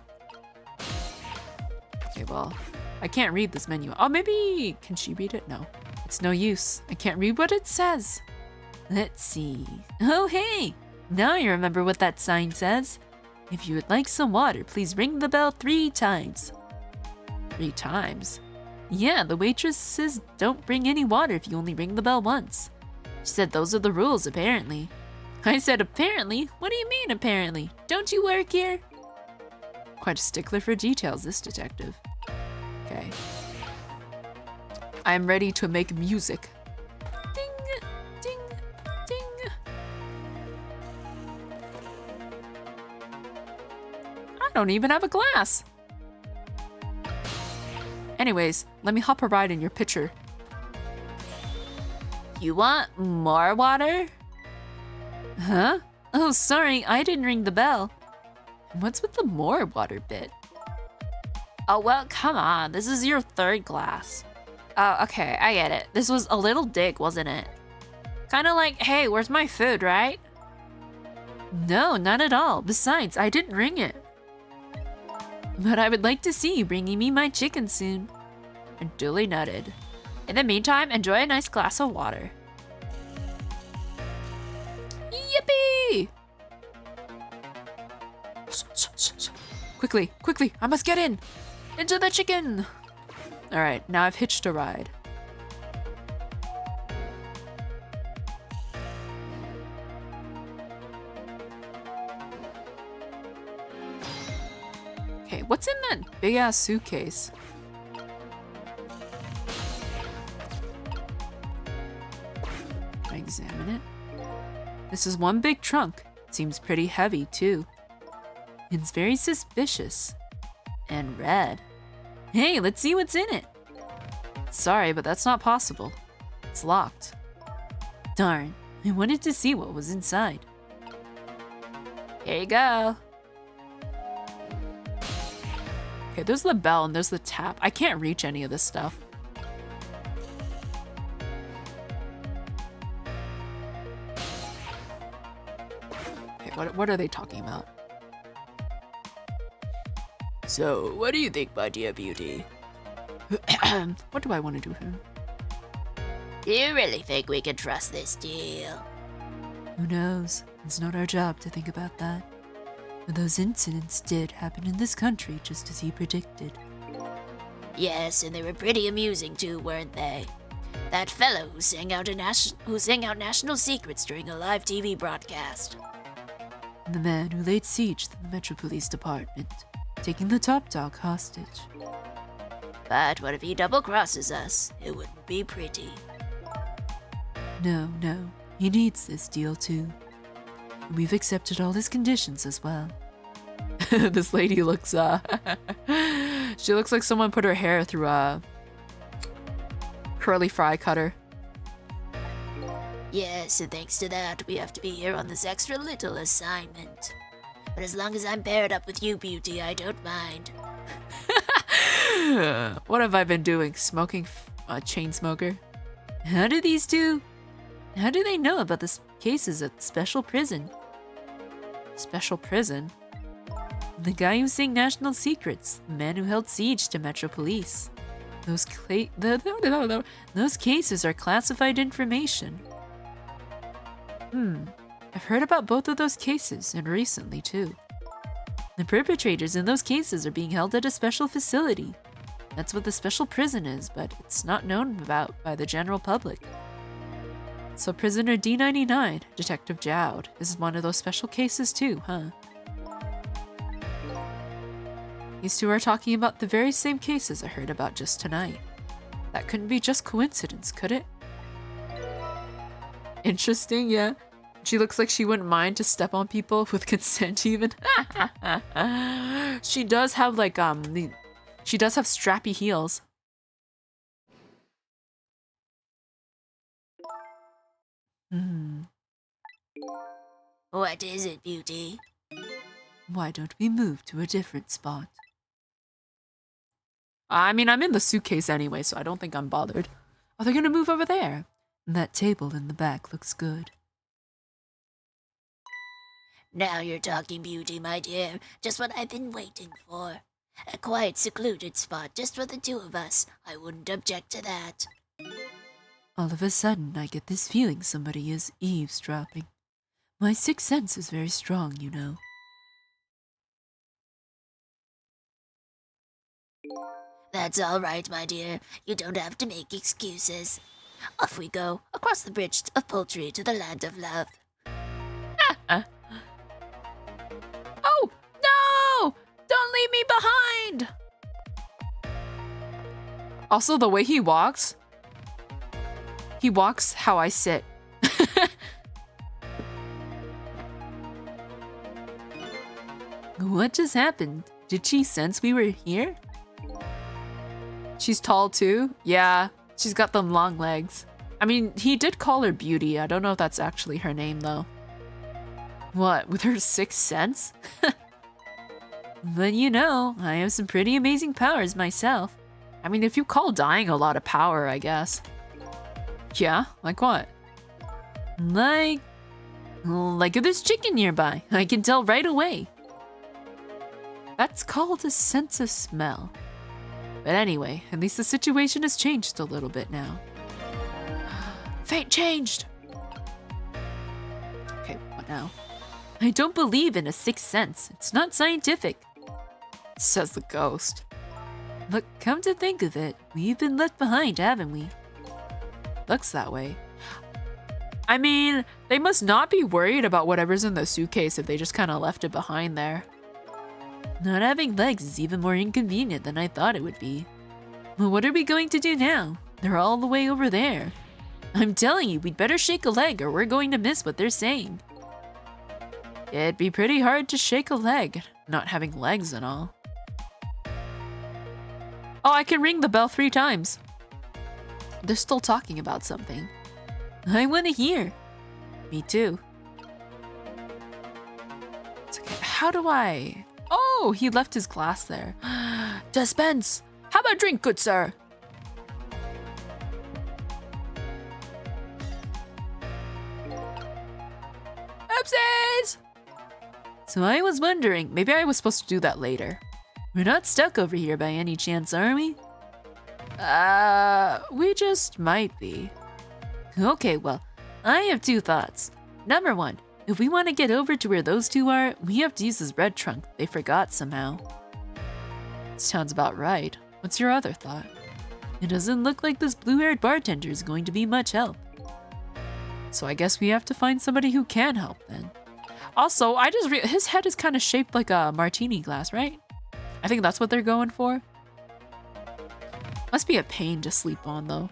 Okay, well, I can't read this menu. Oh, maybe... Can she read it? No. It's no use. I can't read what it says. Let's see. Oh, hey! Now I remember what that sign says. If you would like some water, please ring the bell 3 times. 3 times? Yeah, the waitress says don't bring any water if you only ring the bell once. She said those are the rules, apparently. I said apparently? What do you mean apparently? Don't you work here? Quite a stickler for details, this detective. Okay. I'm ready to make music. Ding, ding, ding. I don't even have a glass. Anyways, let me hop a ride in your pitcher. You want more water? Huh? Oh, sorry, I didn't ring the bell. What's with the more water bit? Oh, well, come on. This is your 3rd glass. Oh, okay, I get it. This was a little dig, wasn't it? Kinda like, hey, where's my food, right? No, not at all. Besides, I didn't ring it. But I would like to see you bringing me my chicken soon. And duly noted. In the meantime, enjoy a nice glass of water. Yippee! Quickly, quickly, I must get in! Into the chicken! Alright, now I've hitched a ride. Okay, what's in that big-ass suitcase? Can I examine it? This is one big trunk. It seems pretty heavy, too. It's very suspicious. And red. Hey, let's see what's in it. Sorry, but that's not possible. It's locked. Darn, I wanted to see what was inside. Here you go. Okay, there's the bell and there's the tap. I can't reach any of this stuff. Okay, what are they talking about? So, what do you think, my dear beauty? What do I want to do here? Do you really think we can trust this deal? Who knows? It's not our job to think about that. But those incidents did happen in this country just as he predicted. Yes, and they were pretty amusing too, weren't they? That fellow who sang out national secrets during a live TV broadcast. And the man who laid siege to the Metro Police Department, taking the top dog hostage. But what if he double-crosses us? It wouldn't be pretty. No, he needs this deal too. We've accepted all his conditions as well. This lady looks, she looks like someone put her hair through a curly fry cutter. Yes, and thanks to that, we have to be here on this extra little assignment. But as long as I'm paired up with you, Beauty, I don't mind. What have I been doing? Smoking a chain smoker? How do they know about the cases at Special Prison? Special Prison? The guy who sang national secrets, the man who held siege to Metro Police. Those cases are classified information. I've heard about both of those cases, and recently too. The perpetrators in those cases are being held at a special facility. That's what the special prison is, but it's not known about by the general public. So prisoner D99, Detective Jowd, is one of those special cases too, huh? These two are talking about the very same cases I heard about just tonight. That couldn't be just coincidence, could it? Interesting, yeah. She looks like she wouldn't mind to step on people with consent even. She does have like, she does have strappy heels. What is it, Beauty? Why don't we move to a different spot? I mean, I'm in the suitcase anyway, so I don't think I'm bothered. Oh, they're gonna move over there. That table in the back looks good. Now you're talking, Beauty, my dear. Just what I've been waiting for. A quiet, secluded spot just for the two of us. I wouldn't object to that. All of a sudden, I get this feeling somebody is eavesdropping. My sixth sense is very strong, you know. That's all right, my dear. You don't have to make excuses. Off we go, across the bridge of poultry to the land of love. Oh, no! Don't leave me behind! Also, the way he walks how I sit. What just happened? Did she sense we were here? She's tall too? Yeah, she's got them long legs. I mean, he did call her Beauty. I don't know if that's actually her name though. What, with her sixth sense? But you know, I have some pretty amazing powers myself. I mean, if you call dying a lot of power, I guess. Yeah, like what? Like if there's chicken nearby, I can tell right away. That's called a sense of smell. But anyway, at least the situation has changed a little bit now. Fate changed! Okay, what now? I don't believe in a sixth sense. It's not scientific, says the ghost. But come to think of it, we've been left behind, haven't we? Looks that way. I mean, they must not be worried about whatever's in the suitcase if they just kind of left it behind there. Not having legs is even more inconvenient than I thought it would be. Well, what are we going to do now? They're all the way over there. I'm telling you, we'd better shake a leg or we're going to miss what they're saying. It'd be pretty hard to shake a leg, not having legs and all. Oh, I can ring the bell 3 times. They're still talking about something. I want to hear. Me too. It's okay. How do I... Oh, he left his glass there. Dispense! Have a drink, good sir! Oopsies! So I was wondering, maybe I was supposed to do that later. We're not stuck over here by any chance, are we? We just might be. Okay, well, I have 2 thoughts. Number 1. If we want to get over to where those two are, we have to use this red trunk they forgot somehow. Sounds about right. What's your other thought? It doesn't look like this blue-haired bartender is going to be much help. So I guess we have to find somebody who can help then. Also, his head is kind of shaped like a martini glass, right? I think that's what they're going for. Must be a pain to sleep on though.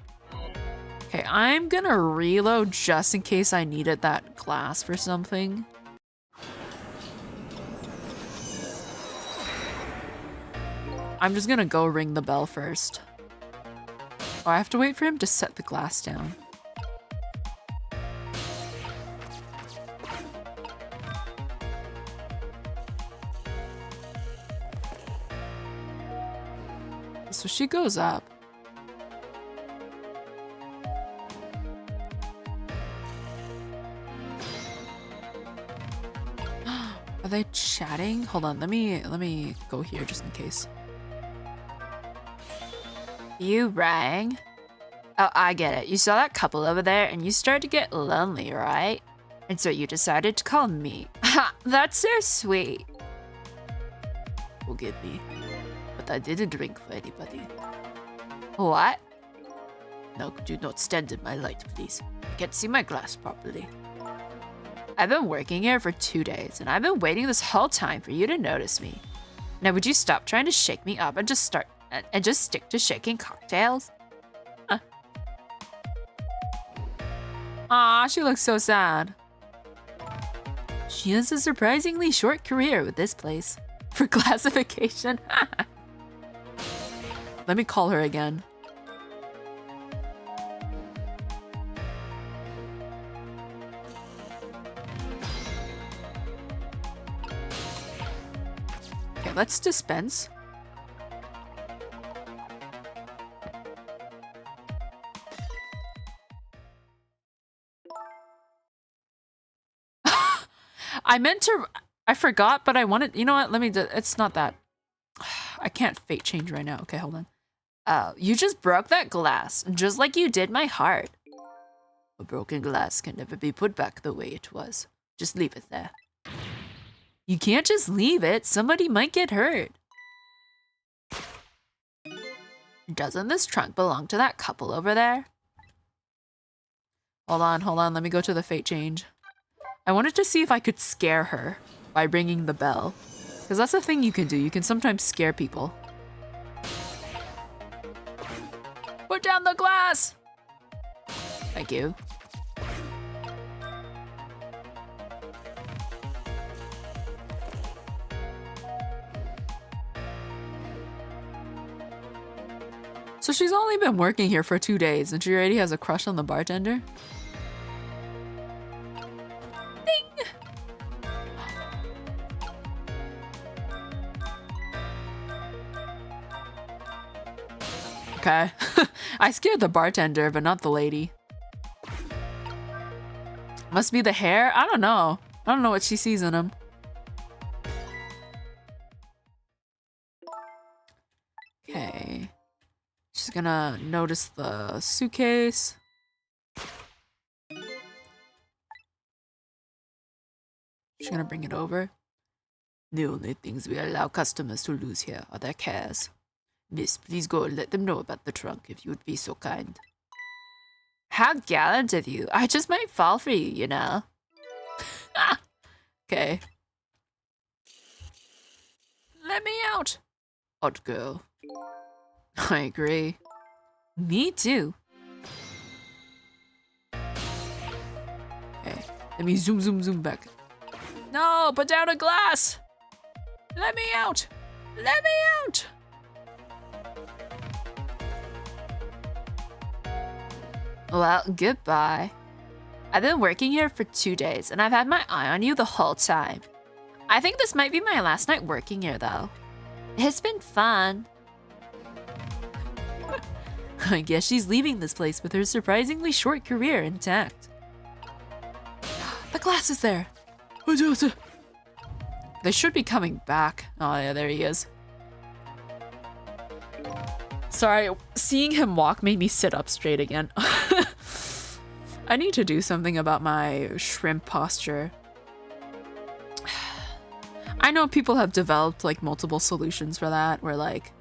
Okay, I'm gonna reload just in case I needed that glass for something. I'm just gonna go ring the bell first. Oh, I have to wait for him to set the glass down. So she goes up. Are they chatting? Hold on, let me go here just in case. You rang? Oh, I get it. You saw that couple over there and you started to get lonely, right? And so you decided to call me. Ha! That's so sweet. Forgive me, but I didn't drink for anybody. What? No, do not stand in my light, please. I can't see my glass properly. I've been working here for 2 days, and I've been waiting this whole time for you to notice me. Now, would you stop trying to shake me up and just stick to shaking cocktails? Huh. Aw, she looks so sad. She has a surprisingly short career with this place. For classification. Let me call her again. Okay, let's dispense. I forgot, but I wanted, you know what, it's not that. I can't fate change right now. Okay, hold on. Oh, you just broke that glass, just like you did my heart. A broken glass can never be put back the way it was. Just leave it there. You can't just leave it. Somebody might get hurt. Doesn't this trunk belong to that couple over there? Hold on. Let me go to the fate change. I wanted to see if I could scare her by ringing the bell. Because that's a thing you can do. You can sometimes scare people. Put down the glass! Thank you. So she's only been working here for 2 days and she already has a crush on the bartender? Ding! Okay. I scared the bartender, but not the lady. Must be the hair? I don't know. I don't know what she sees in him. Okay. She's gonna notice the suitcase. She's gonna bring it over. The only things we allow customers to lose here are their cares. Miss, please go and let them know about the trunk if you would be so kind. How gallant of you. I just might fall for you, you know. Okay. Let me out. Odd girl. I agree. Me too. Okay. Let me zoom back. No, put down a glass. Let me out. Let me out. Well, goodbye. I've been working here for 2 days, and I've had my eye on you the whole time. I think this might be my last night working here, though. It's been fun. I guess she's leaving this place with her surprisingly short career intact. The glass is there. They should be coming back. Oh yeah, there he is. Sorry, seeing him walk made me sit up straight again. I need to do something about my shrimp posture. I know people have developed like multiple solutions for that, where like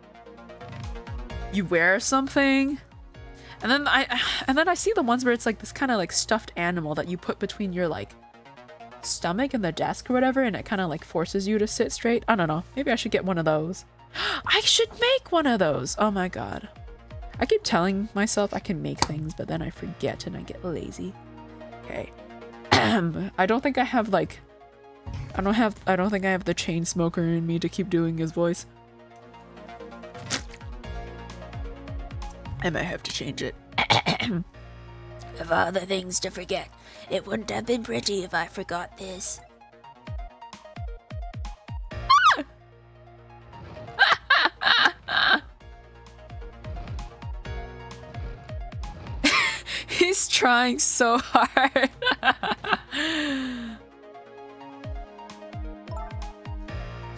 you wear something and then I see the ones where it's like this kind of like stuffed animal that you put between your like stomach and the desk or whatever, and it kind of like forces you to sit straight. I don't know. Maybe I should get one of those. I should make one of those. Oh my god. I keep telling myself I can make things, but then I forget and I get lazy. Okay. I don't think I have like I don't think I have the chain smoker in me to keep doing his voice. I might have to change it. Of all the things to forget, it wouldn't have been pretty if I forgot this. He's trying so hard.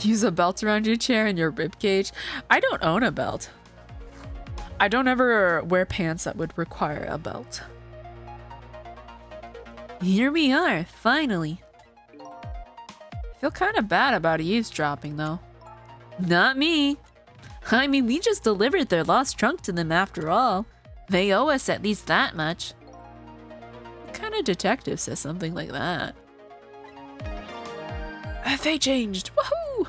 Use a belt around your chair and your rib cage. I don't own a belt. I don't ever wear pants that would require a belt. Here we are, finally. I feel kind of bad about eavesdropping, though. Not me. I mean, we just delivered their lost trunk to them after all. They owe us at least that much. What kind of detective says something like that? They changed. Woohoo!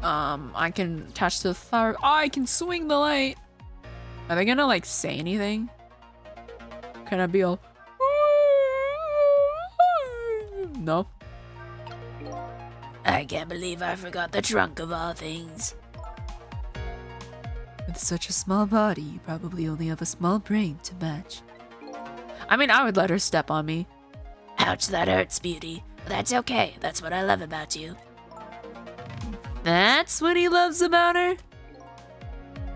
I can attach to the flower. Oh, I can swing the light. Are they gonna like say anything? Can I be all? No. I can't believe I forgot the trunk of all things. With such a small body, you probably only have a small brain to match. I mean, I would let her step on me. Ouch, that hurts, Beauty. But that's okay. That's what I love about you. That's what he loves about her?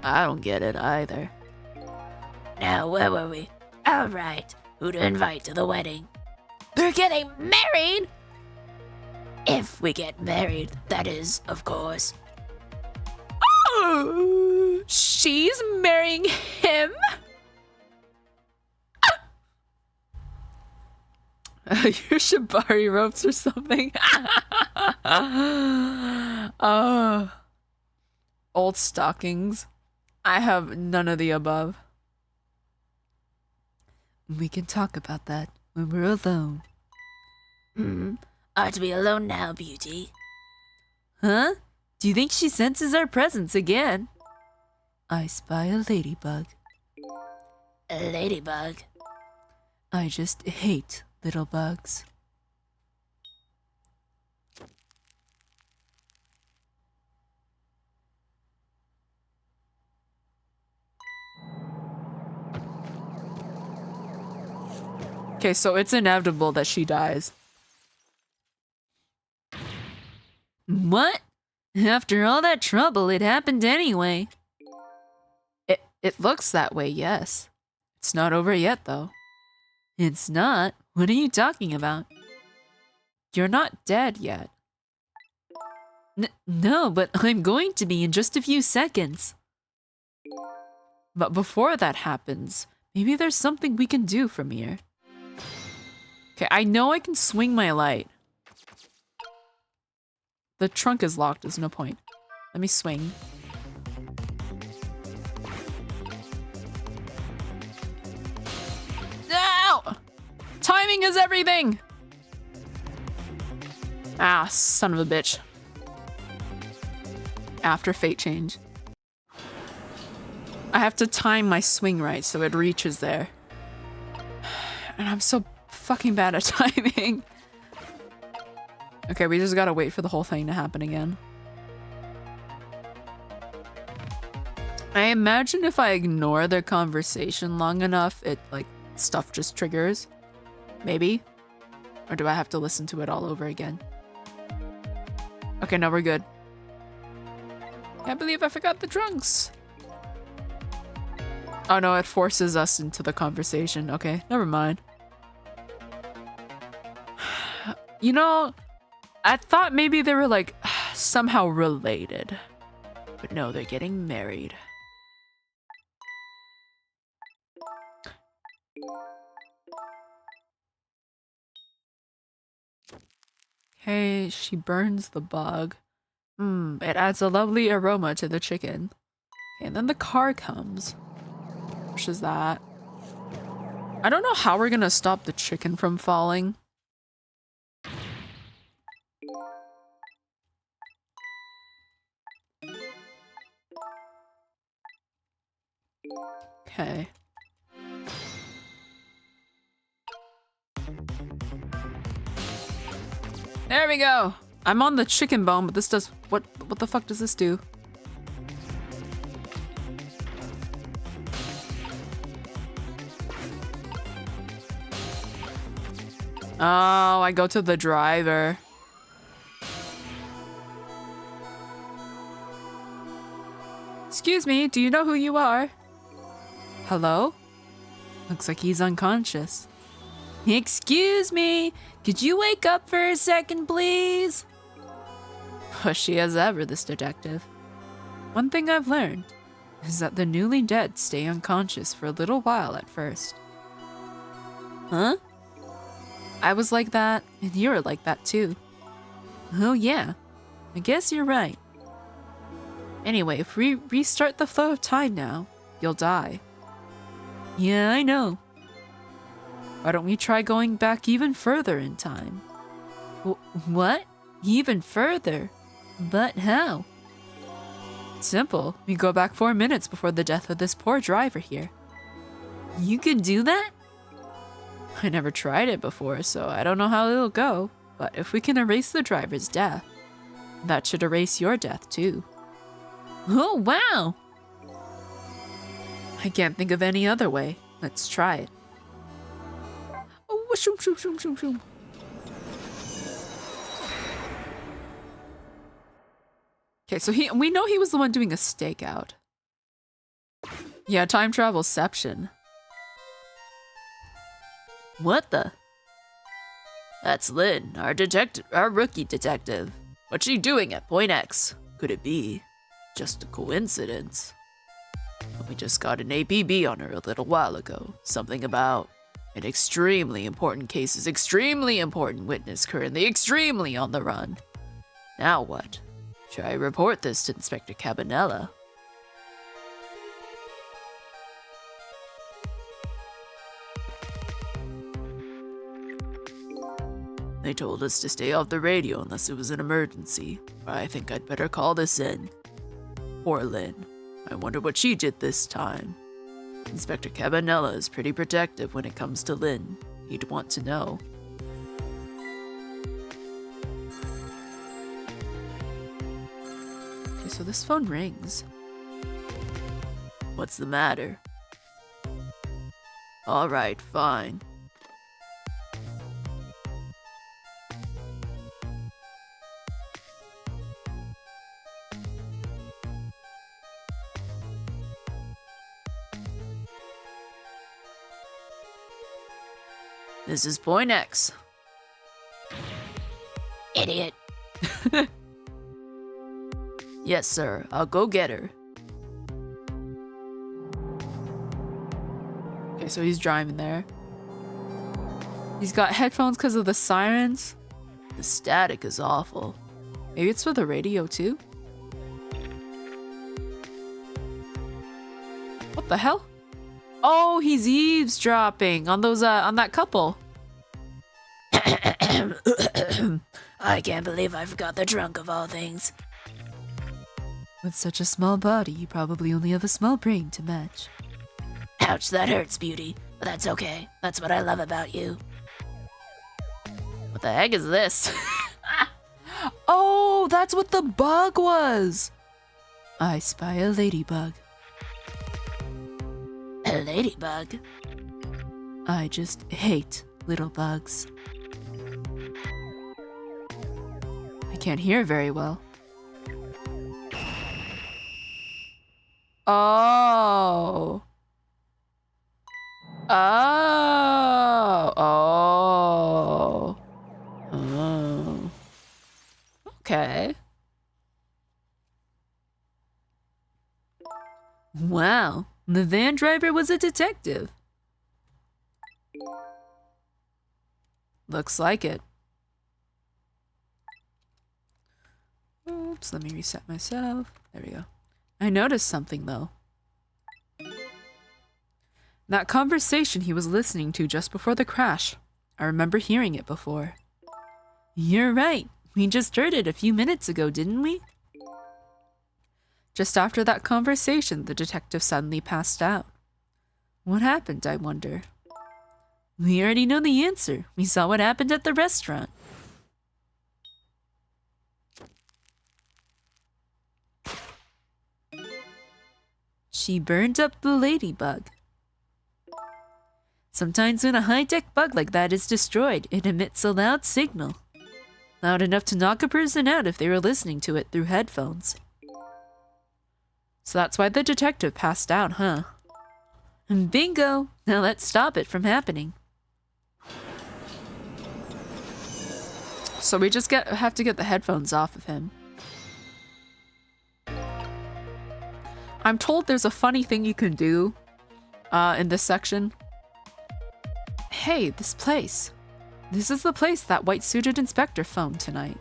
I don't get it either. Now, where were we? All right. Who to invite to the wedding? We're getting married! If we get married, that is, of course. Oh, she's marrying him? Your shibari ropes or something. Old stockings. I have none of the above. We can talk about that when we're alone. Aren't we alone now, Beauty? Huh? Do you think she senses our presence again? I spy a ladybug. A ladybug? I just hate little bugs. Okay, so it's inevitable that she dies. What? After all that trouble, it happened anyway. It looks that way, yes. It's not over yet, though. It's not? What are you talking about? You're not dead yet. No, but I'm going to be in just a few seconds. But before that happens, maybe there's something we can do from here. Okay, I know I can swing my light. The trunk is locked, there's no point. Let me swing. Ow! Timing is everything! Ah, son of a bitch. After fate change. I have to time my swing right so it reaches there. And I'm so fucking bad at timing. Okay, we just gotta wait for the whole thing to happen again. I imagine if I ignore their conversation long enough, it, like, stuff just triggers. Maybe? Or do I have to listen to it all over again? Okay, now we're good. Can't believe I forgot the trunks. Oh no, it forces us into the conversation. Okay, never mind. You know, I thought maybe they were like somehow related. But no, they're getting married. Okay, she burns the bug. It adds a lovely aroma to the chicken. Okay, and then the car comes. Pushes that. I don't know how we're gonna stop the chicken from falling. Okay. There we go. I'm on the chicken bone, but this does what the fuck does this do? Oh, I go to the driver. Excuse me, do you know who you are? Hello? Looks like he's unconscious. Excuse me, could you wake up for a second, please? Pushy as ever, this detective. One thing I've learned is that the newly dead stay unconscious for a little while at first. Huh? I was like that, and you were like that too. Oh yeah, I guess you're right. Anyway, if we restart the flow of time now, you'll die. Yeah, I know. Why don't we try going back even further in time? What? Even further? But how? Simple. We go back 4 minutes before the death of this poor driver here. You can do that? I never tried it before, so I don't know how it'll go. But if we can erase the driver's death, that should erase your death too. Oh, wow! I can't think of any other way. Let's try it. Oh, shoom, shoom, shoom, shoom, shoom. Okay, so we know he was the one doing a stakeout. Yeah, time travelception. What the? That's Lynn, our rookie detective. What's she doing at Point X? Could it be just a coincidence? We just got an APB on her a little while ago. Something about an extremely important case's extremely important witness currently extremely on the run. Now what? Should I report this to Inspector Cabanella? They told us to stay off the radio unless it was an emergency. I think I'd better call this in. Poor Lynn. I wonder what she did this time. Inspector Cabanella is pretty protective when it comes to Lynn. He'd want to know. Okay, so this phone rings. What's the matter? Alright, fine. This is Point X. Idiot. Yes, sir. I'll go get her. Okay, so he's driving there. He's got headphones because of the sirens. The static is awful. Maybe it's for the radio too? What the hell? Oh, he's eavesdropping on those on that couple. I can't believe I forgot the trunk of all things. With such a small body, you probably only have a small brain to match. Ouch, that hurts, Beauty. But that's okay. That's what I love about you. What the heck is this? Oh, that's what the bug was. I spy a ladybug. A ladybug? I just hate little bugs. I can't hear very well. Oh. Oh. Oh. Oh. Okay. Wow. The van driver was a detective. Looks like it. Oops, let me reset myself. There we go. I noticed something though. That conversation he was listening to just before the crash. I remember hearing it before. You're right. We just heard it a few minutes ago, didn't we? Just after that conversation, the detective suddenly passed out. What happened, I wonder? We already know the answer. We saw what happened at the restaurant. She burned up the ladybug. Sometimes when a high-tech bug like that is destroyed, it emits a loud signal. Loud enough to knock a person out if they were listening to it through headphones. So that's why the detective passed out, huh? And bingo! Now let's stop it from happening. So we just have to get the headphones off of him. I'm told there's a funny thing you can do in this section. Hey, this place. This is the place that white-suited inspector phoned tonight.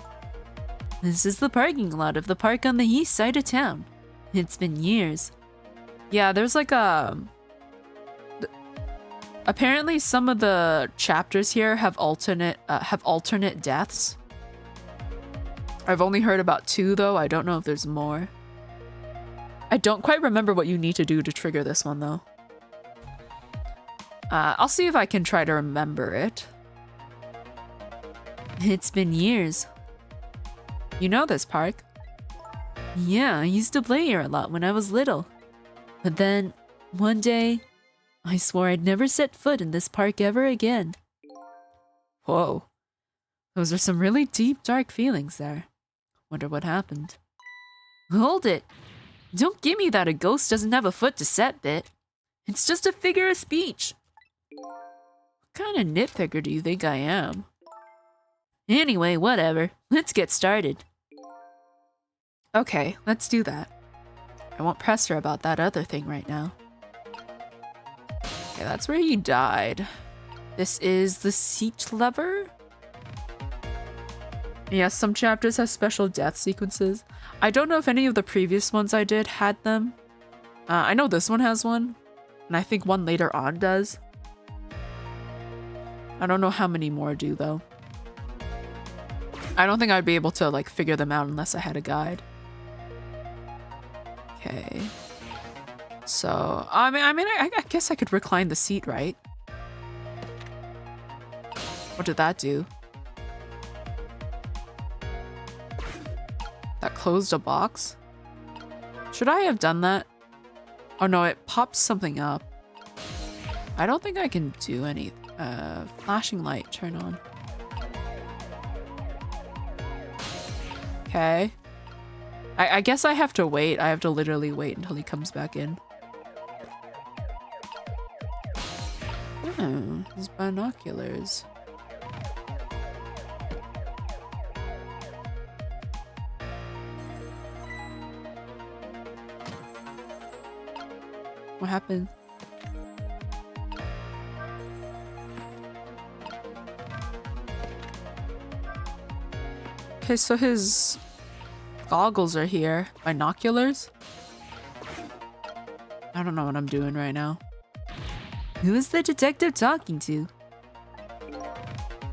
This is the parking lot of the park on the east side of town. It's been years. Yeah, there's like a... Apparently some of the chapters here have alternate deaths. I've only heard about 2 though, I don't know if there's more. I don't quite remember what you need to do to trigger this one though. I'll see if I can try to remember it. It's been years. You know this park? Yeah, I used to play here a lot when I was little. But then, one day, I swore I'd never set foot in this park ever again. Whoa. Those are some really deep, dark feelings there. Wonder what happened. Hold it! Don't give me that a ghost doesn't have a foot to set bit. It's just a figure of speech. What kind of nitpicker do you think I am? Anyway, whatever. Let's get started. Okay, let's do that. I won't press her about that other thing right now. Okay, that's where he died. This is the seat lever? Yes, some chapters have special death sequences. I don't know if any of the previous ones I did had them. I know this one has one, and I think one later on does. I don't know how many more do though. I don't think I'd be able to like figure them out unless I had a guide. Okay. So, I guess I could recline the seat, right? What did that do? That closed a box? Should I have done that? Oh no, it pops something up. I don't think I can do any. Flashing light, turn on. Okay. I guess I have to wait. I have to literally wait until he comes back in. Oh, his binoculars. What happened? Okay, so his goggles are here. Binoculars? I don't know what I'm doing right now. Who is the detective talking to?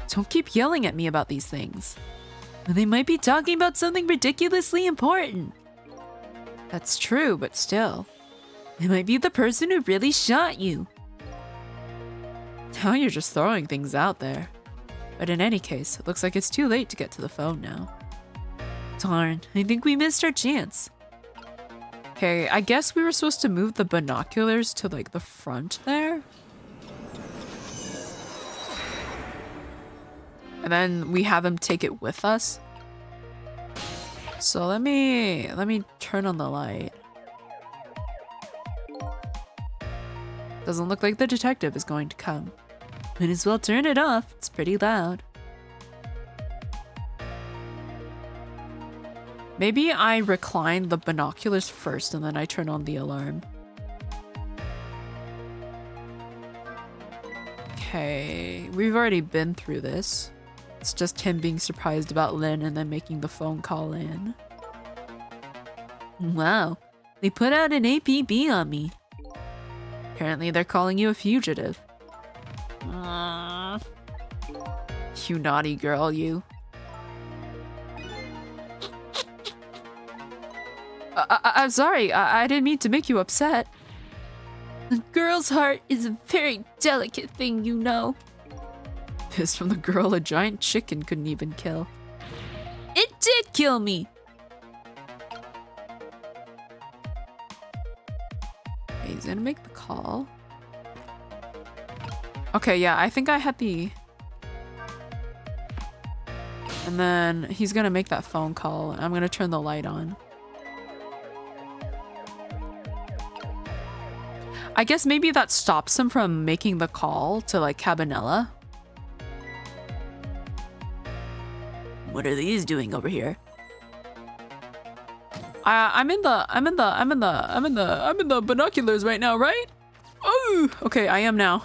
Don't keep yelling at me about these things. They might be talking about something ridiculously important. That's true, but still. It might be the person who really shot you. Now you're just throwing things out there. But in any case, it looks like it's too late to get to the phone now. Darn, I think we missed our chance. Okay, I guess we were supposed to move the binoculars to like the front there. And then we have him take it with us. So let me turn on the light. Doesn't look like the detective is going to come. Might as well turn it off. It's pretty loud. Maybe I recline the binoculars first and then I turn on the alarm. Okay, we've already been through this. It's just him being surprised about Lynn and then making the phone call in. Wow, they put out an APB on me. Apparently they're calling you a fugitive. You naughty girl, you. I'm sorry, I didn't mean to make you upset. A girl's heart is a very delicate thing, you know. This from the girl a giant chicken couldn't even kill. It did kill me! Okay, he's gonna make the call. Okay, yeah, I think I had the... And then he's gonna make that phone call. I'm gonna turn the light on. I guess maybe that stops him from making the call to like Cabanella. What are these doing over here? I'm in the binoculars right now, right? Oh, okay, I am now.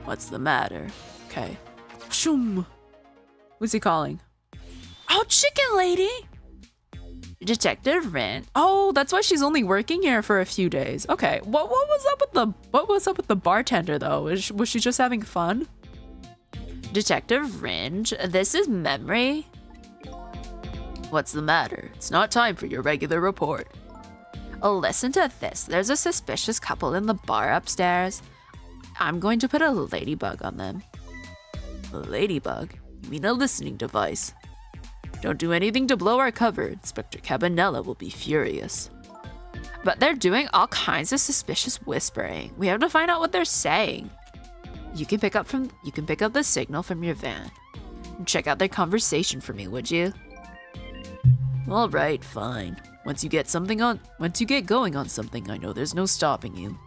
What's the matter? Okay. Shoom. Who's he calling? Oh, chicken lady! Detective Ren. Oh, that's why she's only working here for a few days. Okay. What was up with the bartender though? Was she just having fun? Detective Ringe, this is Memory. What's the matter? It's not time for your regular report. Oh, listen to this. There's a suspicious couple in the bar upstairs. I'm going to put a ladybug on them. A ladybug? You mean a listening device? Don't do anything to blow our cover. Inspector Cabanella will be furious. But they're doing all kinds of suspicious whispering. We have to find out what they're saying. You can pick up the signal from your van. Check out their conversation for me, would you? All right, fine. Once you get going on something, I know there's no stopping you.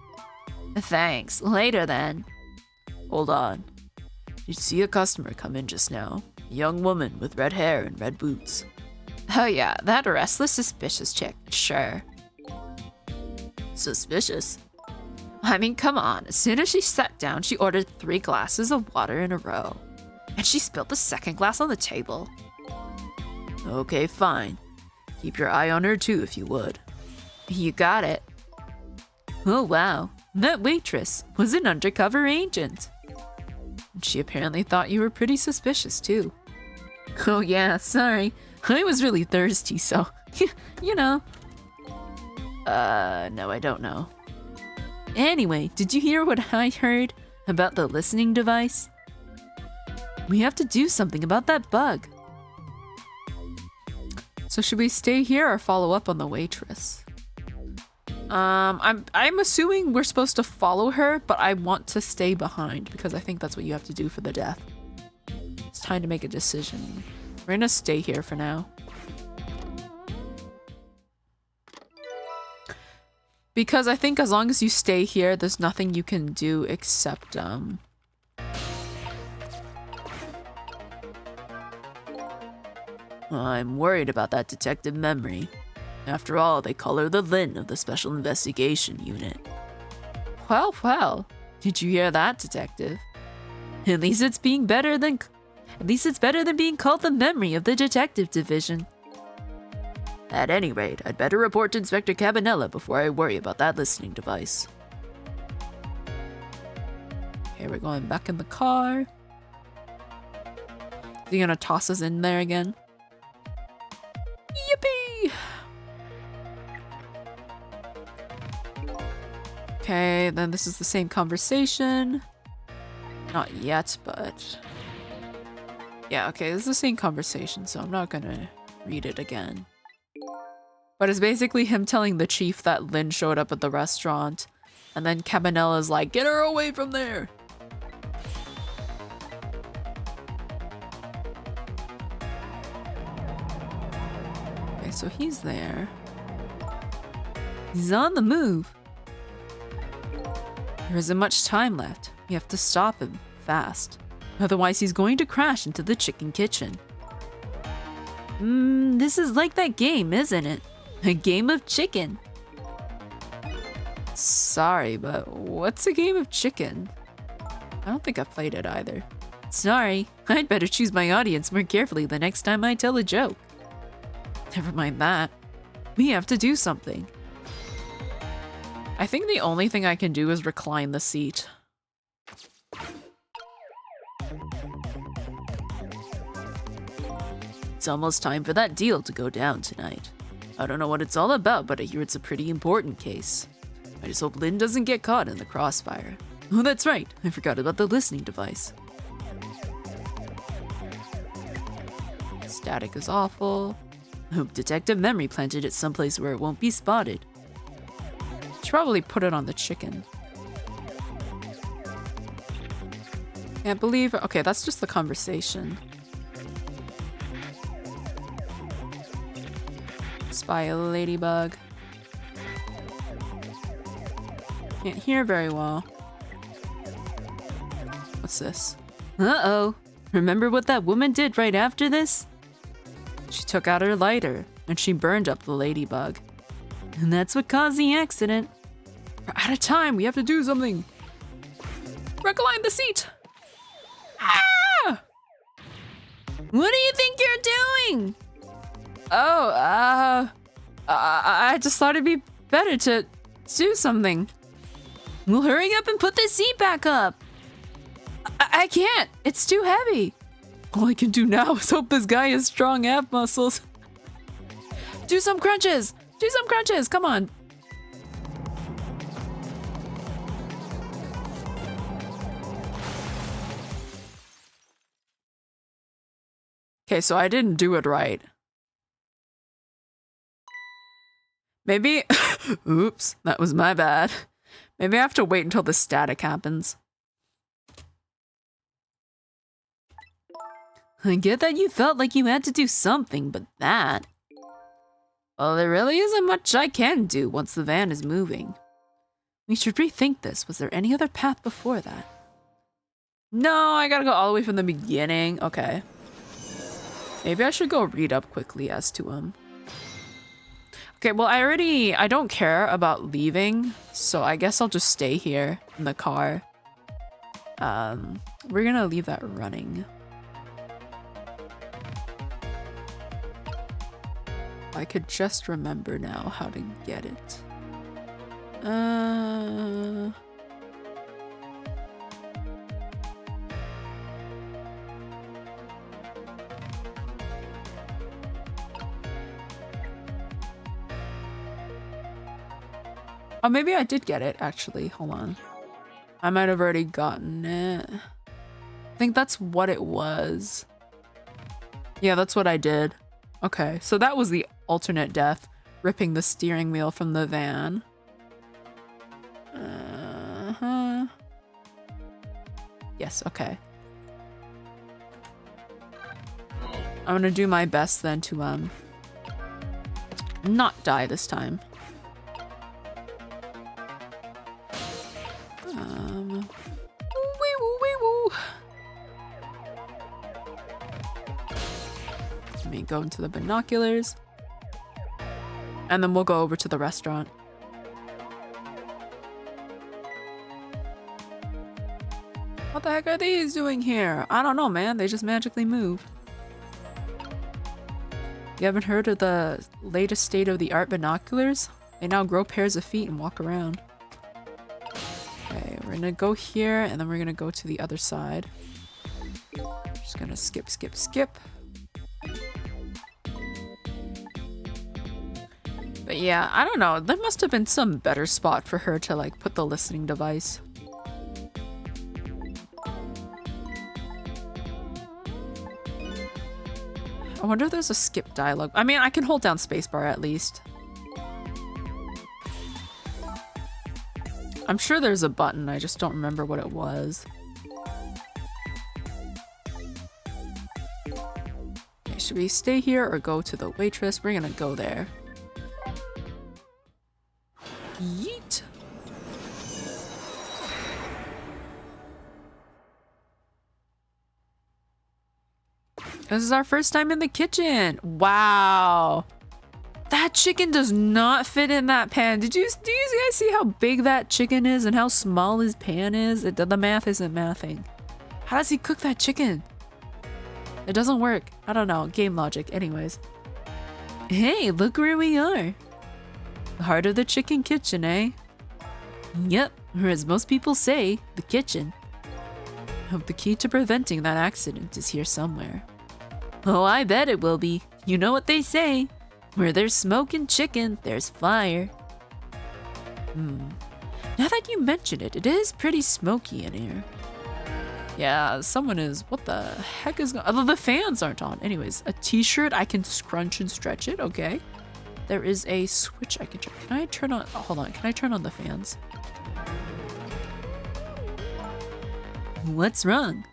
Thanks. Later then. Hold on. Did you see a customer come in just now? A young woman with red hair and red boots. Oh yeah, that restless, suspicious chick. Sure. Suspicious? I mean, come on. As soon as she sat down, she ordered 3 glasses of water in a row. And she spilled the second glass on the table. Okay, fine. Keep your eye on her too, if you would. You got it. Oh wow, that waitress was an undercover agent. And she apparently thought you were pretty suspicious too. Oh yeah, sorry. I was really thirsty, so, you know. No, I don't know. Anyway, did you hear what I heard about the listening device? We have to do something about that bug. So should we stay here or follow up on the waitress? I'm assuming we're supposed to follow her, but I want to stay behind because I think that's what you have to do for the death. It's time to make a decision. We're gonna stay here for now. Because I think as long as you stay here, there's nothing you can do except, I'm worried about that detective Memory. After all, they call her the Lynn of the Special Investigation Unit. Well, did you hear that, detective? At least it's better than being called the Memory of the Detective Division. At any rate, I'd better report to Inspector Cabanella before I worry about that listening device. Okay, we're going back in the car. Is he gonna toss us in there again? Yippee! Okay, then this is the same conversation. Not yet, but... Yeah, okay, this is the same conversation, so I'm not gonna read it again. But it's basically him telling the chief that Lynn showed up at the restaurant, and then Cabanella's like, get her away from there! Okay, so he's there. He's on the move. There isn't much time left. We have to stop him fast. Otherwise, he's going to crash into the chicken kitchen. This is like that game, isn't it? A game of chicken. Sorry, but what's a game of chicken? I don't think I've played it either. Sorry, I'd better choose my audience more carefully the next time I tell a joke. Never mind that. We have to do something. I think the only thing I can do is recline the seat. It's almost time for that deal to go down tonight. I don't know what it's all about, but I hear it's a pretty important case. I just hope Lynn doesn't get caught in the crossfire. Oh, that's right. I forgot about the listening device. Static is awful. I hope Detective Memory planted it someplace where it won't be spotted. Should probably put it on the chicken. Can't believe. Okay, that's just the conversation. Spy a ladybug. Can't hear very well. What's this? Uh-oh. Remember what that woman did right after this? She took out her lighter and she burned up the ladybug. And that's what caused the accident. We're out of time. We have to do something. Recline the seat. Ah! What do you think you're doing? Oh, I just thought it'd be better to do something. Well, hurry up and put the seat back up. I can't. It's too heavy. All I can do now is hope this guy has strong ab muscles. Do some crunches. Do some crunches. Come on. Okay, so I didn't do it right. Maybe... Oops, that was my bad. Maybe I have to wait until the static happens. I get that you felt like you had to do something, but that... Well, there really isn't much I can do once the van is moving. We should rethink this. Was there any other path before that? No, I gotta go all the way from the beginning. Okay. Maybe I should go read up quickly as to Okay, well, I don't care about leaving, so I guess I'll just stay here in the car. We're gonna leave that running. I could just remember now how to get it. Oh, maybe I did get it, actually. Hold on. I might have already gotten it. I think that's what it was. Yeah, that's what I did. Okay, so that was the alternate death, ripping the steering wheel from the van. Yes, okay. I'm gonna do my best then to, not die this time. Let me go into the binoculars. And then we'll go over to the restaurant. What the heck are these doing here? I don't know, man. They just magically move. You haven't heard of the latest state-of-the-art binoculars? They now grow pairs of feet and walk around. Okay, we're gonna go here, and then we're gonna go to the other side. Just gonna skip, skip, skip. But yeah, I don't know. There must have been some better spot for her to like put the listening device. I wonder if there's a skip dialogue. I mean, I can hold down spacebar at least. I'm sure there's a button. I just don't remember what it was. Okay, should we stay here or go to the waitress? We're gonna go there. Yeet. This is our first time in the kitchen. Wow. That chicken does not fit in that pan. Do you guys see how big that chicken is and how small his pan is? The math isn't mathing. How does he cook that chicken? It doesn't work. I don't know. Game logic. Anyways. Hey, look where we are. The heart of the chicken kitchen, eh? Yep, or as most people say, the kitchen. I hope the key to preventing that accident is here somewhere. Oh, I bet it will be. You know what they say. Where there's smoke and chicken, there's fire. Now that you mention it, it is pretty smoky in here. Yeah, someone is... What the heck is going on? Oh, the fans aren't on. Anyways, a t-shirt, I can scrunch and stretch it. Okay. There is a switch I can turn. Can I turn on... Oh, hold on. Can I turn on the fans? What's wrong?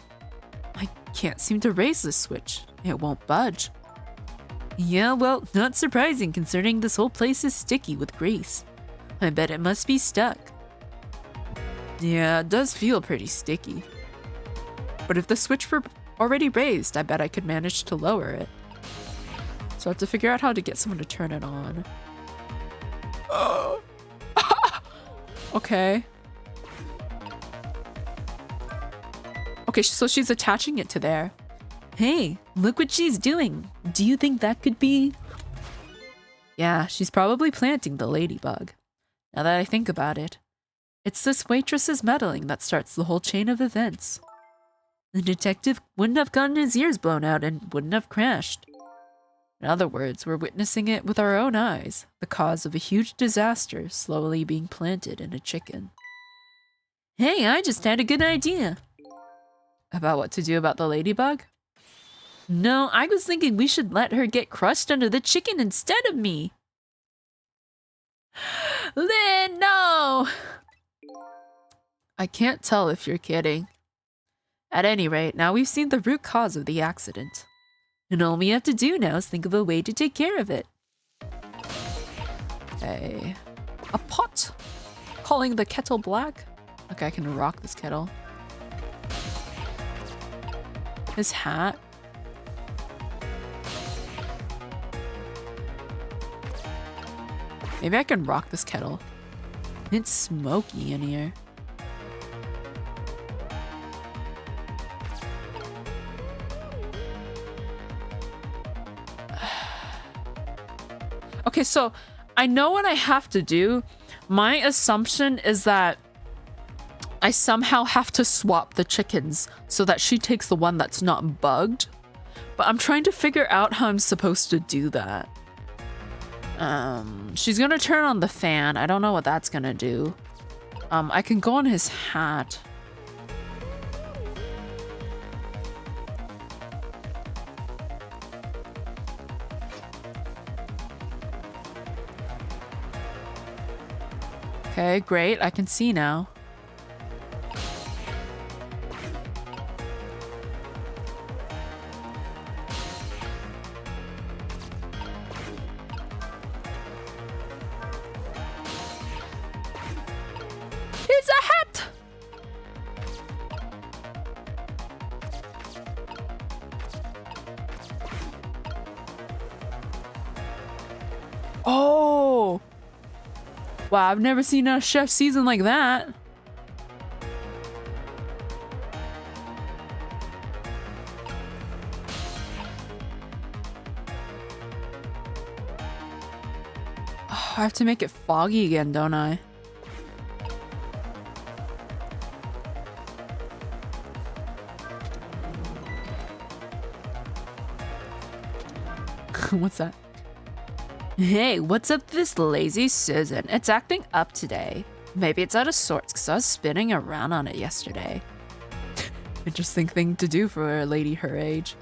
I can't seem to raise this switch. It won't budge. Yeah, well, not surprising considering this whole place is sticky with grease. I bet it must be stuck. Yeah, it does feel pretty sticky. But if the switch were already raised, I bet I could manage to lower it. So I have to figure out how to get someone to turn it on. Okay. Okay, so she's attaching it to there. Hey, look what she's doing. Do you think that could be... Yeah, she's probably planting the ladybug. Now that I think about it, it's this waitress's meddling that starts the whole chain of events. The detective wouldn't have gotten his ears blown out and wouldn't have crashed. In other words, we're witnessing it with our own eyes, the cause of a huge disaster slowly being planted in a chicken. Hey, I just had a good idea. About what to do about the ladybug? No, I was thinking we should let her get crushed under the chicken instead of me. Lynn, no! I can't tell if you're kidding. At any rate, now we've seen the root cause of the accident. And all we have to do now is think of a way to take care of it. Okay. A pot? Calling the kettle black? Okay, I can rock this kettle. His hat. Maybe I can rock this kettle. It's smoky in here. Okay, so I know what I have to do. My assumption is that I somehow have to swap the chickens so that she takes the one that's not bugged. But I'm trying to figure out how I'm supposed to do that. She's gonna turn on the fan. I don't know what that's gonna do. I can go on his hat. Okay, great. I can see now. It's a hat! Oh! Wow, I've never seen a chef season like that. Oh, I have to make it foggy again, don't I? What's that? Hey, what's up with this lazy Susan? It's acting up today. Maybe it's out of sorts because I was spinning around on it yesterday. Interesting thing to do for a lady her age.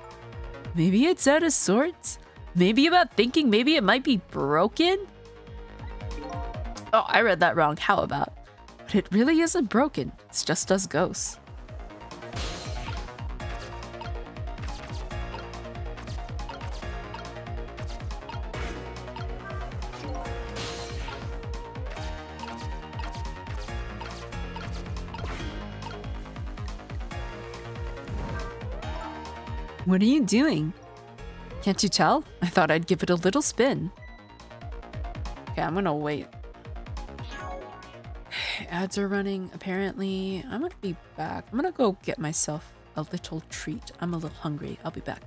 Maybe it's out of sorts? Maybe about thinking maybe it might be broken? Oh, I read that wrong. How about? But it really isn't broken. It's just us ghosts. What are you doing? Can't you tell? I thought I'd give it a little spin. Okay, I'm gonna wait. Ads are running, apparently. I'm gonna be back. I'm gonna go get myself a little treat. I'm a little hungry. I'll be back.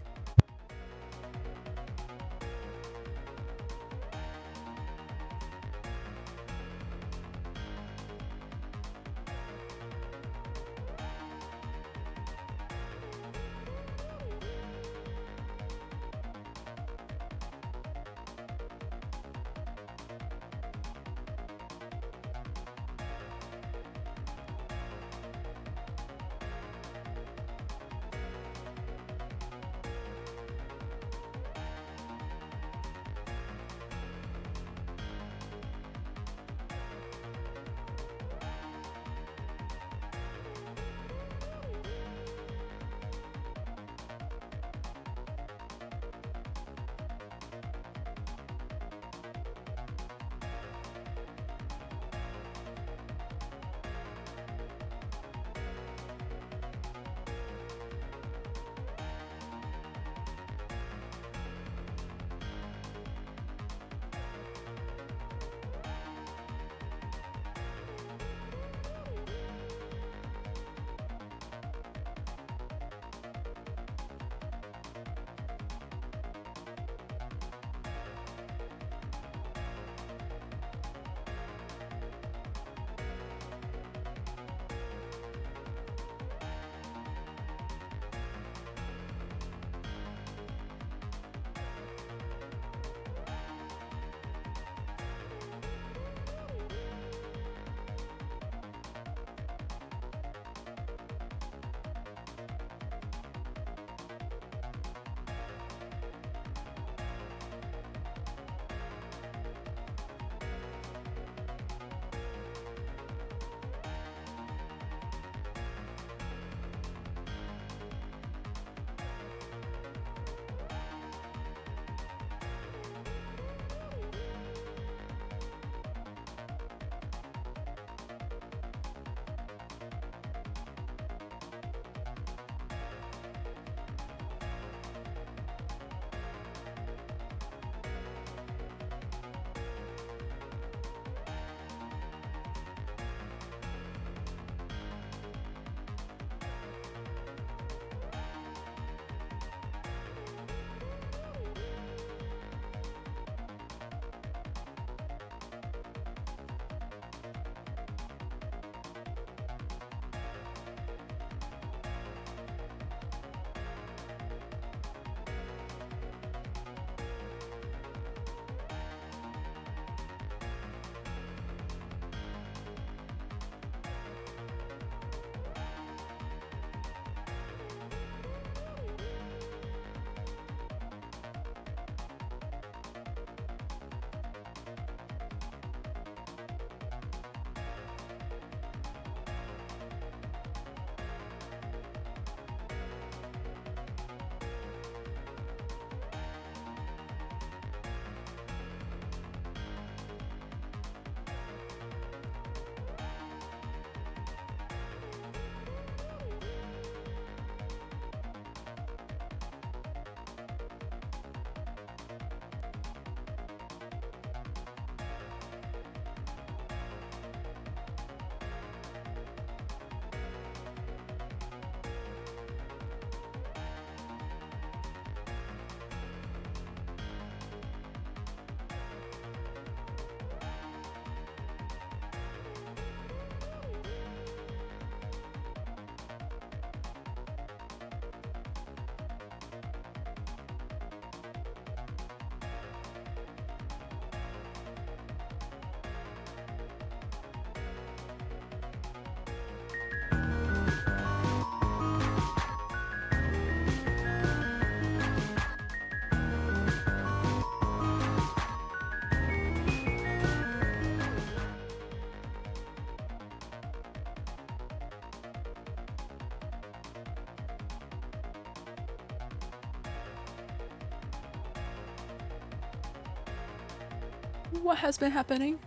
What has been happening?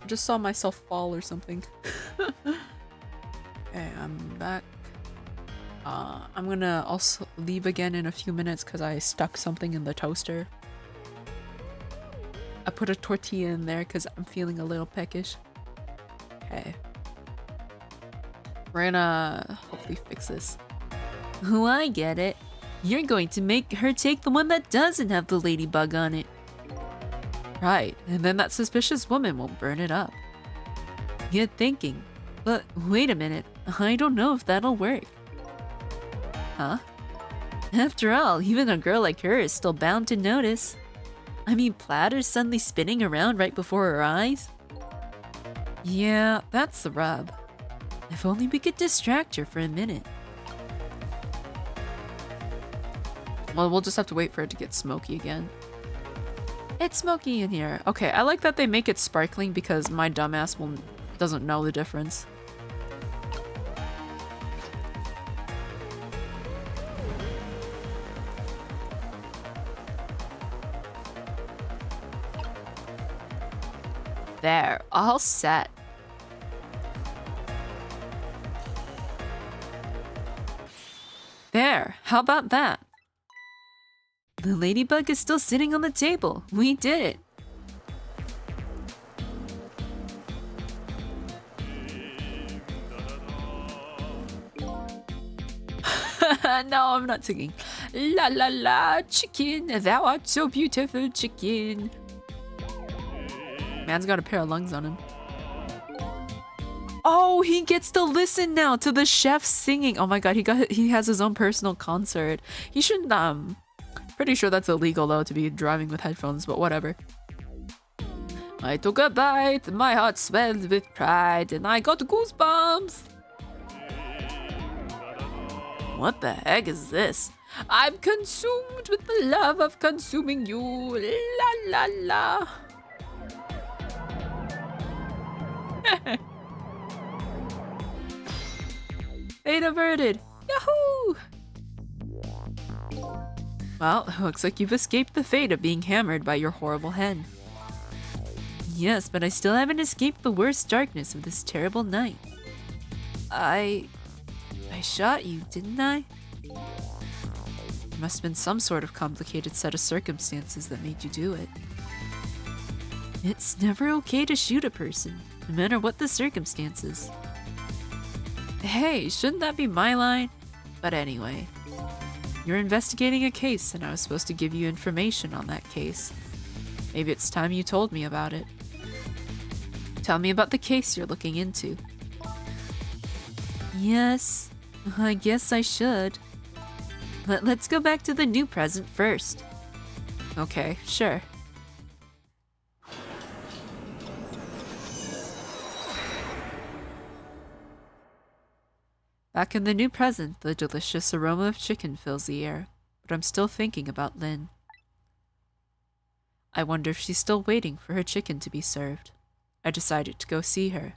I just saw myself fall or something. Okay, I'm back. I'm gonna also leave again in a few minutes because I stuck something in the toaster. I put a tortilla in there because I'm feeling a little peckish. Okay. We're gonna hopefully fix this. Oh, I get it. You're going to make her take the one that doesn't have the ladybug on it. Right, and then that suspicious woman will burn it up. Get thinking. But wait a minute, I don't know if that'll work. Huh? After all, even a girl like her is still bound to notice. I mean, platters suddenly spinning around right before her eyes? Yeah, that's the rub. If only we could distract her for a minute. Well, we'll just have to wait for it to get smoky again. It's smoky in here. Okay, I like that they make it sparkling because my dumbass doesn't know the difference. There, all set. There, how about that? The ladybug is still sitting on the table. We did it. No, I'm not singing. La la la, chicken, thou art so beautiful, chicken. Man's got a pair of lungs on him. Oh, he gets to listen now to the chef singing. Oh my god, he has his own personal concert. He shouldn't pretty sure that's illegal though to be driving with headphones, but whatever. I took a bite, my heart swelled with pride, and I got goosebumps. What the heck is this? I'm consumed with the love of consuming you. La la la. Fate averted! Yahoo! Well, looks like you've escaped the fate of being hammered by your horrible hen. Yes, but I still haven't escaped the worst darkness of this terrible night. I shot you, didn't I? There must have been some sort of complicated set of circumstances that made you do it. It's never okay to shoot a person, no matter what the circumstances. Hey, shouldn't that be my line? But anyway, you're investigating a case and I was supposed to give you information on that case. Maybe it's time you told me about it. Tell me about the case you're looking into. Yes, I guess I should. But let's go back to the new present first. Okay, sure. Back in the new present, the delicious aroma of chicken fills the air, but I'm still thinking about Lynn. I wonder if she's still waiting for her chicken to be served. I decided to go see her.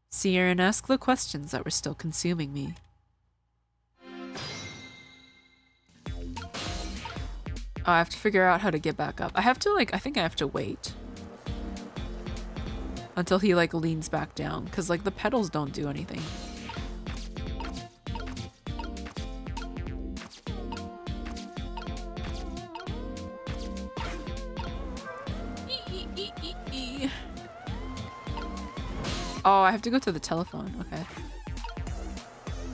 See her and ask the questions that were still consuming me. Oh, I have to figure out how to get back up. I think I have to wait until he leans back down, because the pedals don't do anything. Oh, I have to go to the telephone. Okay.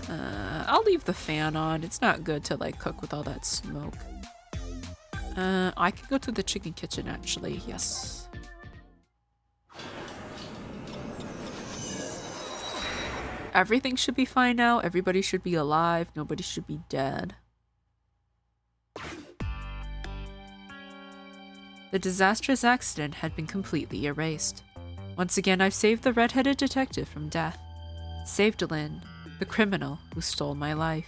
I'll leave the fan on. It's not good to cook with all that smoke. I can go to the chicken kitchen actually. Yes. Everything should be fine now. Everybody should be alive. Nobody should be dead. The disastrous accident had been completely erased. Once again, I've saved the red-headed detective from death. Saved Lynn, the criminal who stole my life.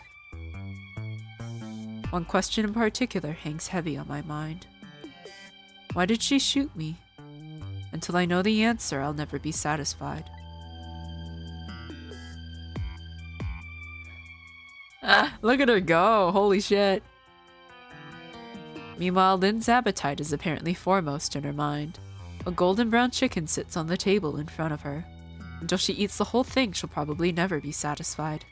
One question in particular hangs heavy on my mind. Why did she shoot me? Until I know the answer, I'll never be satisfied. Look at her go! Holy shit! Meanwhile, Lynn's appetite is apparently foremost in her mind. A golden brown chicken sits on the table in front of her. Until she eats the whole thing, she'll probably never be satisfied.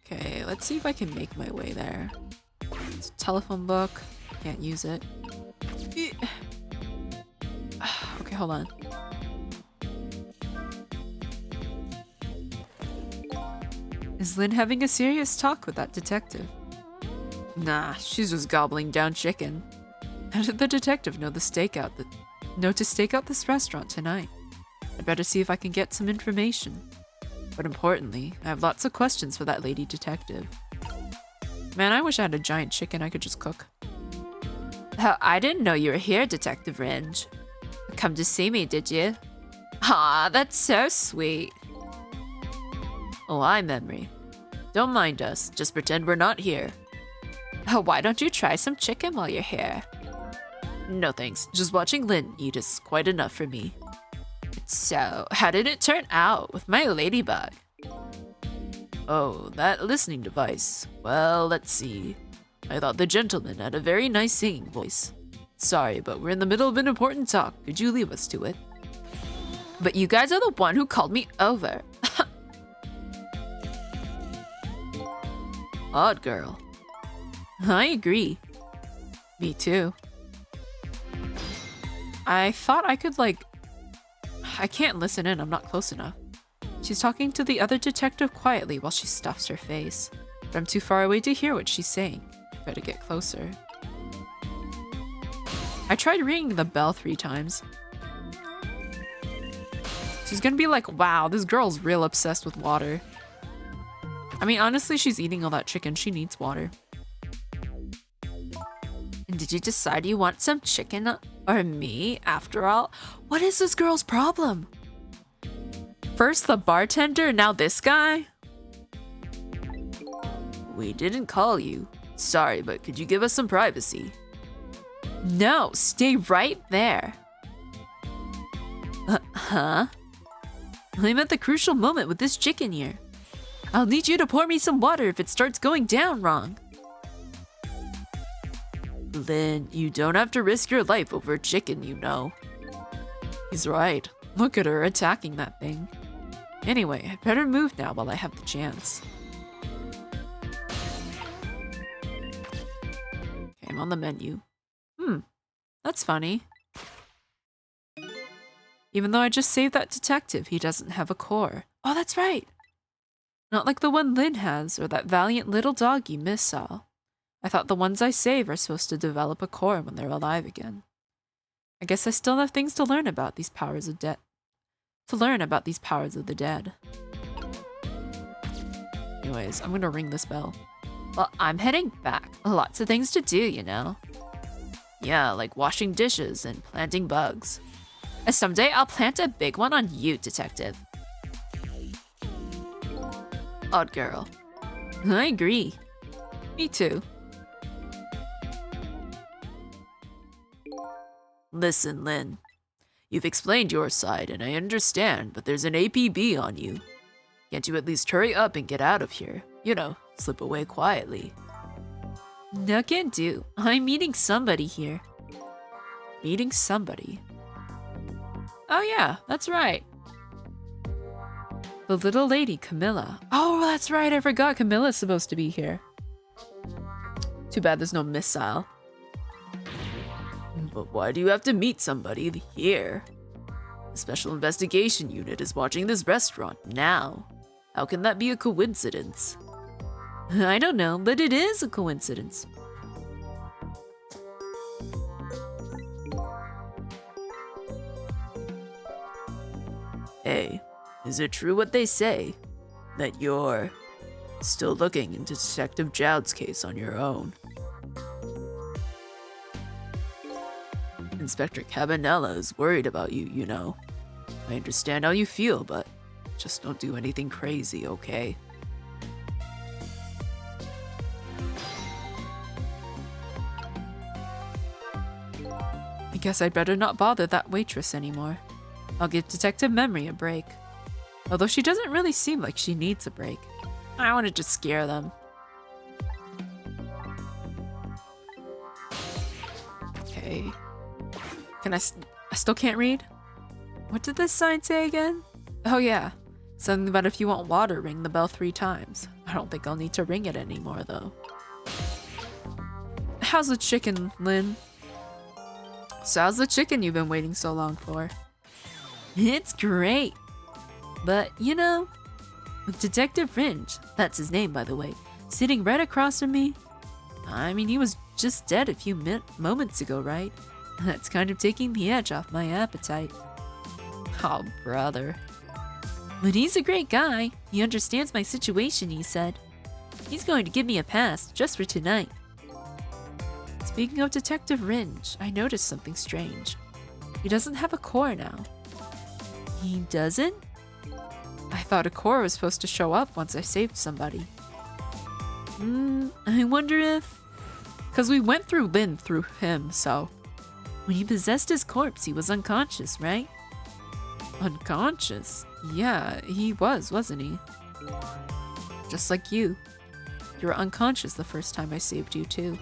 Okay, let's see if I can make my way there. It's a telephone book. Can't use it. Okay, hold on. Is Lynn having a serious talk with that detective? Nah, she's just gobbling down chicken. How did the detective know to stake out this restaurant tonight? I better see if I can get some information. But importantly, I have lots of questions for that lady detective. Man, I wish I had a giant chicken I could just cook. I didn't know you were here, Detective Ringe. Come to see me, did you? Aw, that's so sweet. Oh, hi, Memory. Don't mind us, just pretend we're not here. Why don't you try some chicken while you're here? No thanks, just watching Lynn eat is quite enough for me. So, how did it turn out with my ladybug? Oh, that listening device. Well, let's see. I thought the gentleman had a very nice singing voice. Sorry, but we're in the middle of an important talk. Could you leave us to it? But you guys are the one who called me over. Odd girl. I agree. Me too. I thought I could I can't listen in, I'm not close enough. She's talking to the other detective quietly while she stuffs her face. But I'm too far away to hear what she's saying. Better get closer. I tried ringing the bell 3 times. She's gonna be like, wow, this girl's real obsessed with water. I mean, honestly, she's eating all that chicken. She needs water. And did you decide you want some chicken or me after all? What is this girl's problem? First the bartender, now this guy? We didn't call you. Sorry, but could you give us some privacy? No, stay right there. Huh? I'm at the crucial moment with this chicken here. I'll need you to pour me some water if it starts going down wrong. Lynn, you don't have to risk your life over a chicken, you know. He's right. Look at her attacking that thing. Anyway, I better move now while I have the chance. Okay, I'm on the menu. That's funny. Even though I just saved that detective, he doesn't have a core. Oh, that's right. Not like the one Lynn has, or that valiant little doggy Miss saw. I thought the ones I save are supposed to develop a core when they're alive again. I guess I still have things to learn about these powers of the dead. Anyways, I'm gonna ring this bell. Well, I'm heading back. Lots of things to do, you know. Yeah, like washing dishes and planting bugs. Someday I'll plant a big one on you, Detective. Odd girl. I agree. Me too. Listen, Lynn. You've explained your side, and I understand, but there's an APB on you. Can't you at least hurry up and get out of here? You know, slip away quietly. No, can't do. I'm meeting somebody here. Meeting somebody. Oh yeah, that's right. The little lady, Camilla. Oh, that's right, I forgot Camilla's supposed to be here. Too bad there's no missile. But why do you have to meet somebody here? The Special Investigation Unit is watching this restaurant now. How can that be a coincidence? I don't know, but it is a coincidence. Hey, is it true what they say? That you're still looking into Detective Jowd's case on your own? Inspector Cabanella is worried about you, you know. I understand how you feel, but just don't do anything crazy, okay? I guess I'd better not bother that waitress anymore. I'll give Detective Memory a break. Although she doesn't really seem like she needs a break. I want to just scare them. Okay. Can I still can't read? What did this sign say again? Oh yeah. Something about if you want water, ring the bell 3 times. I don't think I'll need to ring it anymore though. How's the chicken, Lynn? So how's the chicken you've been waiting so long for? It's great. But, you know, With Detective Ringe, that's his name by the way, sitting right across from me. I mean, he was just dead a few moments ago, right? That's kind of taking the edge off my appetite. Oh, brother. But he's a great guy. He understands my situation, he said. He's going to give me a pass just for tonight. Speaking of Detective Ringe, I noticed something strange. He doesn't have a core now. He doesn't? I thought a core was supposed to show up once I saved somebody. I wonder if... Because we went through Lynn through him, so... When he possessed his corpse, he was unconscious, right? Unconscious? Yeah, he was, wasn't he? Just like you. You were unconscious the first time I saved you, too.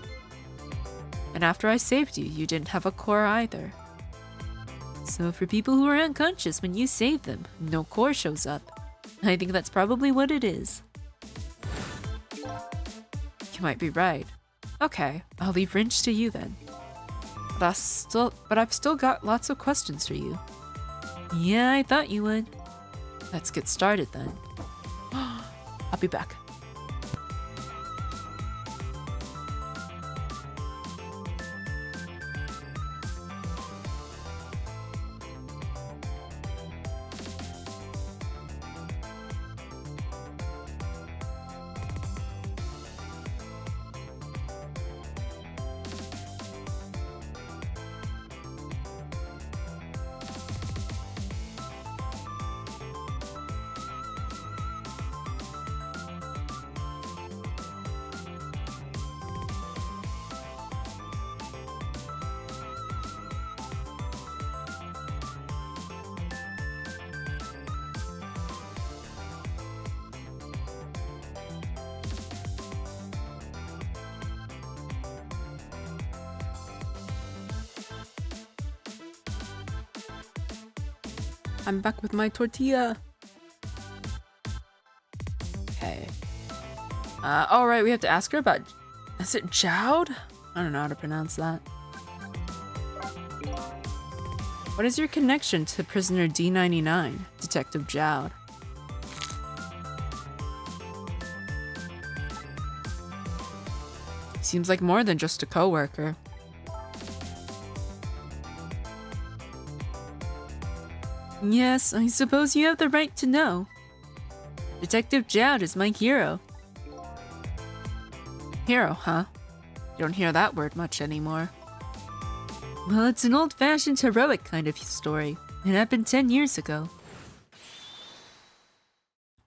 And after I saved you, you didn't have a core either. So for people who are unconscious when you save them, no core shows up. I think that's probably what it is. You might be right. Okay, I'll leave Ringe to you then. But I've still got lots of questions for you. Yeah, I thought you would. Let's get started then. I'll be back. I'm back with my tortilla. Okay. Alright, we have to ask her about... Is it Jowd? I don't know how to pronounce that. What is your connection to prisoner D99, Detective Jowd? Seems like more than just a co-worker. Yes, I suppose you have the right to know. Detective Jowd is my hero. Hero, huh? You don't hear that word much anymore. Well, it's an old-fashioned heroic kind of story. It happened 10 years ago.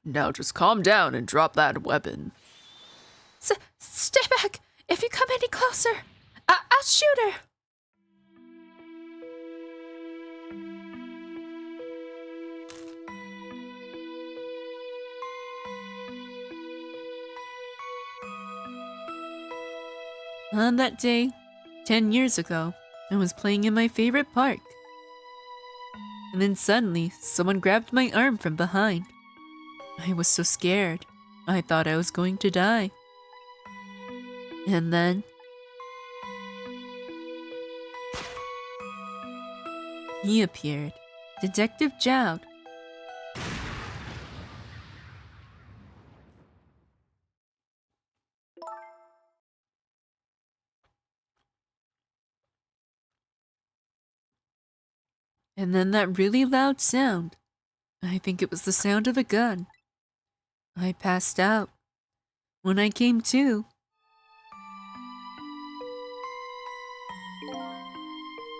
Now just calm down and drop that weapon. Stay back! If you come any closer, I'll shoot her! On that day, 10 years ago, I was playing in my favorite park. And then suddenly, someone grabbed my arm from behind. I was so scared. I thought I was going to die. And then... he appeared. Detective Jowd. And then that really loud sound. I think it was the sound of a gun. I passed out. When I came to...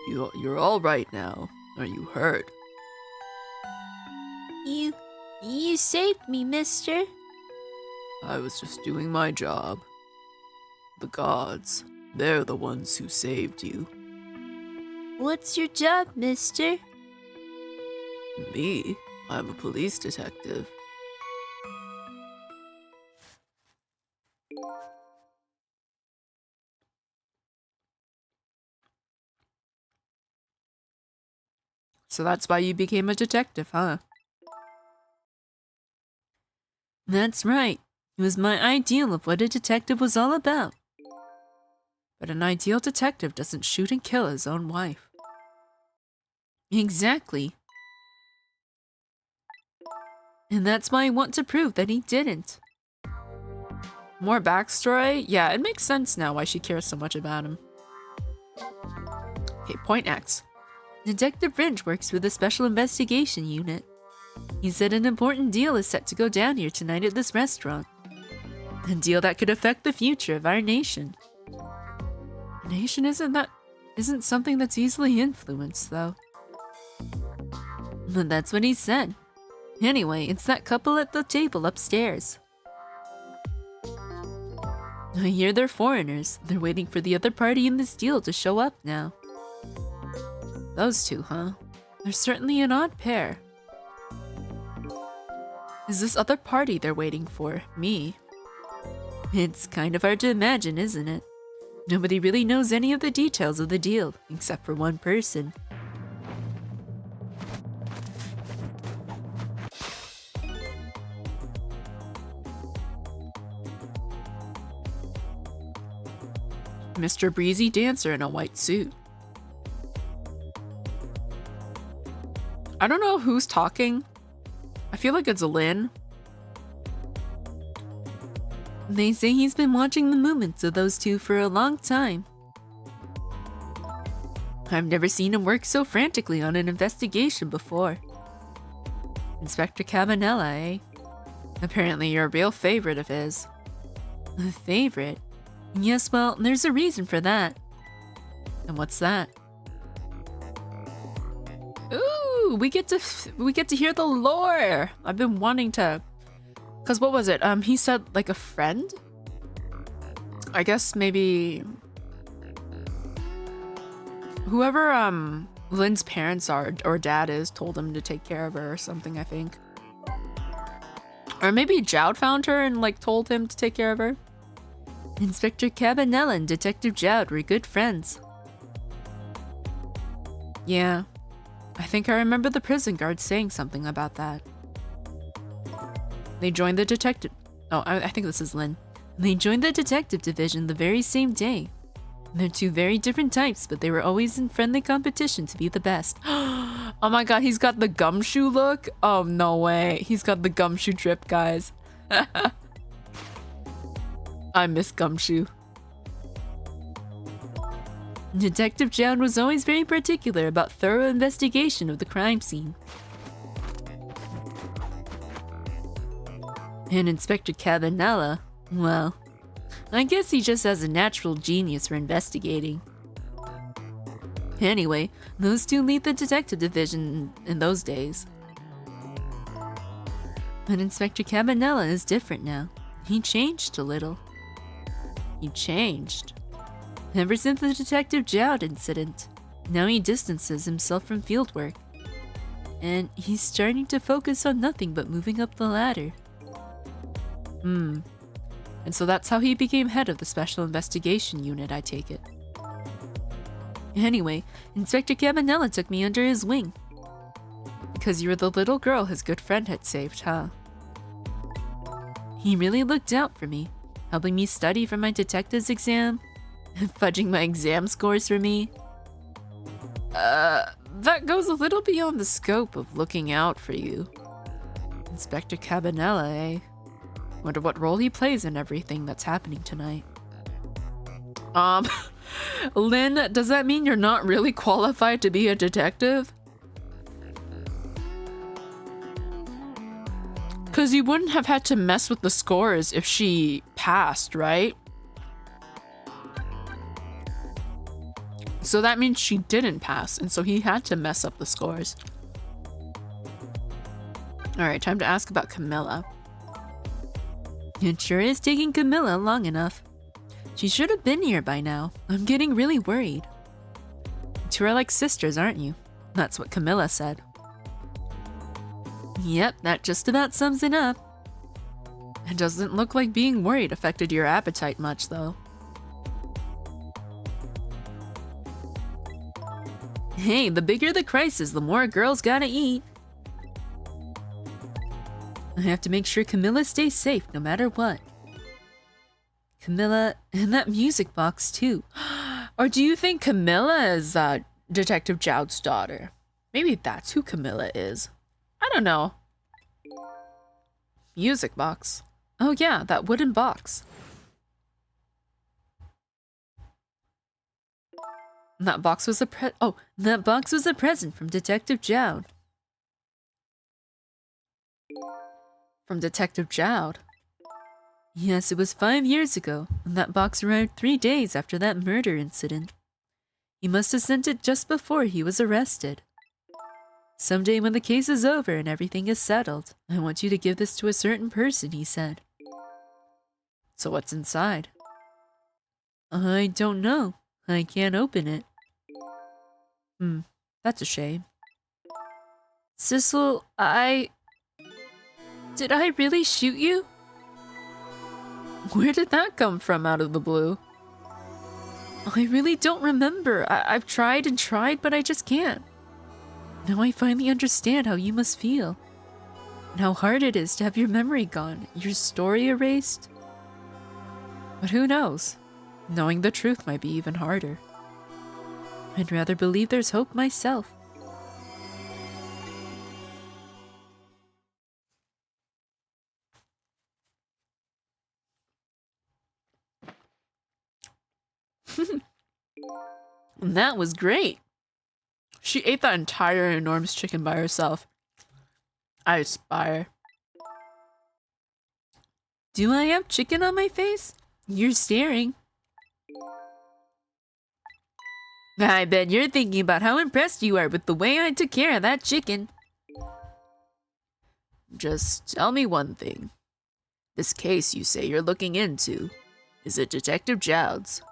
You're all right now. Are you hurt? You saved me, mister. I was just doing my job. The gods, they're the ones who saved you. What's your job, mister? Me? I'm a police detective. So that's why you became a detective, huh? That's right. It was my ideal of what a detective was all about. But an ideal detective doesn't shoot and kill his own wife. Exactly. And that's why I want to prove that he didn't. More backstory? Yeah, it makes sense now why she cares so much about him. Okay, point X. Detective Fringe works with the Special Investigation Unit. He said an important deal is set to go down here tonight at this restaurant. A deal that could affect the future of our nation. Nation isn't something that's easily influenced, though. But that's what he said. Anyway, it's that couple at the table upstairs. I hear they're foreigners. They're waiting for the other party in this deal to show up now. Those two, huh? They're certainly an odd pair. Is this other party they're waiting for me? It's kind of hard to imagine, isn't it? Nobody really knows any of the details of the deal, except for one person. Mr. Breezy Dancer in a white suit. I don't know who's talking. I feel like it's Lynn. They say he's been watching the movements of those two for a long time. I've never seen him work so frantically on an investigation before. Inspector Cabanella, eh? Apparently you're a real favorite of his. A favorite? Yes, well, there's a reason for that. And what's that? Ooh, we get to hear the lore. I've been wanting to, cause what was it? He said like a friend. I guess maybe whoever Lynn's parents are or dad is told him to take care of her or something. I think, or maybe Jowd found her and like told him to take care of her. Inspector Cabanella and Detective Jowd were good friends. Yeah, I think I remember the prison guard saying something about that. They joined the detective... Oh, I think this is Lynn. They joined the detective division the very same day. They're two very different types, but they were always in friendly competition to be the best. Oh my god, he's got the gumshoe look? Oh, no way. He's got the gumshoe drip, guys. I miss Gumshoe. Detective Jowd was always very particular about thorough investigation of the crime scene. And Inspector Cabanella, well, I guess he just has a natural genius for investigating. Anyway, those two lead the detective division in those days. But Inspector Cabanella is different now. He changed a little. He changed. Ever since the Detective Jowd incident, now he distances himself from fieldwork. And he's starting to focus on nothing but moving up the ladder. And so that's how he became head of the Special Investigation Unit, I take it. Anyway, Inspector Cabanella took me under his wing. Because you were the little girl his good friend had saved, huh? He really looked out for me, helping me study for my detective's exam, fudging my exam scores for me. That goes a little beyond the scope of looking out for you. Inspector Cabanella, eh? Wonder what role he plays in everything that's happening tonight. Lynn, does that mean you're not really qualified to be a detective? Because you wouldn't have had to mess with the scores if she passed, right? So that means she didn't pass, and so he had to mess up the scores. Alright, time to ask about Camilla. It sure is taking Camilla long enough. She should have been here by now. I'm getting really worried. You two are like sisters, aren't you? That's what Camilla said. Yep, that just about sums it up. It doesn't look like being worried affected your appetite much, though. Hey, the bigger the crisis, the more a girl's gotta eat. I have to make sure Camilla stays safe no matter what. Camilla, and that music box too. Or do you think Camilla is Detective Jowd's daughter? Maybe that's who Camilla is. I don't know. Music box. Oh yeah, that wooden box. That box was a present from Detective Jowd. From Detective Jowd. Yes, it was 5 years ago, and that box arrived 3 days after that murder incident. He must have sent it just before he was arrested. Someday when the case is over and everything is settled, I want you to give this to a certain person, he said. So what's inside? I don't know. I can't open it. That's a shame. Sissel, Did I really shoot you? Where did that come from out of the blue? I really don't remember. I've tried and tried, but I just can't. Now I finally understand how you must feel. And how hard it is to have your memory gone, your story erased. But who knows? Knowing the truth might be even harder. I'd rather believe there's hope myself. That was great. She ate that entire enormous chicken by herself. I aspire. Do I have chicken on my face? You're staring. I bet you're thinking about how impressed you are with the way I took care of that chicken. Just tell me one thing. This case you say you're looking into, is it Detective Jowd's?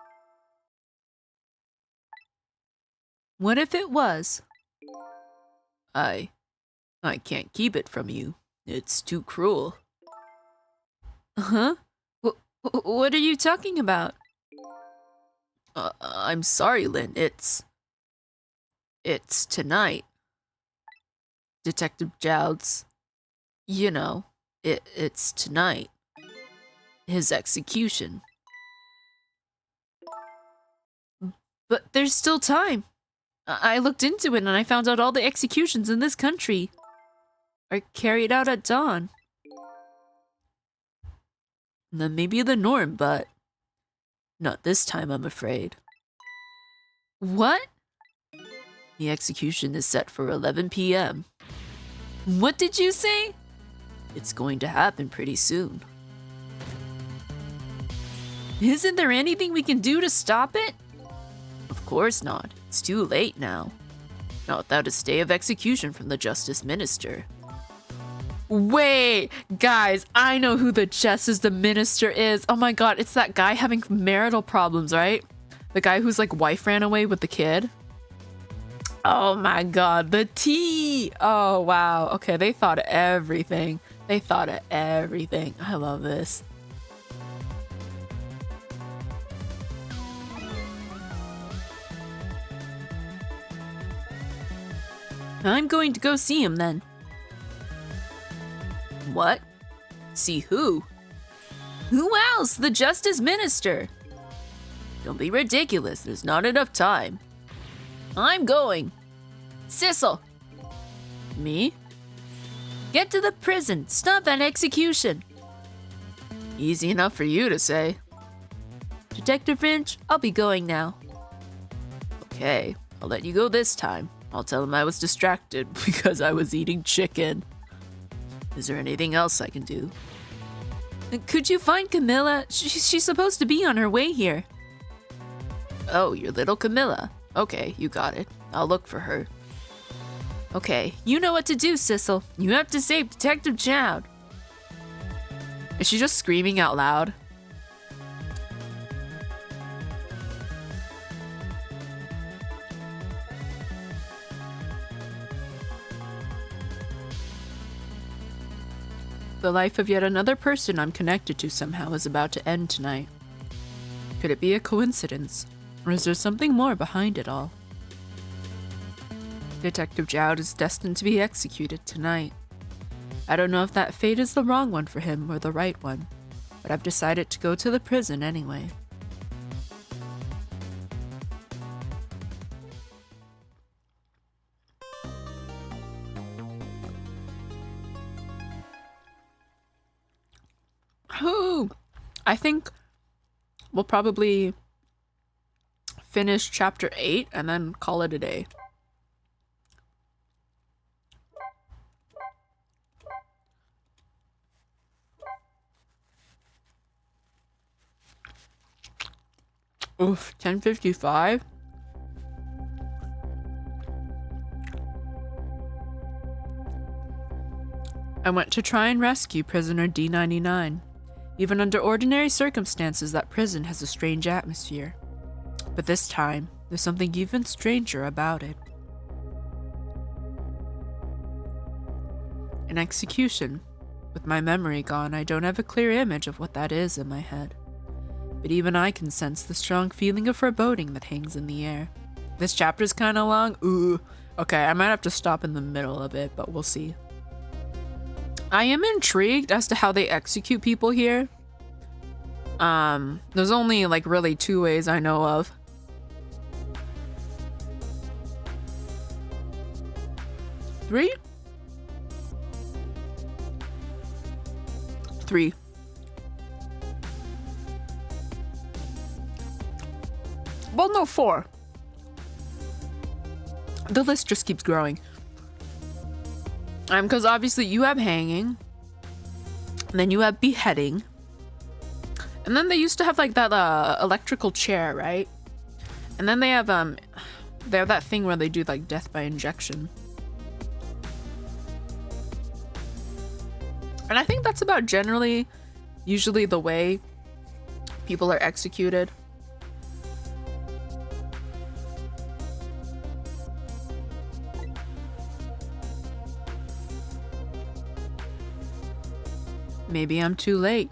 What if it was? I can't keep it from you. It's too cruel. Huh? What are you talking about? I'm sorry, Lynn. It's tonight. Detective Jowd's. You know, it's tonight. His execution. But there's still time. I looked into it and I found out all the executions in this country are carried out at dawn. That may be the norm, but not this time, I'm afraid. What? The execution is set for 11 p.m. What did you say? It's going to happen pretty soon. Isn't there anything we can do to stop it? Of course not. It's too late now. Not without a stay of execution from the Justice Minister. Wait, guys, I know who the Justice Minister is. Oh my god, it's that guy having marital problems, right? The guy whose like wife ran away with the kid. Oh my god, the tea. Oh wow. Okay, they thought of everything. They thought of everything. I love this. I'm going to go see him then. What? See who? Who else? The Justice Minister. Don't be ridiculous. There's not enough time. I'm going. Sissel. Me? Get to the prison. Stop that execution. Easy enough for you to say. Detective Finch, I'll be going now. Okay, I'll let you go this time. I'll tell him I was distracted because I was eating chicken. Is there anything else I can do? Could you find Camilla? She's supposed to be on her way here. Oh, your little Camilla. Okay, you got it. I'll look for her. Okay, you know what to do, Sissel. You have to save Detective Jowd. Is she just screaming out loud? The life of yet another person I'm connected to somehow is about to end tonight. Could it be a coincidence? Or is there something more behind it all? Detective Jowd is destined to be executed tonight. I don't know if that fate is the wrong one for him or the right one, but I've decided to go to the prison anyway. I think we'll probably finish chapter 8 and then call it a day. Oof, 10:55. I went to try and rescue prisoner D99. Even under ordinary circumstances, that prison has a strange atmosphere. But this time, there's something even stranger about it. An execution. With my memory gone, I don't have a clear image of what that is in my head. But even I can sense the strong feeling of foreboding that hangs in the air. This chapter's kind of long. Ooh. Okay, I might have to stop in the middle of it, but we'll see. I am intrigued as to how they execute people here. There's only like really 2 ways I know of. Three? 3. Well, no, 4. The list just keeps growing. Because obviously you have hanging, and then you have beheading, and then they used to have like that electrical chair, right? And then they have that thing where they do like death by injection. And I think that's about generally, usually the way people are executed. Maybe I'm too late.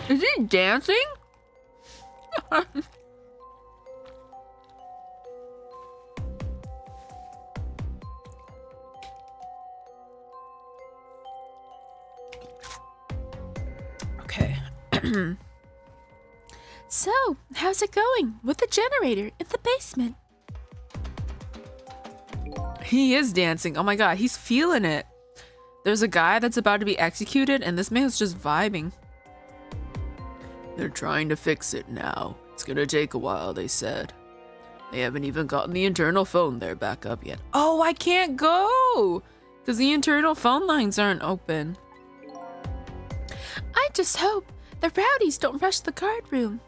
Is he dancing? Okay. So, how's it going with the generator in the basement? He is dancing. Oh my god, he's feeling it. There's a guy that's about to be executed, and this man's just vibing. They're trying to fix it now. It's gonna take a while, they said. They haven't even gotten the internal phone there back up yet. Oh, I can't go! Because the internal phone lines aren't open. I just hope the rowdies don't rush the guard room.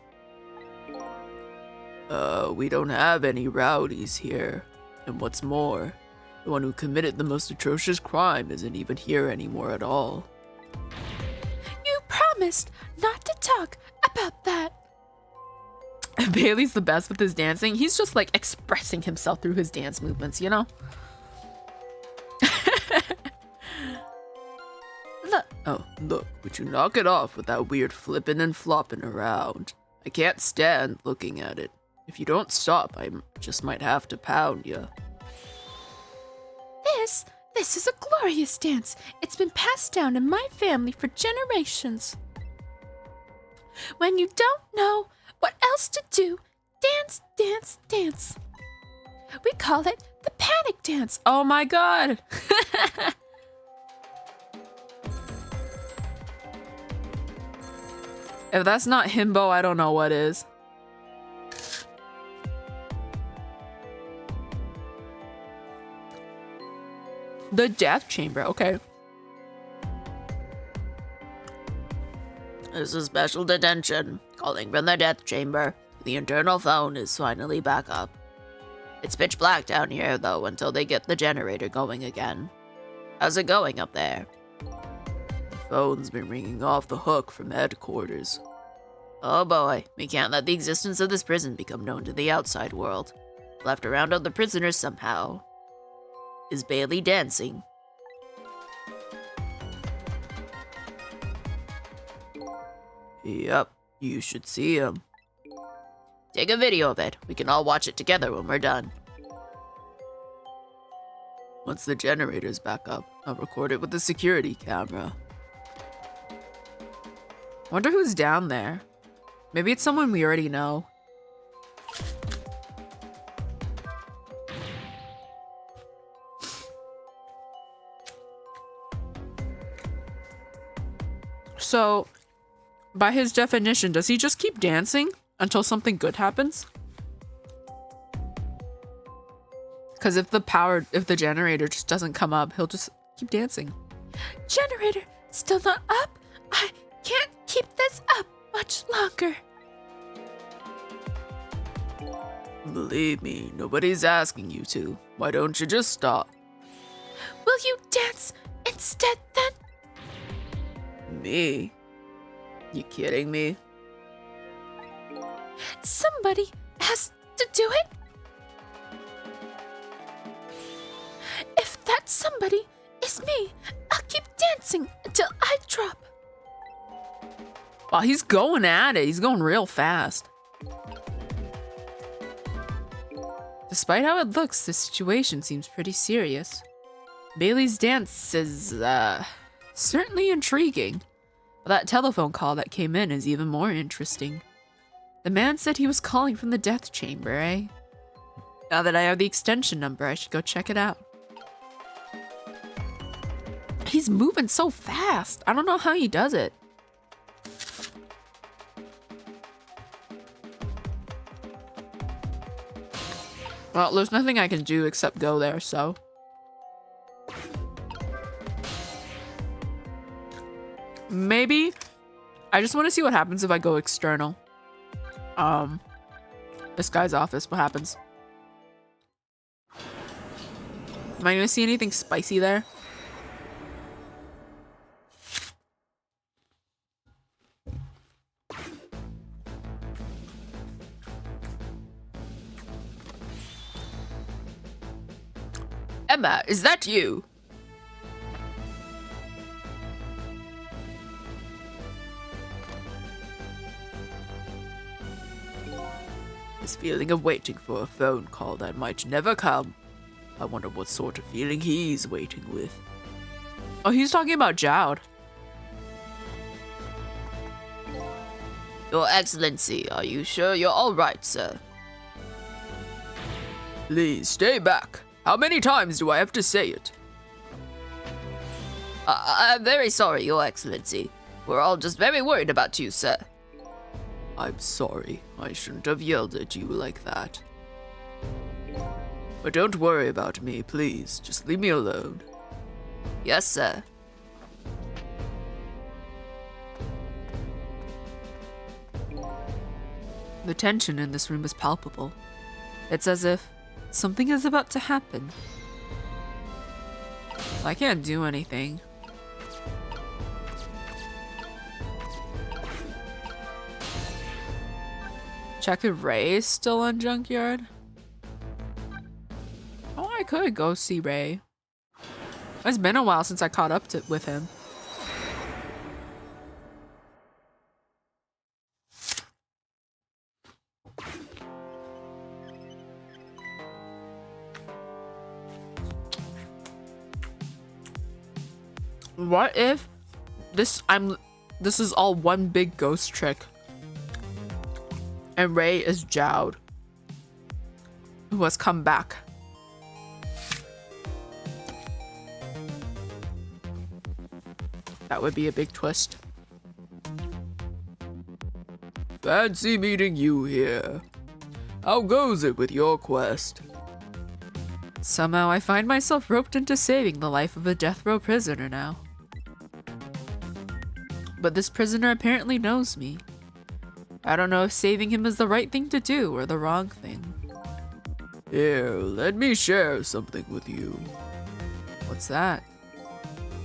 We don't have any rowdies here. And what's more, the one who committed the most atrocious crime isn't even here anymore at all. You promised not to talk about that. Bailey's the best with his dancing. He's just like expressing himself through his dance movements, you know? Look. Oh, look, would you knock it off with that weird flipping and flopping around? I can't stand looking at it. If you don't stop, I just might have to pound you. This is a glorious dance. It's been passed down in my family for generations. When you don't know what else to do, dance, dance, dance. We call it the panic dance. Oh my god! If that's not himbo, I don't know what is. The death chamber, okay. This is special detention. Calling from the death chamber. The internal phone is finally back up. It's pitch black down here, though, until they get the generator going again. How's it going up there? The phone's been ringing off the hook from headquarters. Oh boy, we can't let the existence of this prison become known to the outside world. Left around other prisoners somehow. Is Bailey dancing? Yep, you should see him. Take a video of it. We can all watch it together when we're done. Once the generator's back up, I'll record it with the security camera. Wonder who's down there. Maybe it's someone we already know. So, by his definition, does he just keep dancing until something good happens? Because if the generator just doesn't come up, he'll just keep dancing. Generator, still not up? I can't keep this up much longer. Believe me, nobody's asking you to. Why don't you just stop? Will you dance instead then? Me? You kidding me? Somebody has to do it. If that somebody is me, I'll keep dancing until I drop. Wow, he's going at it. He's going real fast. Despite how it looks, the situation seems pretty serious. Bailey's dance is, certainly intriguing. But that telephone call that came in is even more interesting. The man said he was calling from the death chamber, eh? Now that I have the extension number, I should go check it out. He's moving so fast. I don't know how he does it. Well, there's nothing I can do except go there, so. Maybe I just want to see what happens if I go external. This guy's office, what happens? Am I gonna see anything spicy there? Emma, is that you? This feeling of waiting for a phone call that might never come. I wonder what sort of feeling he's waiting with. Oh, he's talking about Jowd. Your Excellency, are you sure you're all right, sir? Please, stay back. How many times do I have to say it? I'm very sorry, Your Excellency. We're all just very worried about you, sir. I'm sorry. I shouldn't have yelled at you like that. But don't worry about me, please. Just leave me alone. Yes, sir. The tension in this room is palpable. It's as if something is about to happen. I can't do anything. Check if Ray is still on Junkyard. Oh, I could go see Ray. It's been a while since I caught up with him. What if this is all one big ghost trick? And Ray is Jowd, who has come back. That would be a big twist. Fancy meeting you here. How goes it with your quest? Somehow I find myself roped into saving the life of a death row prisoner now. But this prisoner apparently knows me. I don't know if saving him is the right thing to do or the wrong thing. Here, let me share something with you. What's that?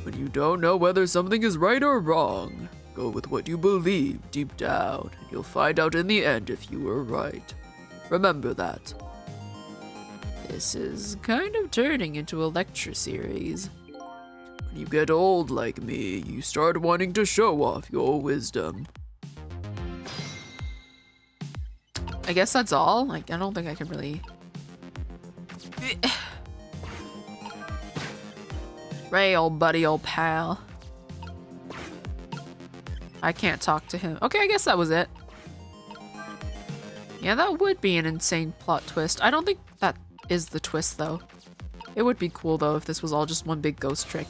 When you don't know whether something is right or wrong, go with what you believe deep down, and you'll find out in the end if you were right. Remember that. This is kind of turning into a lecture series. When you get old like me, you start wanting to show off your wisdom. I guess that's all. Like, I don't think I can really... Ray, old buddy, old pal. I can't talk to him. Okay, I guess that was it. Yeah, that would be an insane plot twist. I don't think that is the twist, though. It would be cool, though, if this was all just one big ghost trick.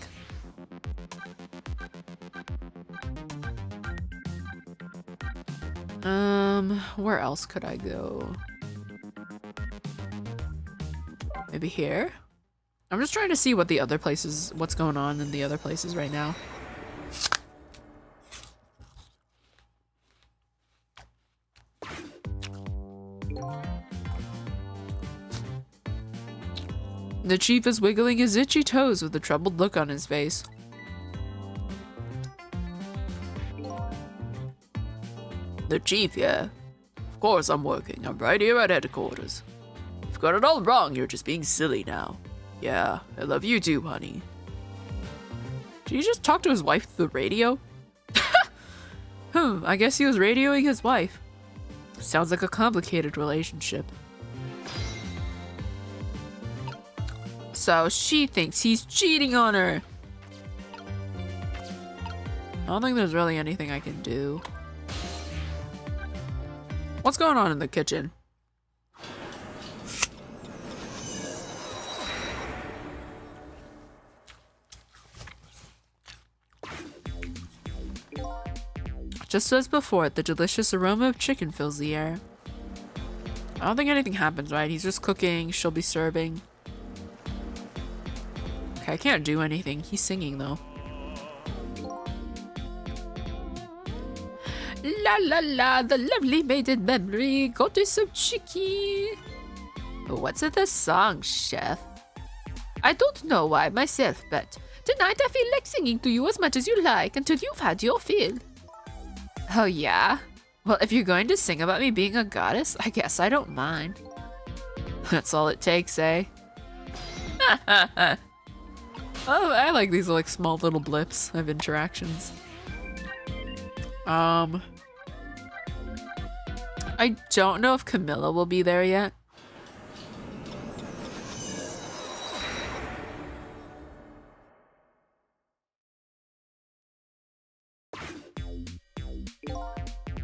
Where else could I go? Maybe here? I'm just trying to see what the other places, what's going on in the other places right now. The chief is wiggling his itchy toes with a troubled look on his face. The chief, yeah? Of course I'm working. I'm right here at headquarters. You've got it all wrong. You're just being silly now. Yeah, I love you too, honey. Did he just talk to his wife through the radio? I guess he was radioing his wife. Sounds like a complicated relationship. So she thinks he's cheating on her. I don't think there's really anything I can do. What's going on in the kitchen? Just as before, the delicious aroma of chicken fills the air. I don't think anything happens, right? He's just cooking, she'll be serving. Okay, I can't do anything. He's singing, though. La la la, the lovely maiden memory. Got us some chicky. What's with this song, chef? I don't know why myself, but tonight I feel like singing to you as much as you like until you've had your fill. Oh yeah? Well, if you're going to sing about me being a goddess, I guess I don't mind. That's all it takes, eh? Oh, I like these like small little blips of interactions. I don't know if Camilla will be there yet.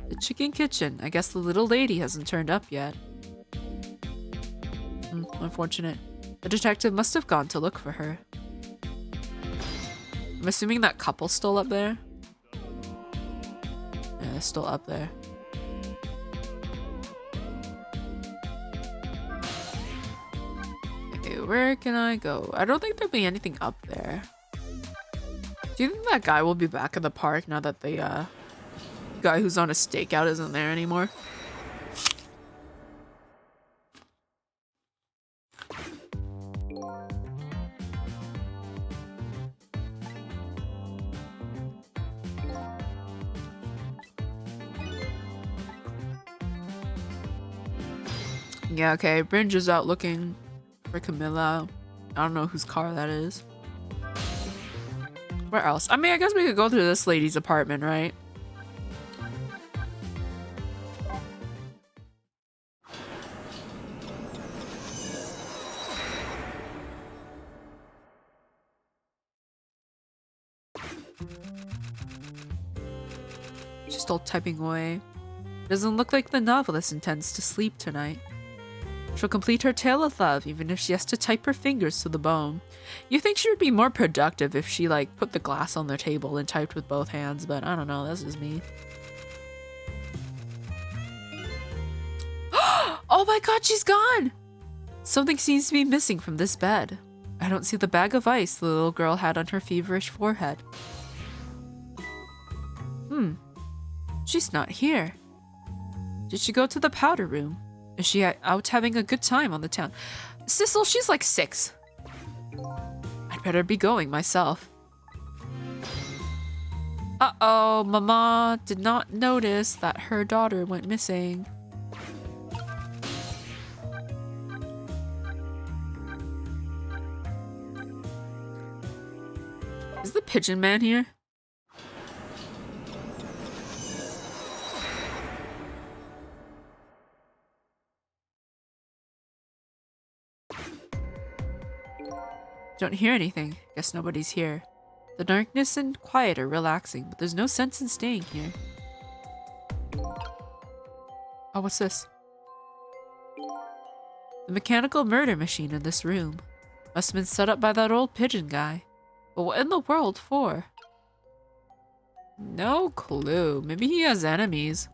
The chicken kitchen. I guess the little lady hasn't turned up yet. Unfortunate. The detective must have gone to look for her. I'm assuming that couple's still up there. Yeah, they're still up there. Okay, where can I go? I don't think there'll be anything up there. Do you think that guy will be back in the park now that the guy who's on a stakeout isn't there anymore? Yeah, okay. Bringe is out looking for Camilla. I don't know whose car that is. Where else? I mean, I guess we could go through this lady's apartment, right? She's still typing away. Doesn't look like the novelist intends to sleep tonight. She'll complete her tale of love even if she has to type her fingers to the bone. You think she would be more productive if she like put the glass on the table and typed with both hands, but I don't know, that's just me. Oh my god, she's gone! Something seems to be missing from this bed. I don't see the bag of ice the little girl had on her feverish forehead. She's not here. Did she go to the powder room? Is she out having a good time on the town? Sissel, she's like 6. I'd better be going myself. Uh-oh, Mama did not notice that her daughter went missing. Is the pigeon man here? Don't hear anything. Guess nobody's here. The darkness and quiet are relaxing, but there's no sense in staying here. Oh, what's this? The mechanical murder machine in this room. Must have been set up by that old pigeon guy. But what in the world for? No clue. Maybe he has enemies.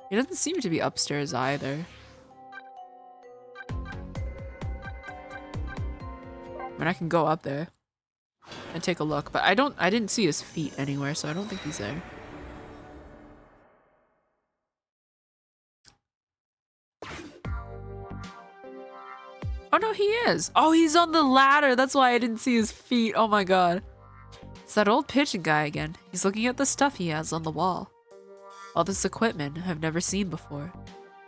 He doesn't seem to be upstairs either. I mean, I can go up there and take a look, but I didn't see his feet anywhere, so I don't think he's there. Oh no, he is. Oh, he's on the ladder. That's why I didn't see his feet. Oh my god. It's that old pigeon guy again. He's looking at the stuff he has on the wall. All this equipment I've never seen before.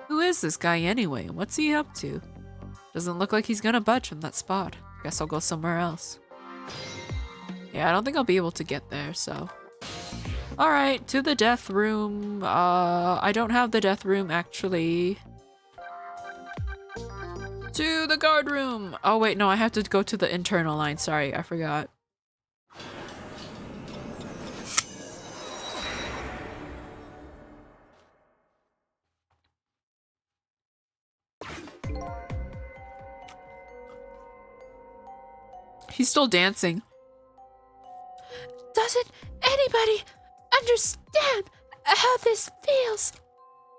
Who is this guy anyway, and what's he up to? Doesn't look like he's gonna budge from that spot. Guess I'll go somewhere else. Yeah, I don't think I'll be able to get there, so. Alright, to the death room. I don't have the death room, actually. To the guard room! Oh wait, no, I have to go to the internal line. Sorry, I forgot. He's still dancing. Doesn't anybody understand how this feels?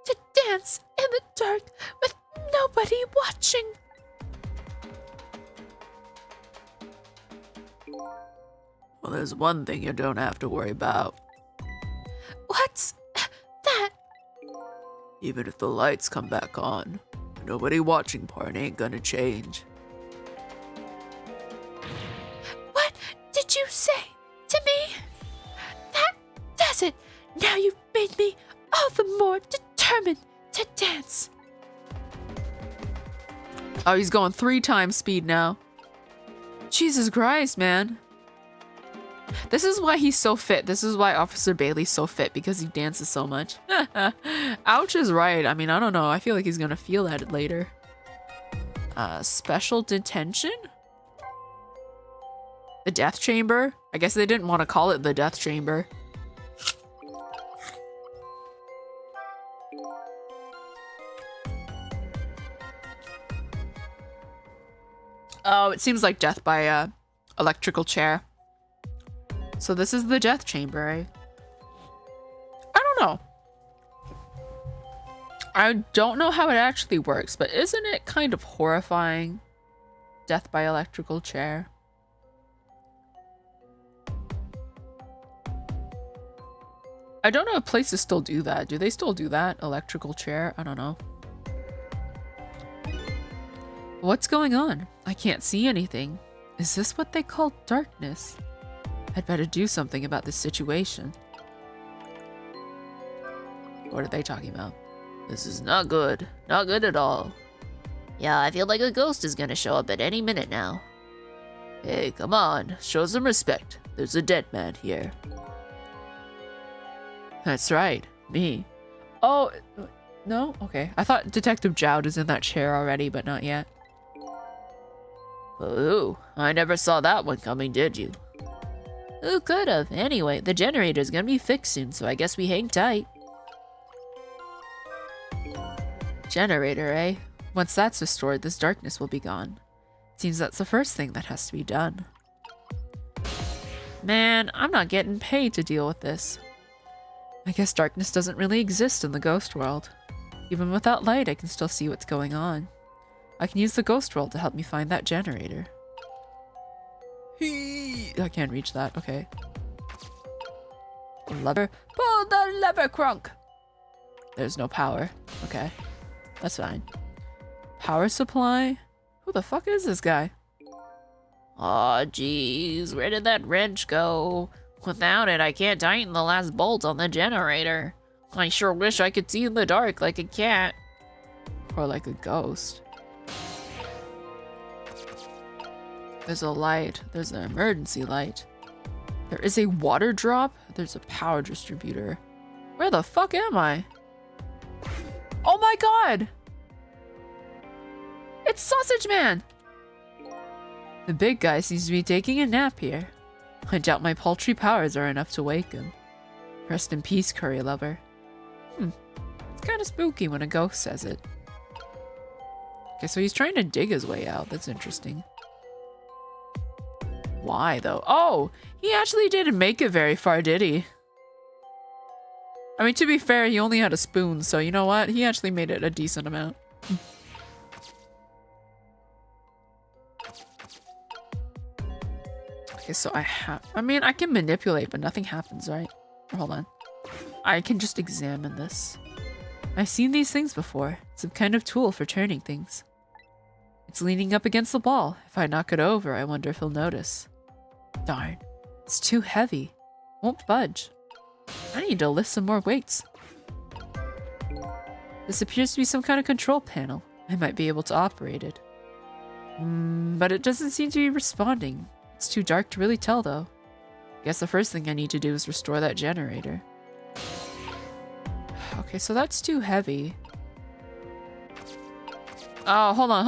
To dance in the dark with nobody watching. Well, there's one thing you don't have to worry about. What's that? Even if the lights come back on, the nobody watching part ain't gonna change. What did you say to me? That does it. Now you've made me all the more determined to dance. Oh, he's going 3 times speed now. Jesus Christ, man. This is why he's so fit. This is why Officer Bailey's so fit, because he dances so much. Ouch is right. I mean, I don't know. I feel like he's gonna feel that later. Special detention? The death chamber? I guess they didn't want to call it the death chamber. Oh, it seems like death by electrical chair. So this is the death chamber, eh? I don't know. I don't know how it actually works, but isn't it kind of horrifying? Death by electrical chair. I don't know if places still do that. Do they still do that? Electrical chair? I don't know. What's going on? I can't see anything. Is this what they call darkness? I'd better do something about this situation. What are they talking about? This is not good. Not good at all. Yeah, I feel like a ghost is gonna show up at any minute now. Hey, come on. Show some respect. There's a dead man here. That's right. Me. Oh, no? Okay. I thought Detective Jowd is in that chair already, but not yet. Ooh, I never saw that one coming, did you? Who could've? Anyway, the generator's gonna be fixed soon, so I guess we hang tight. Generator, eh? Once that's restored, this darkness will be gone. Seems that's the first thing that has to be done. Man, I'm not getting paid to deal with this. I guess darkness doesn't really exist in the ghost world. Even without light, I can still see what's going on. I can use the ghost world to help me find that generator. I can't reach that. Okay. Lever. Pull the lever, Crunk! There's no power. Okay. That's fine. Power supply? Who the fuck is this guy? Aw, jeez, where did that wrench go? Without it, I can't tighten the last bolt on the generator. I sure wish I could see in the dark like a cat. Or like a ghost. There's a light. There's an emergency light. There is a water drop. There's a power distributor. Where the fuck am I? Oh my god! It's Sausage Man! The big guy seems to be taking a nap here. I doubt my paltry powers are enough to wake him. Rest in peace, curry lover. It's kind of spooky when a ghost says it. Okay, so he's trying to dig his way out. That's interesting. Why, though? Oh! He actually didn't make it very far, did he? I mean, to be fair, he only had a spoon, so you know what? He actually made it a decent amount. Okay, so I mean, I can manipulate, but nothing happens, right? Hold on. I can just examine this. I've seen these things before. Some kind of tool for turning things. It's leaning up against the wall. If I knock it over, I wonder if he'll notice. Darn. It's too heavy. Won't budge. I need to lift some more weights. This appears to be some kind of control panel. I might be able to operate it. But it doesn't seem to be responding. It's too dark to really tell, though. Guess the first thing I need to do is restore that generator. Okay, so that's too heavy. Oh, hold on.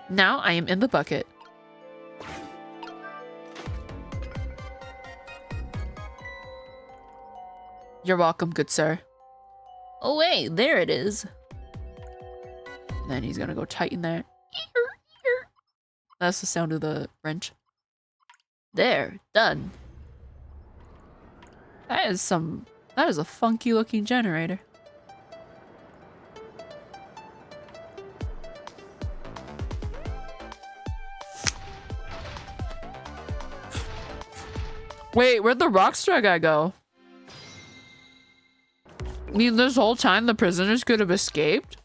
Now I am in the bucket. You're welcome, good sir. Oh wait, there it is. And then he's gonna go tighten that. That's the sound of the wrench. There, done. That is a funky looking generator. Wait, where'd the Rockstar guy go? I mean, this whole time the prisoners could have escaped?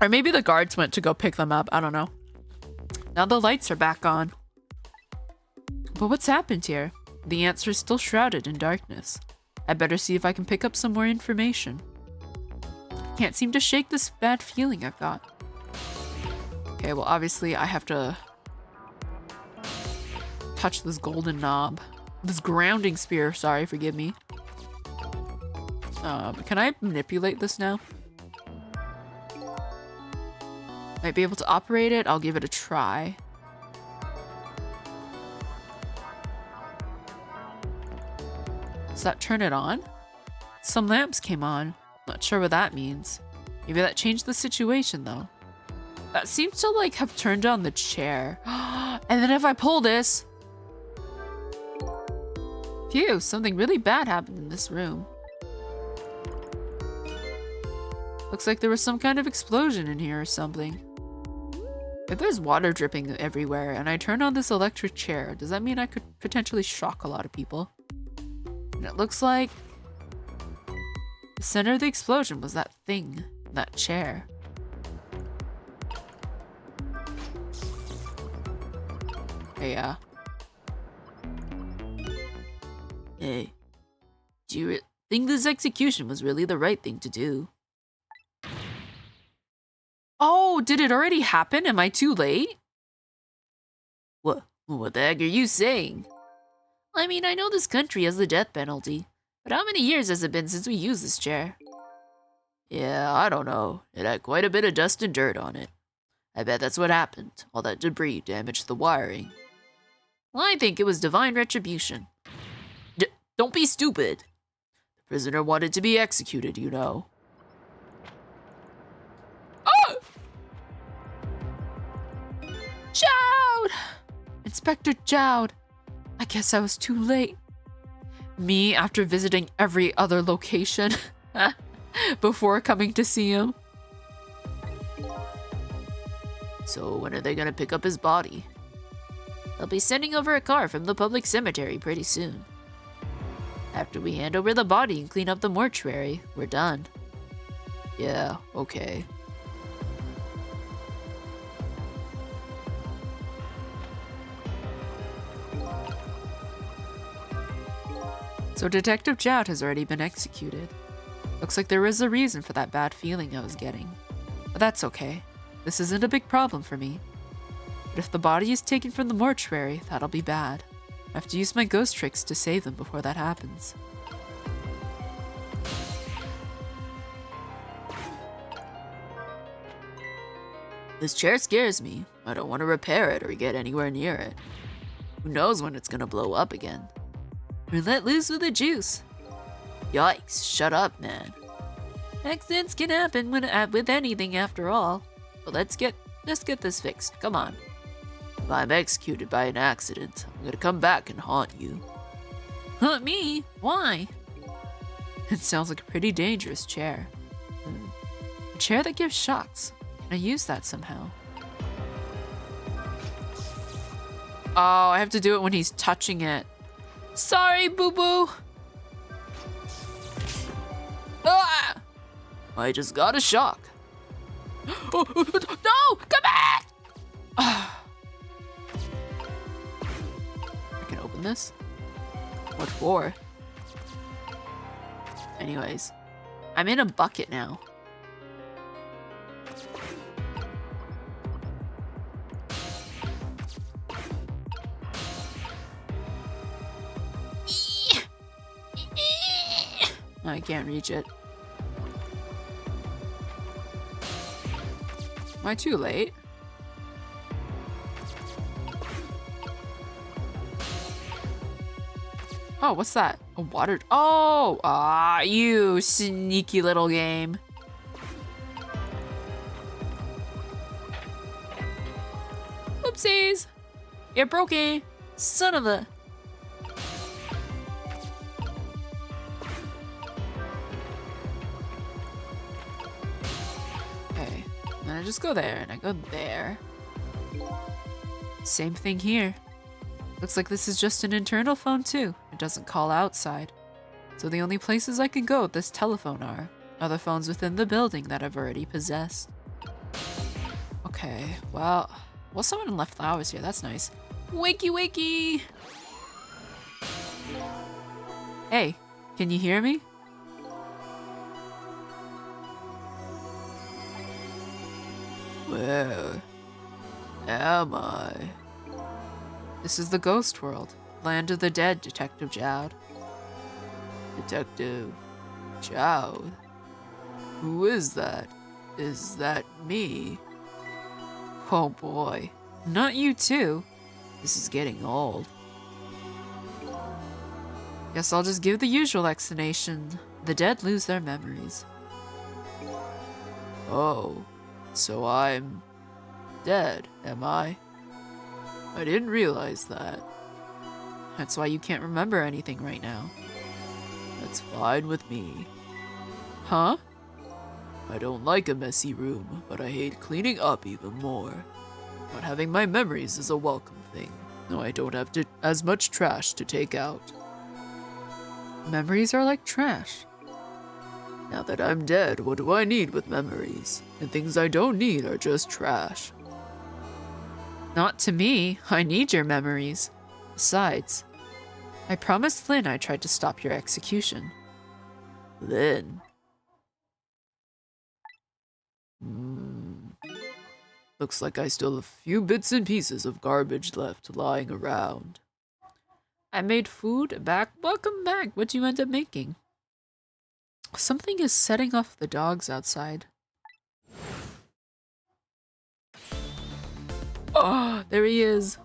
Or maybe the guards went to go pick them up. I don't know. Now the lights are back on. But what's happened here? The answer is still shrouded in darkness. I better see if I can pick up some more information. Can't seem to shake this bad feeling I've got. Okay, well obviously I have to touch this golden knob. This grounding spear, sorry, forgive me. Can I manipulate this now? Might be able to operate it. I'll give it a try. Does that turn it on? Some lamps came on. Not sure what that means. Maybe that changed the situation though. That seems to like have turned on the chair. And then if I pull this... Phew, something really bad happened in this room. Looks like there was some kind of explosion in here or something. If there's water dripping everywhere and I turn on this electric chair, does that mean I could potentially shock a lot of people? And it looks like the center of the explosion was that thing, that chair. Okay, yeah. Hey, do you think this execution was really the right thing to do? Oh, did it already happen? Am I too late? What the heck are you saying? I mean, I know this country has the death penalty, but how many years has it been since we used this chair? Yeah, I don't know. It had quite a bit of dust and dirt on it. I bet that's what happened. All that debris damaged the wiring. Well, I think it was divine retribution. Don't be stupid. The prisoner wanted to be executed, you know. Oh! Jowd! Inspector Jowd. I guess I was too late. Me after visiting every other location before coming to see him. So when are they gonna pick up his body? They'll be sending over a car from the public cemetery pretty soon. After we hand over the body and clean up the mortuary, we're done. Yeah, okay. So Detective Jowd has already been executed. Looks like there was a reason for that bad feeling I was getting. But that's okay. This isn't a big problem for me. But if the body is taken from the mortuary, that'll be bad. I have to use my ghost tricks to save them before that happens. This chair scares me. I don't want to repair it or get anywhere near it. Who knows when it's gonna blow up again? Or let loose with the juice. Yikes, shut up, man. Accidents can happen with anything after all. But let's get Let's get this fixed. Come on. If I'm executed by an accident, I'm gonna come back and haunt you. Haunt me? Why? It sounds like a pretty dangerous chair. A chair that gives shocks. Can I use that somehow? Oh, I have to do it when he's touching it. Sorry, boo-boo. Ah! I just got a shock. No! Come back! I can open this. What for? Anyways, I'm in a bucket now. I can't reach it. Am I too late? Oh, what's that? A water... Oh! Ah, you sneaky little game. Oopsies! You're broken! Son of a... Okay. Then I just go there, and I go there. Same thing here. Looks like this is just an internal phone too. It doesn't call outside. So the only places I can go with this telephone are the phones within the building that I've already possessed. Okay, well, someone left flowers here. That's nice. Wakey, wakey! Hey, can you hear me? Where am I? This is the ghost world. Land of the dead, Detective Jowd. Detective Jowd? Who is that? Is that me? Oh boy. Not you too. This is getting old. Guess I'll just give the usual explanation. The dead lose their memories. Oh, so I'm dead, am I? I didn't realize that. That's why you can't remember anything right now. That's fine with me. Huh? I don't like a messy room, but I hate cleaning up even more. Not having my memories is a welcome thing. No, I don't have as much trash to take out. Memories are like trash. Now that I'm dead, what do I need with memories? And things I don't need are just trash. Not to me. I need your memories. Besides, I promised Lynn I tried to stop your execution. Lynn? Looks like I still have a few bits and pieces of garbage left lying around. I made food. Welcome back. What'd you end up making? Something is setting off the dogs outside. Oh, there he is.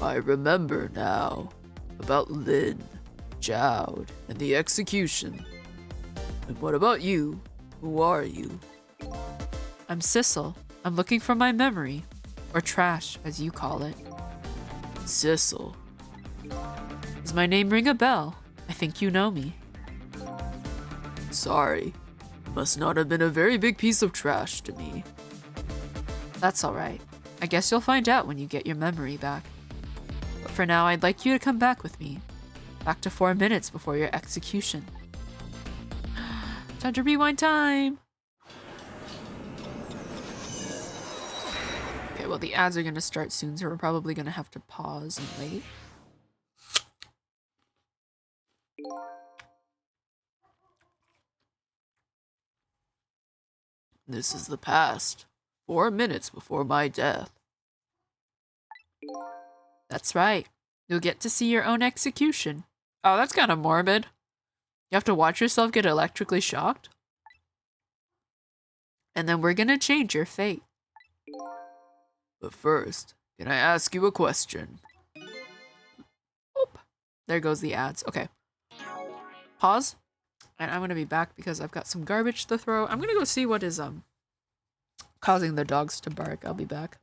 I remember now. About Lynn, Jowd, and the execution. And what about you? Who are you? I'm Sissel. I'm looking for my memory. Or trash, as you call it. Sissel. Does my name ring a bell? I think you know me. Sorry. Must not have been a very big piece of trash to me. That's alright. I guess you'll find out when you get your memory back. But for now, I'd like you to come back with me. Back to 4 minutes before your execution. Time to rewind time! Okay, well the ads are gonna start soon, so we're probably gonna have to pause and wait. This is the past. 4 minutes before my death. That's right. You'll get to see your own execution. Oh, that's kind of morbid. You have to watch yourself get electrically shocked? And then we're gonna change your fate. But first, can I ask you a question? Oop. There goes the ads. Okay. Pause. And I'm gonna be back because I've got some garbage to throw. I'm gonna go see what is causing the dogs to bark. I'll be back.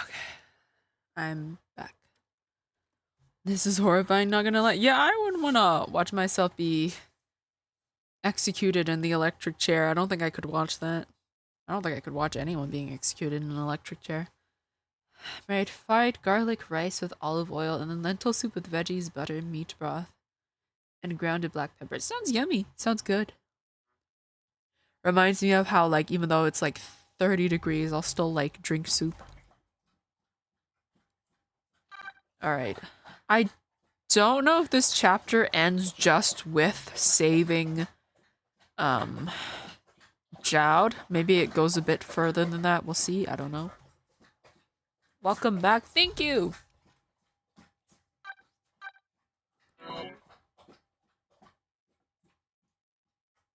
Okay. I'm back. This is horrifying, not gonna lie. Yeah, I wouldn't wanna watch myself be executed in the electric chair. I don't think I could watch that. I don't think I could watch anyone being executed in an electric chair. Made fried garlic rice with olive oil and then lentil soup with veggies, butter, meat broth, and grounded black pepper. Sounds yummy. Sounds good. Reminds me of how, like, even though it's like 30 degrees, I'll still like drink soup. Alright. I don't know if this chapter ends just with saving Jowd. Maybe it goes a bit further than that. We'll see. I don't know. Welcome back. Thank you.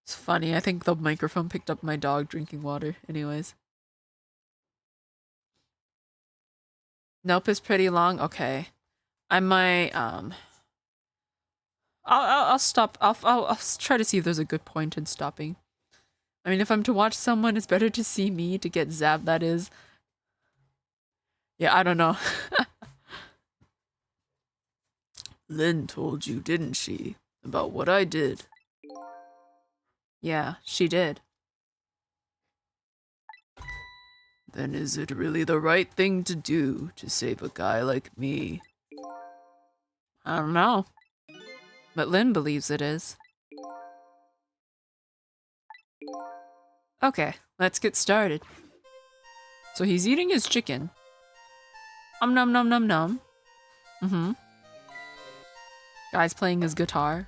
It's funny. I think the microphone picked up my dog drinking water. Anyways. Nope is pretty long. Okay. I might I'll stop. I'll try to see if there's a good point in stopping. I mean, if I'm to watch someone, it's better to see me to get zapped, that is. Yeah, I don't know. Lynn told you, didn't she, about what I did? Yeah, she did. Then is it really the right thing to do to save a guy like me? I don't know. But Lynn believes it is. Okay, let's get started. So he's eating his chicken. Nom nom nom nom. Mm-hmm. Guy's playing his guitar.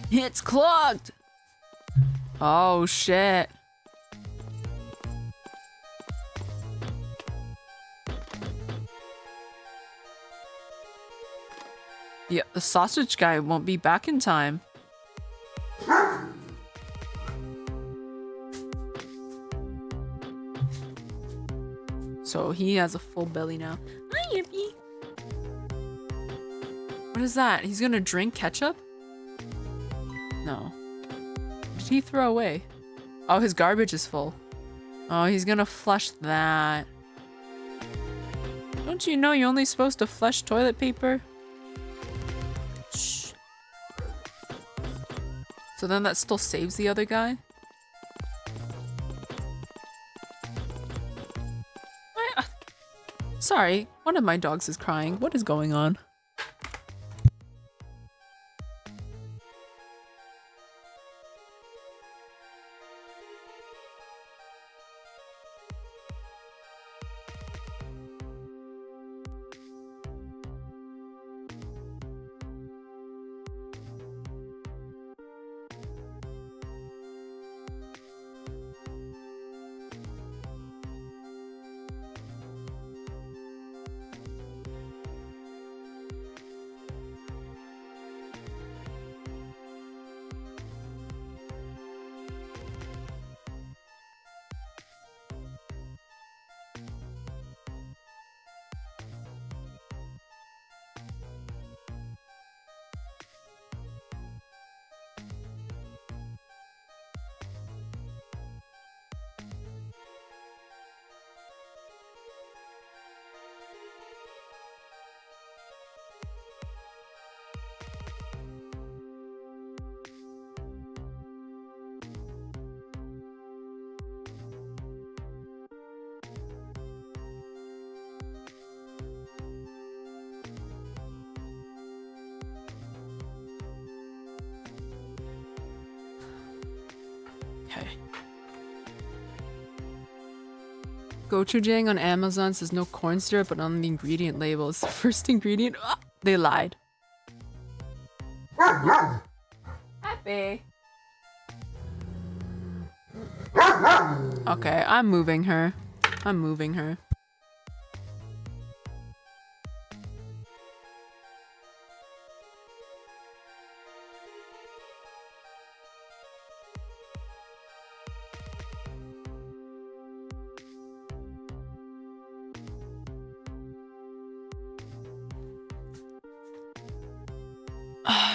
It's clogged! Oh shit. Yeah, the sausage guy won't be back in time. So he has a full belly now. Hi, Yippee. What is that? He's gonna drink ketchup? No. What did he throw away? Oh, his garbage is full. Oh, he's gonna flush that. Don't you know you're only supposed to flush toilet paper? Shh. So then that still saves the other guy? Sorry, one of my dogs is crying. What is going on? Okay. Gochujang on Amazon says no corn syrup, but on the ingredient label it's the first ingredient. Ah, they lied. Happy. Okay, I'm moving her. I'm moving her.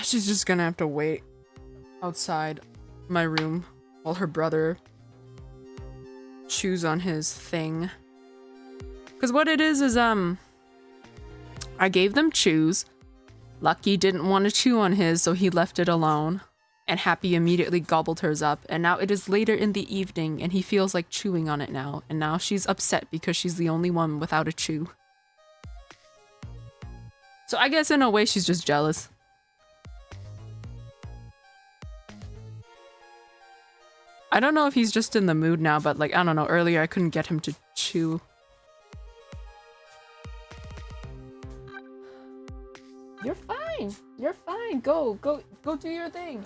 She's just gonna have to wait outside my room while her brother chews on his thing. Cause what it is I gave them chews. Lucky didn't want to chew on his, so he left it alone. And Happy immediately gobbled hers up. And now it is later in the evening and he feels like chewing on it now. And now she's upset because she's the only one without a chew. So I guess in a way she's just jealous. I don't know if he's just in the mood now, but like, I don't know, earlier I couldn't get him to chew. You're fine. You're fine. Go do your thing.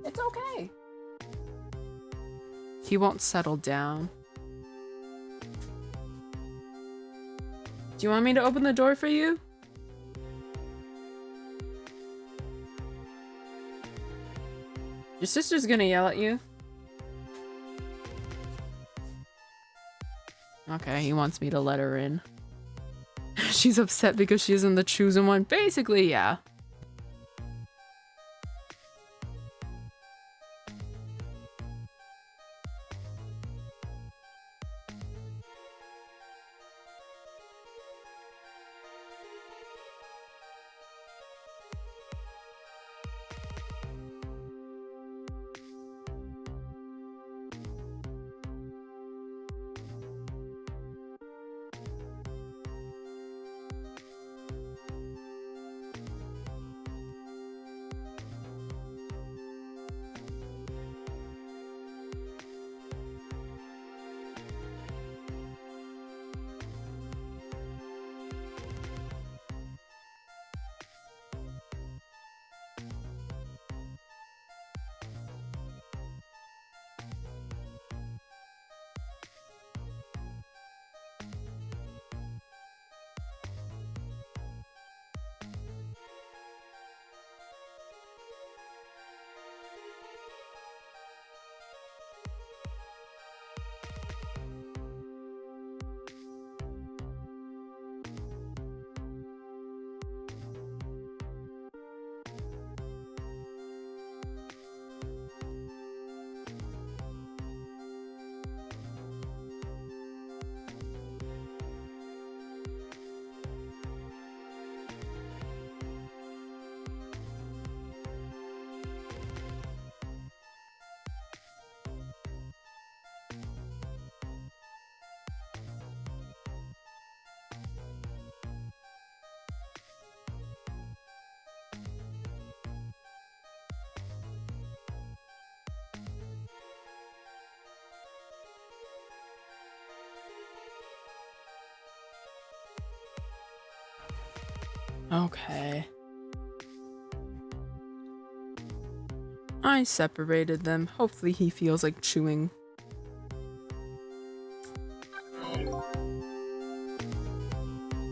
It's okay. He won't settle down. Do you want me to open the door for you? Your sister's gonna yell at you. Okay, he wants me to let her in. She's upset because she's in the chosen one. Basically, yeah. Okay. I separated them. Hopefully he feels like chewing.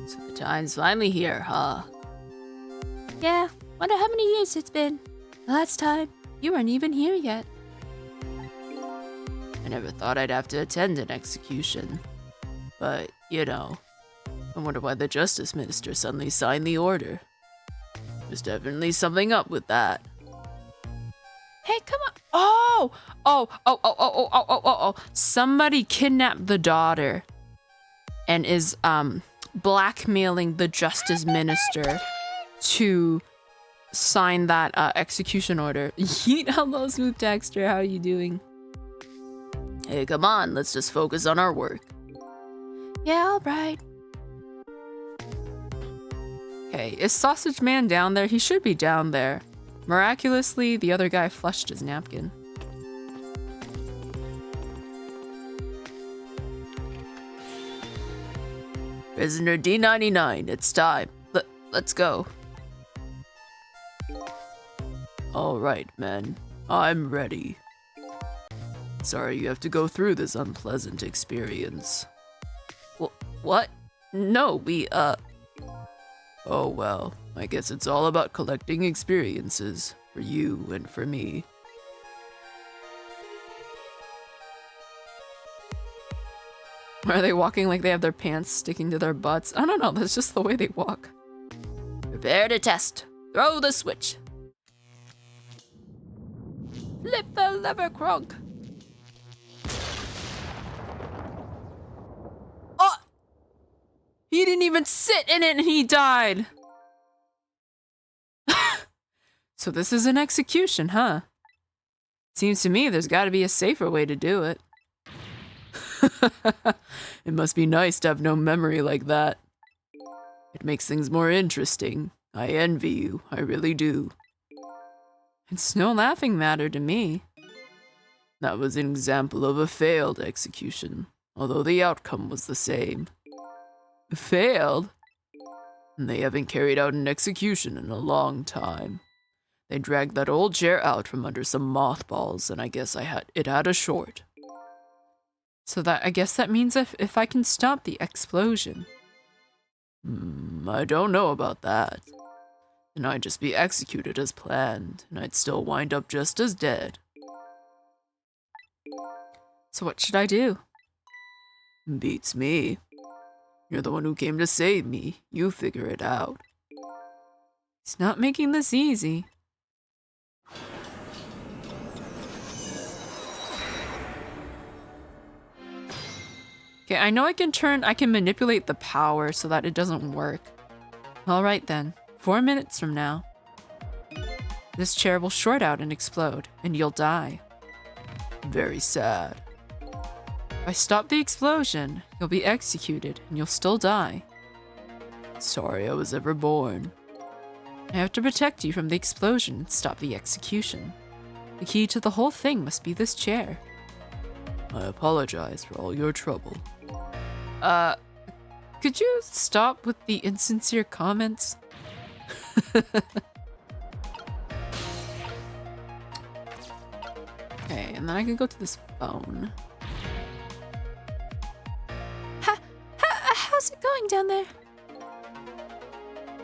So the time's finally here, huh? Yeah, wonder how many years it's been. Last time, you weren't even here yet. I never thought I'd have to attend an execution. But, you know, I wonder why the Justice Minister suddenly signed the order. There's definitely something up with that. Hey, come on. Oh. Somebody kidnapped the daughter and is blackmailing the Justice Minister to sign that execution order. Yeet, hello, Smooth Texture. How are you doing? Hey, come on, let's just focus on our work. Yeah, all right. Okay, is Sausage Man down there? He should be down there. Miraculously, the other guy flushed his napkin. Prisoner D99, it's time. Let's go. All right, men. I'm ready. Sorry you have to go through this unpleasant experience. What? No, Oh well, I guess it's all about collecting experiences, for you and for me. Are they walking like they have their pants sticking to their butts? I don't know, that's just the way they walk. Prepare to test. Throw the switch. Flip the lever, Krunk. Oh! He didn't even sit in it and he died. So this is an execution, huh? Seems to me there's gotta be a safer way to do it. It must be nice to have no memory like that. It makes things more interesting. I envy you, I really do. It's no laughing matter to me. That was an example of a failed execution, although the outcome was the same. Failed? They haven't carried out an execution in a long time. They dragged that old chair out from under some mothballs, and I guess it had a short. So I guess that means if I can stop the explosion. I don't know about that. Then I'd just be executed as planned, and I'd still wind up just as dead. So what should I do? Beats me. You're the one who came to save me. You figure it out. He's not making this easy. Okay, I know I can manipulate the power so that it doesn't work. Alright then, 4 minutes from now. This chair will short out and explode, and you'll die. Very sad. If I stop the explosion, you'll be executed, and you'll still die. Sorry I was ever born. I have to protect you from the explosion and stop the execution. The key to the whole thing must be this chair. I apologize for all your trouble. Could you stop with the insincere comments? Okay, and then I can go to this phone. How's it going down there?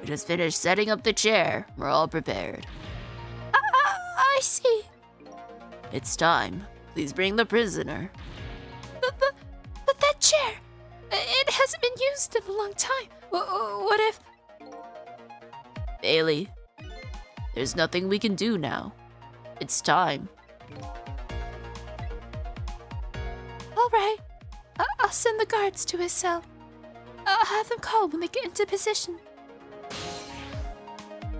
We just finished setting up the chair. We're all prepared. I see. It's time. Please bring the prisoner. But that chair, it hasn't been used in a long time. What if... Bailey, there's nothing we can do now. It's time. All right. I'll send the guards to his cell. I'll have them call when they get into position.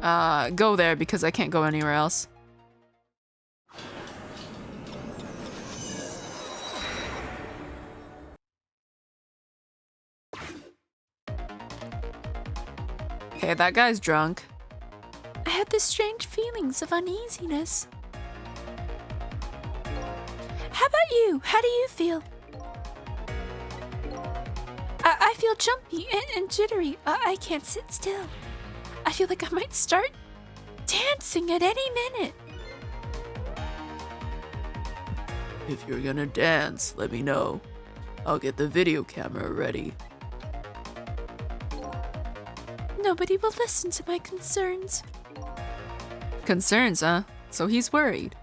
Go there because I can't go anywhere else. Okay, that guy's drunk. I had this strange feelings of uneasiness. How about you? How do you feel? I feel jumpy and jittery. I can't sit still. I feel like I might start dancing at any minute. If you're gonna dance, let me know. I'll get the video camera ready. Nobody will listen to my concerns. Concerns, huh? So he's worried.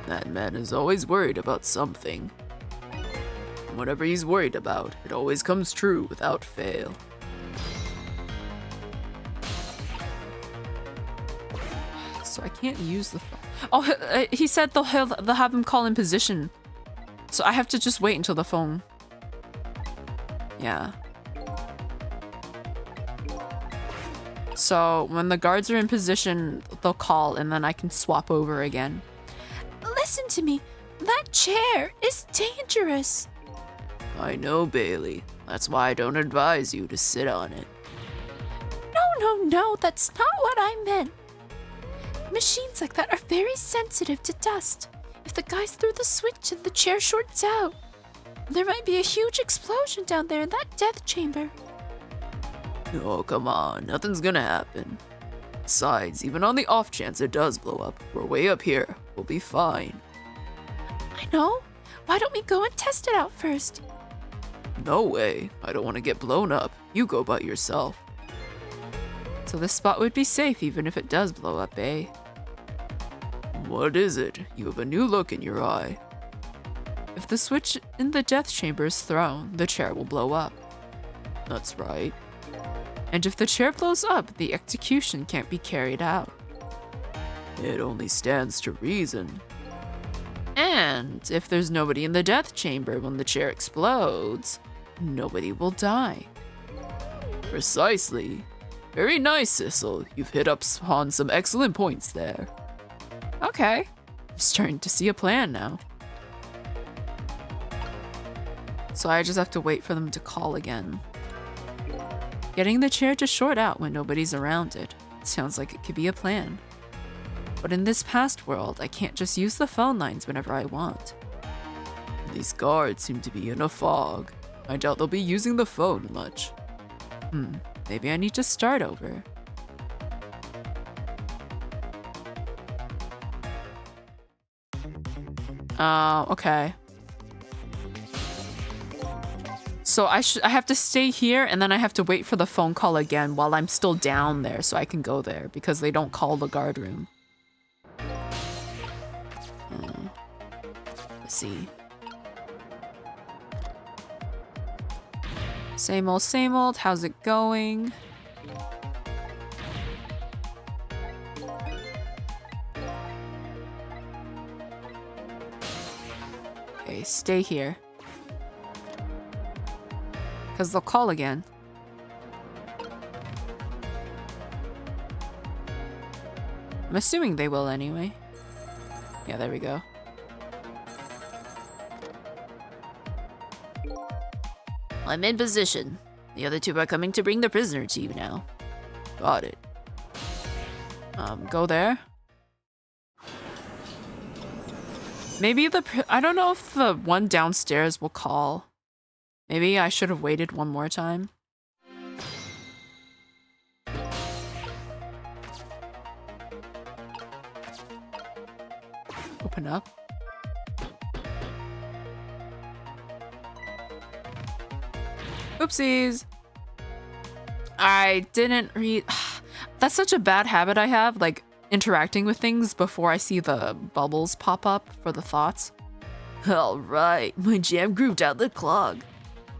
That man is always worried about something. And whatever he's worried about, it always comes true without fail. So I can't use the phone. Oh, he said they'll have him call in position. So I have to just wait until the phone. Yeah. So when the guards are in position, they'll call and then I can swap over again. Listen to me. That chair is dangerous. I know, Bailey. That's why I don't advise you to sit on it. No, that's not what I meant. Machines like that are very sensitive to dust. If the guys threw the switch and the chair shorts out, there might be a huge explosion down there in that death chamber. Oh, come on. Nothing's gonna happen. Besides, even on the off chance it does blow up, we're way up here. We'll be fine. I know. Why don't we go and test it out first? No way. I don't want to get blown up. You go by yourself. So this spot would be safe even if it does blow up, eh? What is it? You have a new look in your eye. If the switch in the death chamber is thrown, the chair will blow up. That's right. And if the chair blows up, the execution can't be carried out. It only stands to reason. And if there's nobody in the death chamber when the chair explodes, nobody will die. Precisely. Very nice, Sissel. You've hit up on some excellent points there. Okay. I'm starting to see a plan now. So I just have to wait for them to call again. Getting the chair to short out when nobody's around it. Sounds like it could be a plan. But in this past world, I can't just use the phone lines whenever I want. These guards seem to be in a fog. I doubt they'll be using the phone much. Maybe I need to start over. Okay. So I have to stay here and then I have to wait for the phone call again while I'm still down there so I can go there because they don't call the guard room. Let's see. Same old, how's it going? Okay, stay here. Because they'll call again. I'm assuming they will anyway. Yeah, there we go. I'm in position. The other two are coming to bring the prisoner to you now. Got it. Go there. Maybe I don't know if the one downstairs will call. Maybe I should have waited one more time. Open up. Oopsies. I didn't read. That's such a bad habit I have, like interacting with things before I see the bubbles pop up for the thoughts. All right, my jam grooved out the clog.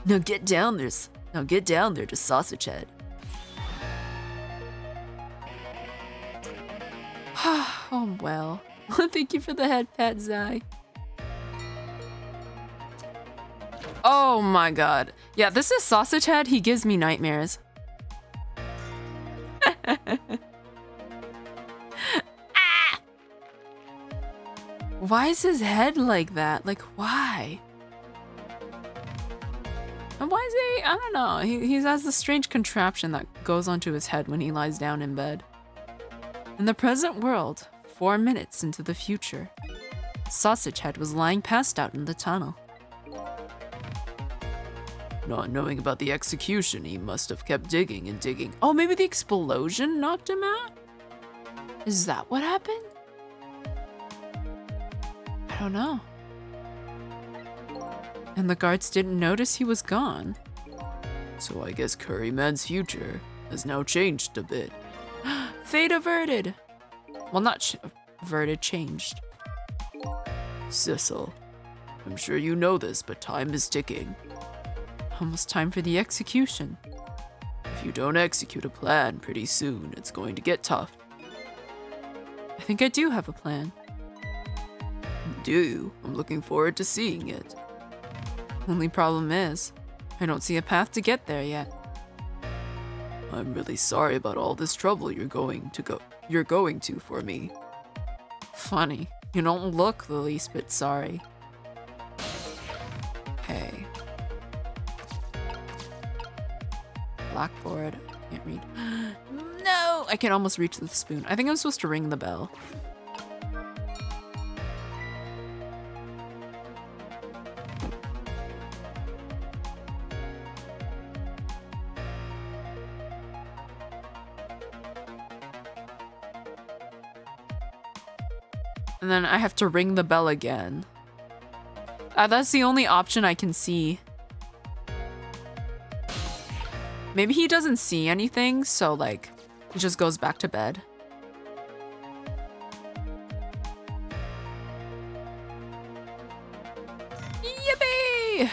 Now get down there to Sausage Head. Oh well. Thank you for the head pat, Zai. Oh my god. Yeah, this is Sausage Head. He gives me nightmares. Ah! Why is his head like that? Like, why? And why is he? I don't know. He has this strange contraption that goes onto his head when he lies down in bed. In the present world, 4 minutes into the future, Sausage Head was lying passed out in the tunnel. Not knowing about the execution, he must have kept digging and digging. Oh, maybe the explosion knocked him out? Is that what happened? I don't know. And the guards didn't notice he was gone. So I guess Curryman's future has now changed a bit. Fate averted. Well, not averted, changed. Sissel, I'm sure you know this, but time is ticking. Almost time for the execution. If you don't execute a plan pretty soon, it's going to get tough. I think I do have a plan. Do? I'm looking forward to seeing it. Only problem is, I don't see a path to get there yet. I'm really sorry about all this trouble you're going to for me. Funny, you don't look the least bit sorry. Okay. Blackboard, can't read. No, I can almost reach the spoon. I think I'm supposed to ring the bell. And then I have to ring the bell again. That's the only option I can see. Maybe he doesn't see anything, so like, he just goes back to bed. Yippee!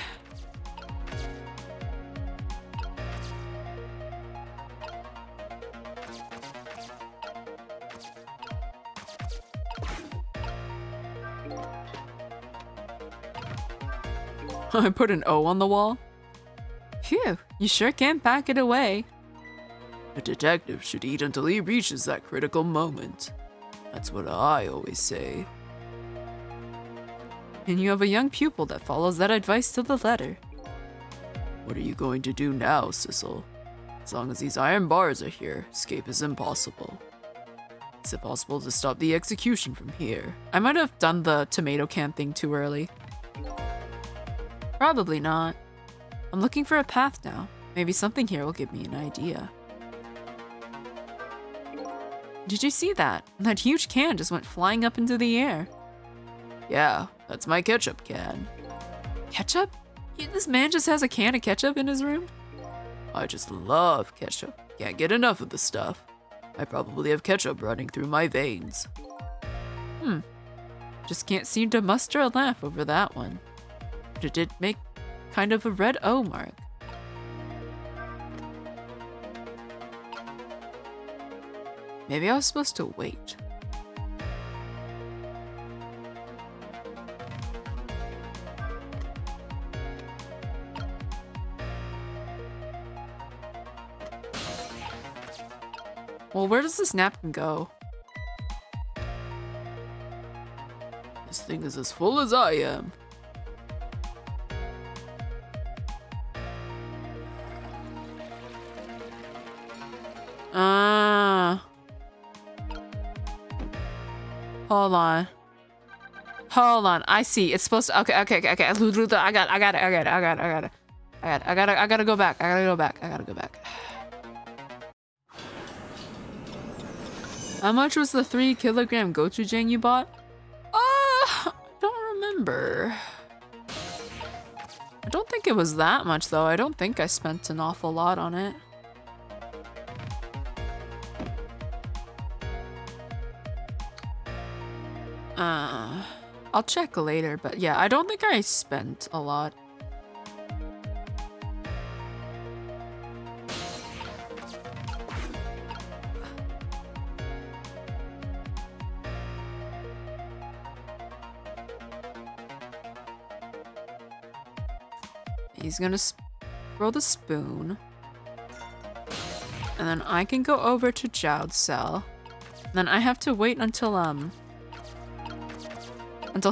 I put an O on the wall. Phew, you sure can pack it away. A detective should eat until he reaches that critical moment. That's what I always say. And you have a young pupil that follows that advice to the letter. What are you going to do now, Sissel? As long as these iron bars are here, escape is impossible. Is it possible to stop the execution from here? I might have done the tomato can thing too early. Probably not. I'm looking for a path now. Maybe something here will give me an idea. Did you see that? That huge can just went flying up into the air. Yeah, that's my ketchup can. Ketchup? This man just has a can of ketchup in his room? I just love ketchup. Can't get enough of the stuff. I probably have ketchup running through my veins. Just can't seem to muster a laugh over that one. But it did make kind of a red O mark. Maybe I was supposed to wait. Well, where does this napkin go? This thing is as full as I am. Hold on. Hold on. I see. It's supposed to. Okay. I got it. I gotta go back. I gotta go back. How much was the 3-kilogram gochujang you bought? I don't remember. I don't think it was that much though. I don't think I spent an awful lot on it. I'll check later, but yeah, I don't think I spent a lot. He's gonna throw the spoon. And then I can go over to Jowd's cell. And then I have to wait until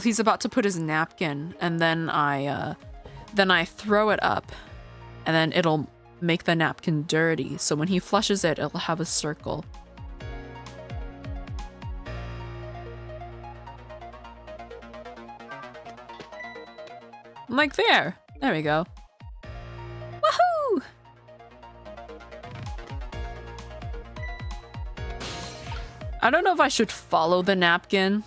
he's about to put his napkin, and then I throw it up, and then it'll make the napkin dirty. So when he flushes it, it'll have a circle. Like there. There we go. I don't know if I should follow the napkin.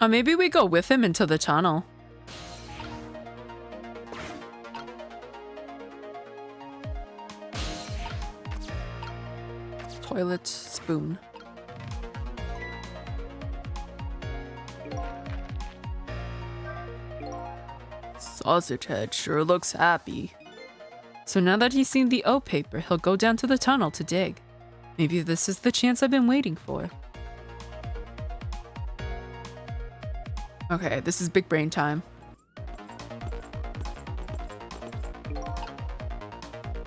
Maybe we go with him into the tunnel. Toilet spoon. Sausage Head sure looks happy. So now that he's seen the O paper, he'll go down to the tunnel to dig. Maybe this is the chance I've been waiting for. Okay, this is big brain time.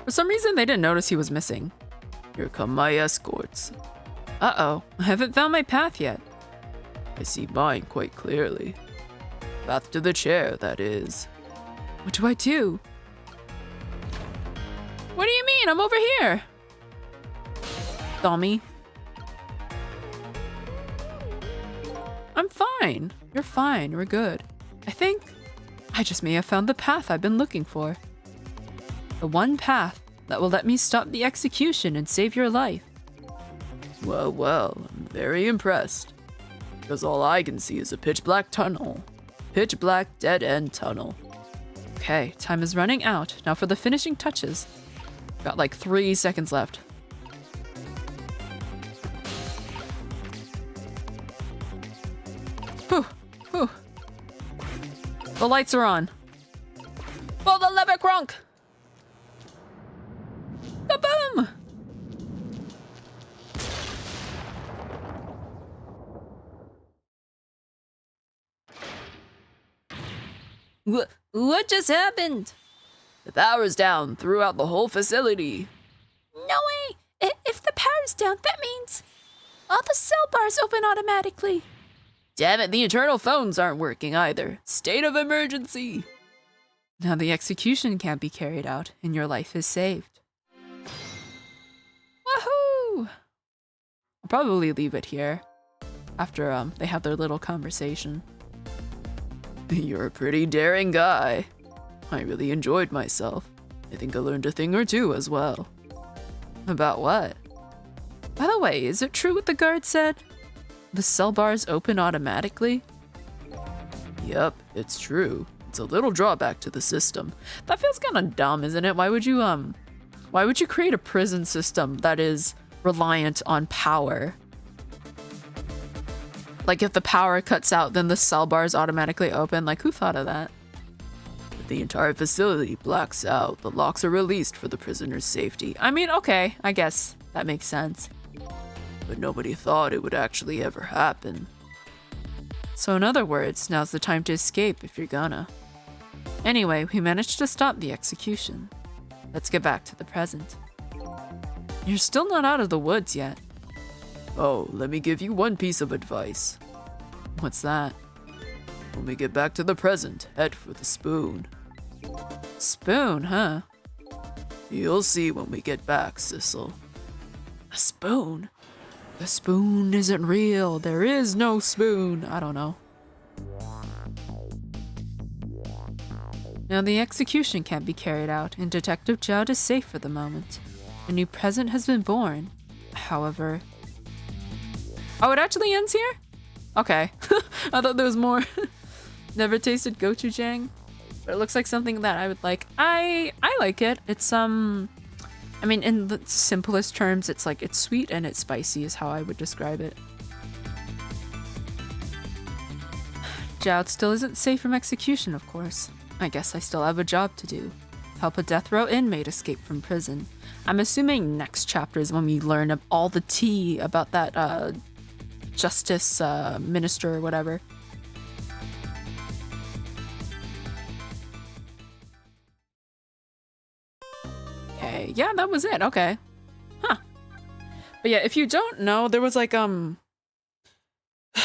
For some reason, they didn't notice he was missing. Here come my escorts. Uh-oh, I haven't found my path yet. I see mine quite clearly. Path to the chair, that is. What do I do? What do you mean? I'm over here. Dummy. I'm fine. You're fine. We're good. I think I just may have found the path I've been looking for. The one path that will let me stop the execution and save your life. Well, well, I'm very impressed. Because all I can see is a pitch black tunnel. Pitch black dead-end tunnel. Okay, time is running out. Now for the finishing touches. Got like 3 seconds left. Whew, whew. The lights are on. Pull the lever, Kronk! Ba-boom! What just happened? The power's down throughout the whole facility. No way! If the power's down, that means all the cell bars open automatically. Damn it, the internal phones aren't working either. State of emergency. Now the execution can't be carried out, and your life is saved. Woohoo! I'll probably leave it here after they have their little conversation. You're a pretty daring guy. I really enjoyed myself. I think I learned a thing or two as well. About what? By the way, is it true what the guard said? The cell bars open automatically? Yep, it's true. It's a little drawback to the system. That feels kind of dumb, isn't it? Why would you create a prison system that is reliant on power? Like if the power cuts out, then the cell bars automatically open. Like who thought of that? If the entire facility blacks out, the locks are released for the prisoner's safety. I mean, okay, I guess that makes sense. But nobody thought it would actually ever happen. So in other words, now's the time to escape if you're gonna. Anyway, we managed to stop the execution. Let's get back to the present. You're still not out of the woods yet. Oh, let me give you one piece of advice. What's that? When we get back to the present, head for the spoon. Spoon, huh? You'll see when we get back, Sissel. A spoon? The spoon isn't real. There is no spoon. I don't know. Now the execution can't be carried out, and Detective Jowd is safe for the moment. A new present has been born. However... Oh, it actually ends here? Okay. I thought there was more. Never tasted gochujang, but it looks like something that I would like. I like it. It's I mean, in the simplest terms, it's like it's sweet and it's spicy is how I would describe it. Jowd still isn't safe from execution, of course. I guess I still have a job to do. Help a death row inmate escape from prison. I'm assuming next chapter is when we learn all the tea about that justice minister or whatever. Okay, yeah, that was it. Okay. Huh. But yeah, if you don't know, there was like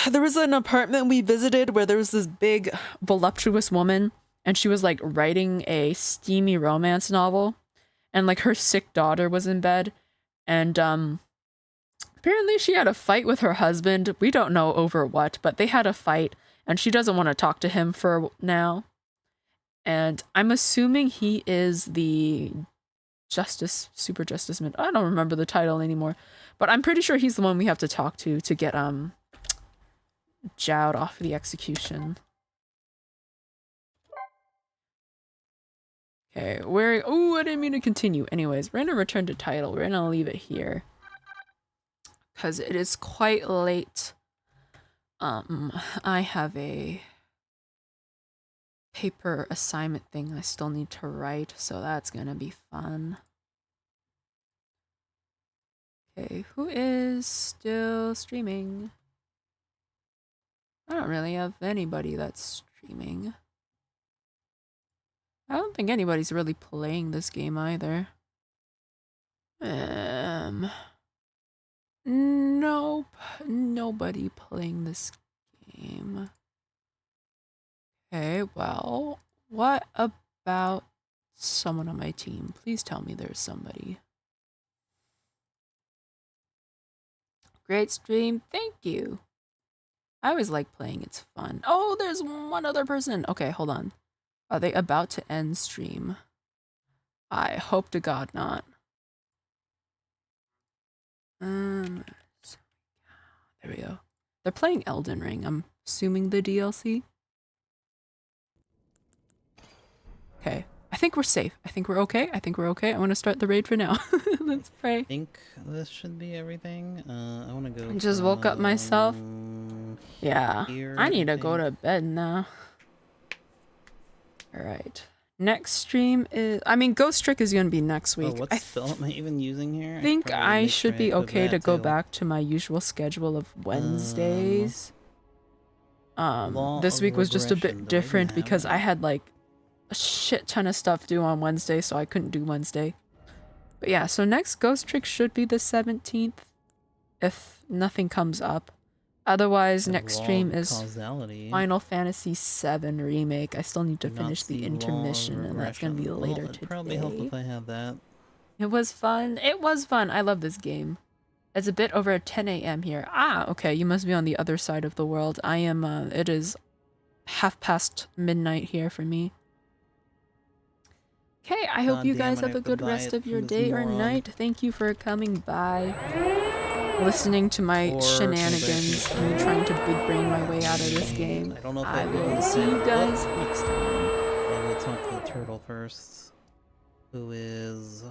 There was an apartment we visited where there was this big, voluptuous woman, and she was like writing a steamy romance novel, and like her sick daughter was in bed, and apparently she had a fight with her husband. We don't know over what, but they had a fight, and she doesn't want to talk to him for now. And I'm assuming he is the super justice man. I don't remember the title anymore, but I'm pretty sure he's the one we have to talk to get Jowd off the execution. Okay, oh, I didn't mean to continue. Anyways, we're gonna return to title. We're gonna leave it here because it is quite late. I have a paper assignment thing I still need to write, so that's gonna be fun. Okay, who is still streaming? I don't really have anybody that's streaming. I don't think anybody's really playing this game either. Nope. Nobody playing this game. Okay, well, what about someone on my team? Please tell me there's somebody. Great stream, thank you. I always like playing, it's fun. Oh, there's one other person. Okay, hold on. Are they about to end stream? I hope to God not. There we go. They're playing Elden Ring. I'm assuming the DLC. Okay. I think we're safe. I think we're okay. I want to start the raid for now. Let's pray. I think this should be everything. I want to go. I just woke up myself. Yeah. I need to go to bed now. Alright. Next stream is... I mean, Ghost Trick is going to be next week. What spell am I even using here? I think I should be okay to go back to my usual schedule of Wednesdays. This week was just a bit different because I had like a shit ton of stuff due on Wednesday, so I couldn't do Wednesday. But yeah, so next Ghost Trick should be the 17th if nothing comes up. Otherwise, next stream is Final Fantasy VII Remake. I still need to finish the intermission, and that's going to be later today. Probably help if I have that. It was fun. It was fun. I love this game. It's a bit over 10 a.m. here. Ah, okay. You must be on the other side of the world. I am, it is midnight here for me. Okay, I hope you guys have a good rest of your day or night. Thank you for coming by, listening to my shenanigans, and trying to big brain my way out of this game. I will see you guys next time. I'm gonna talk to the turtle first, who is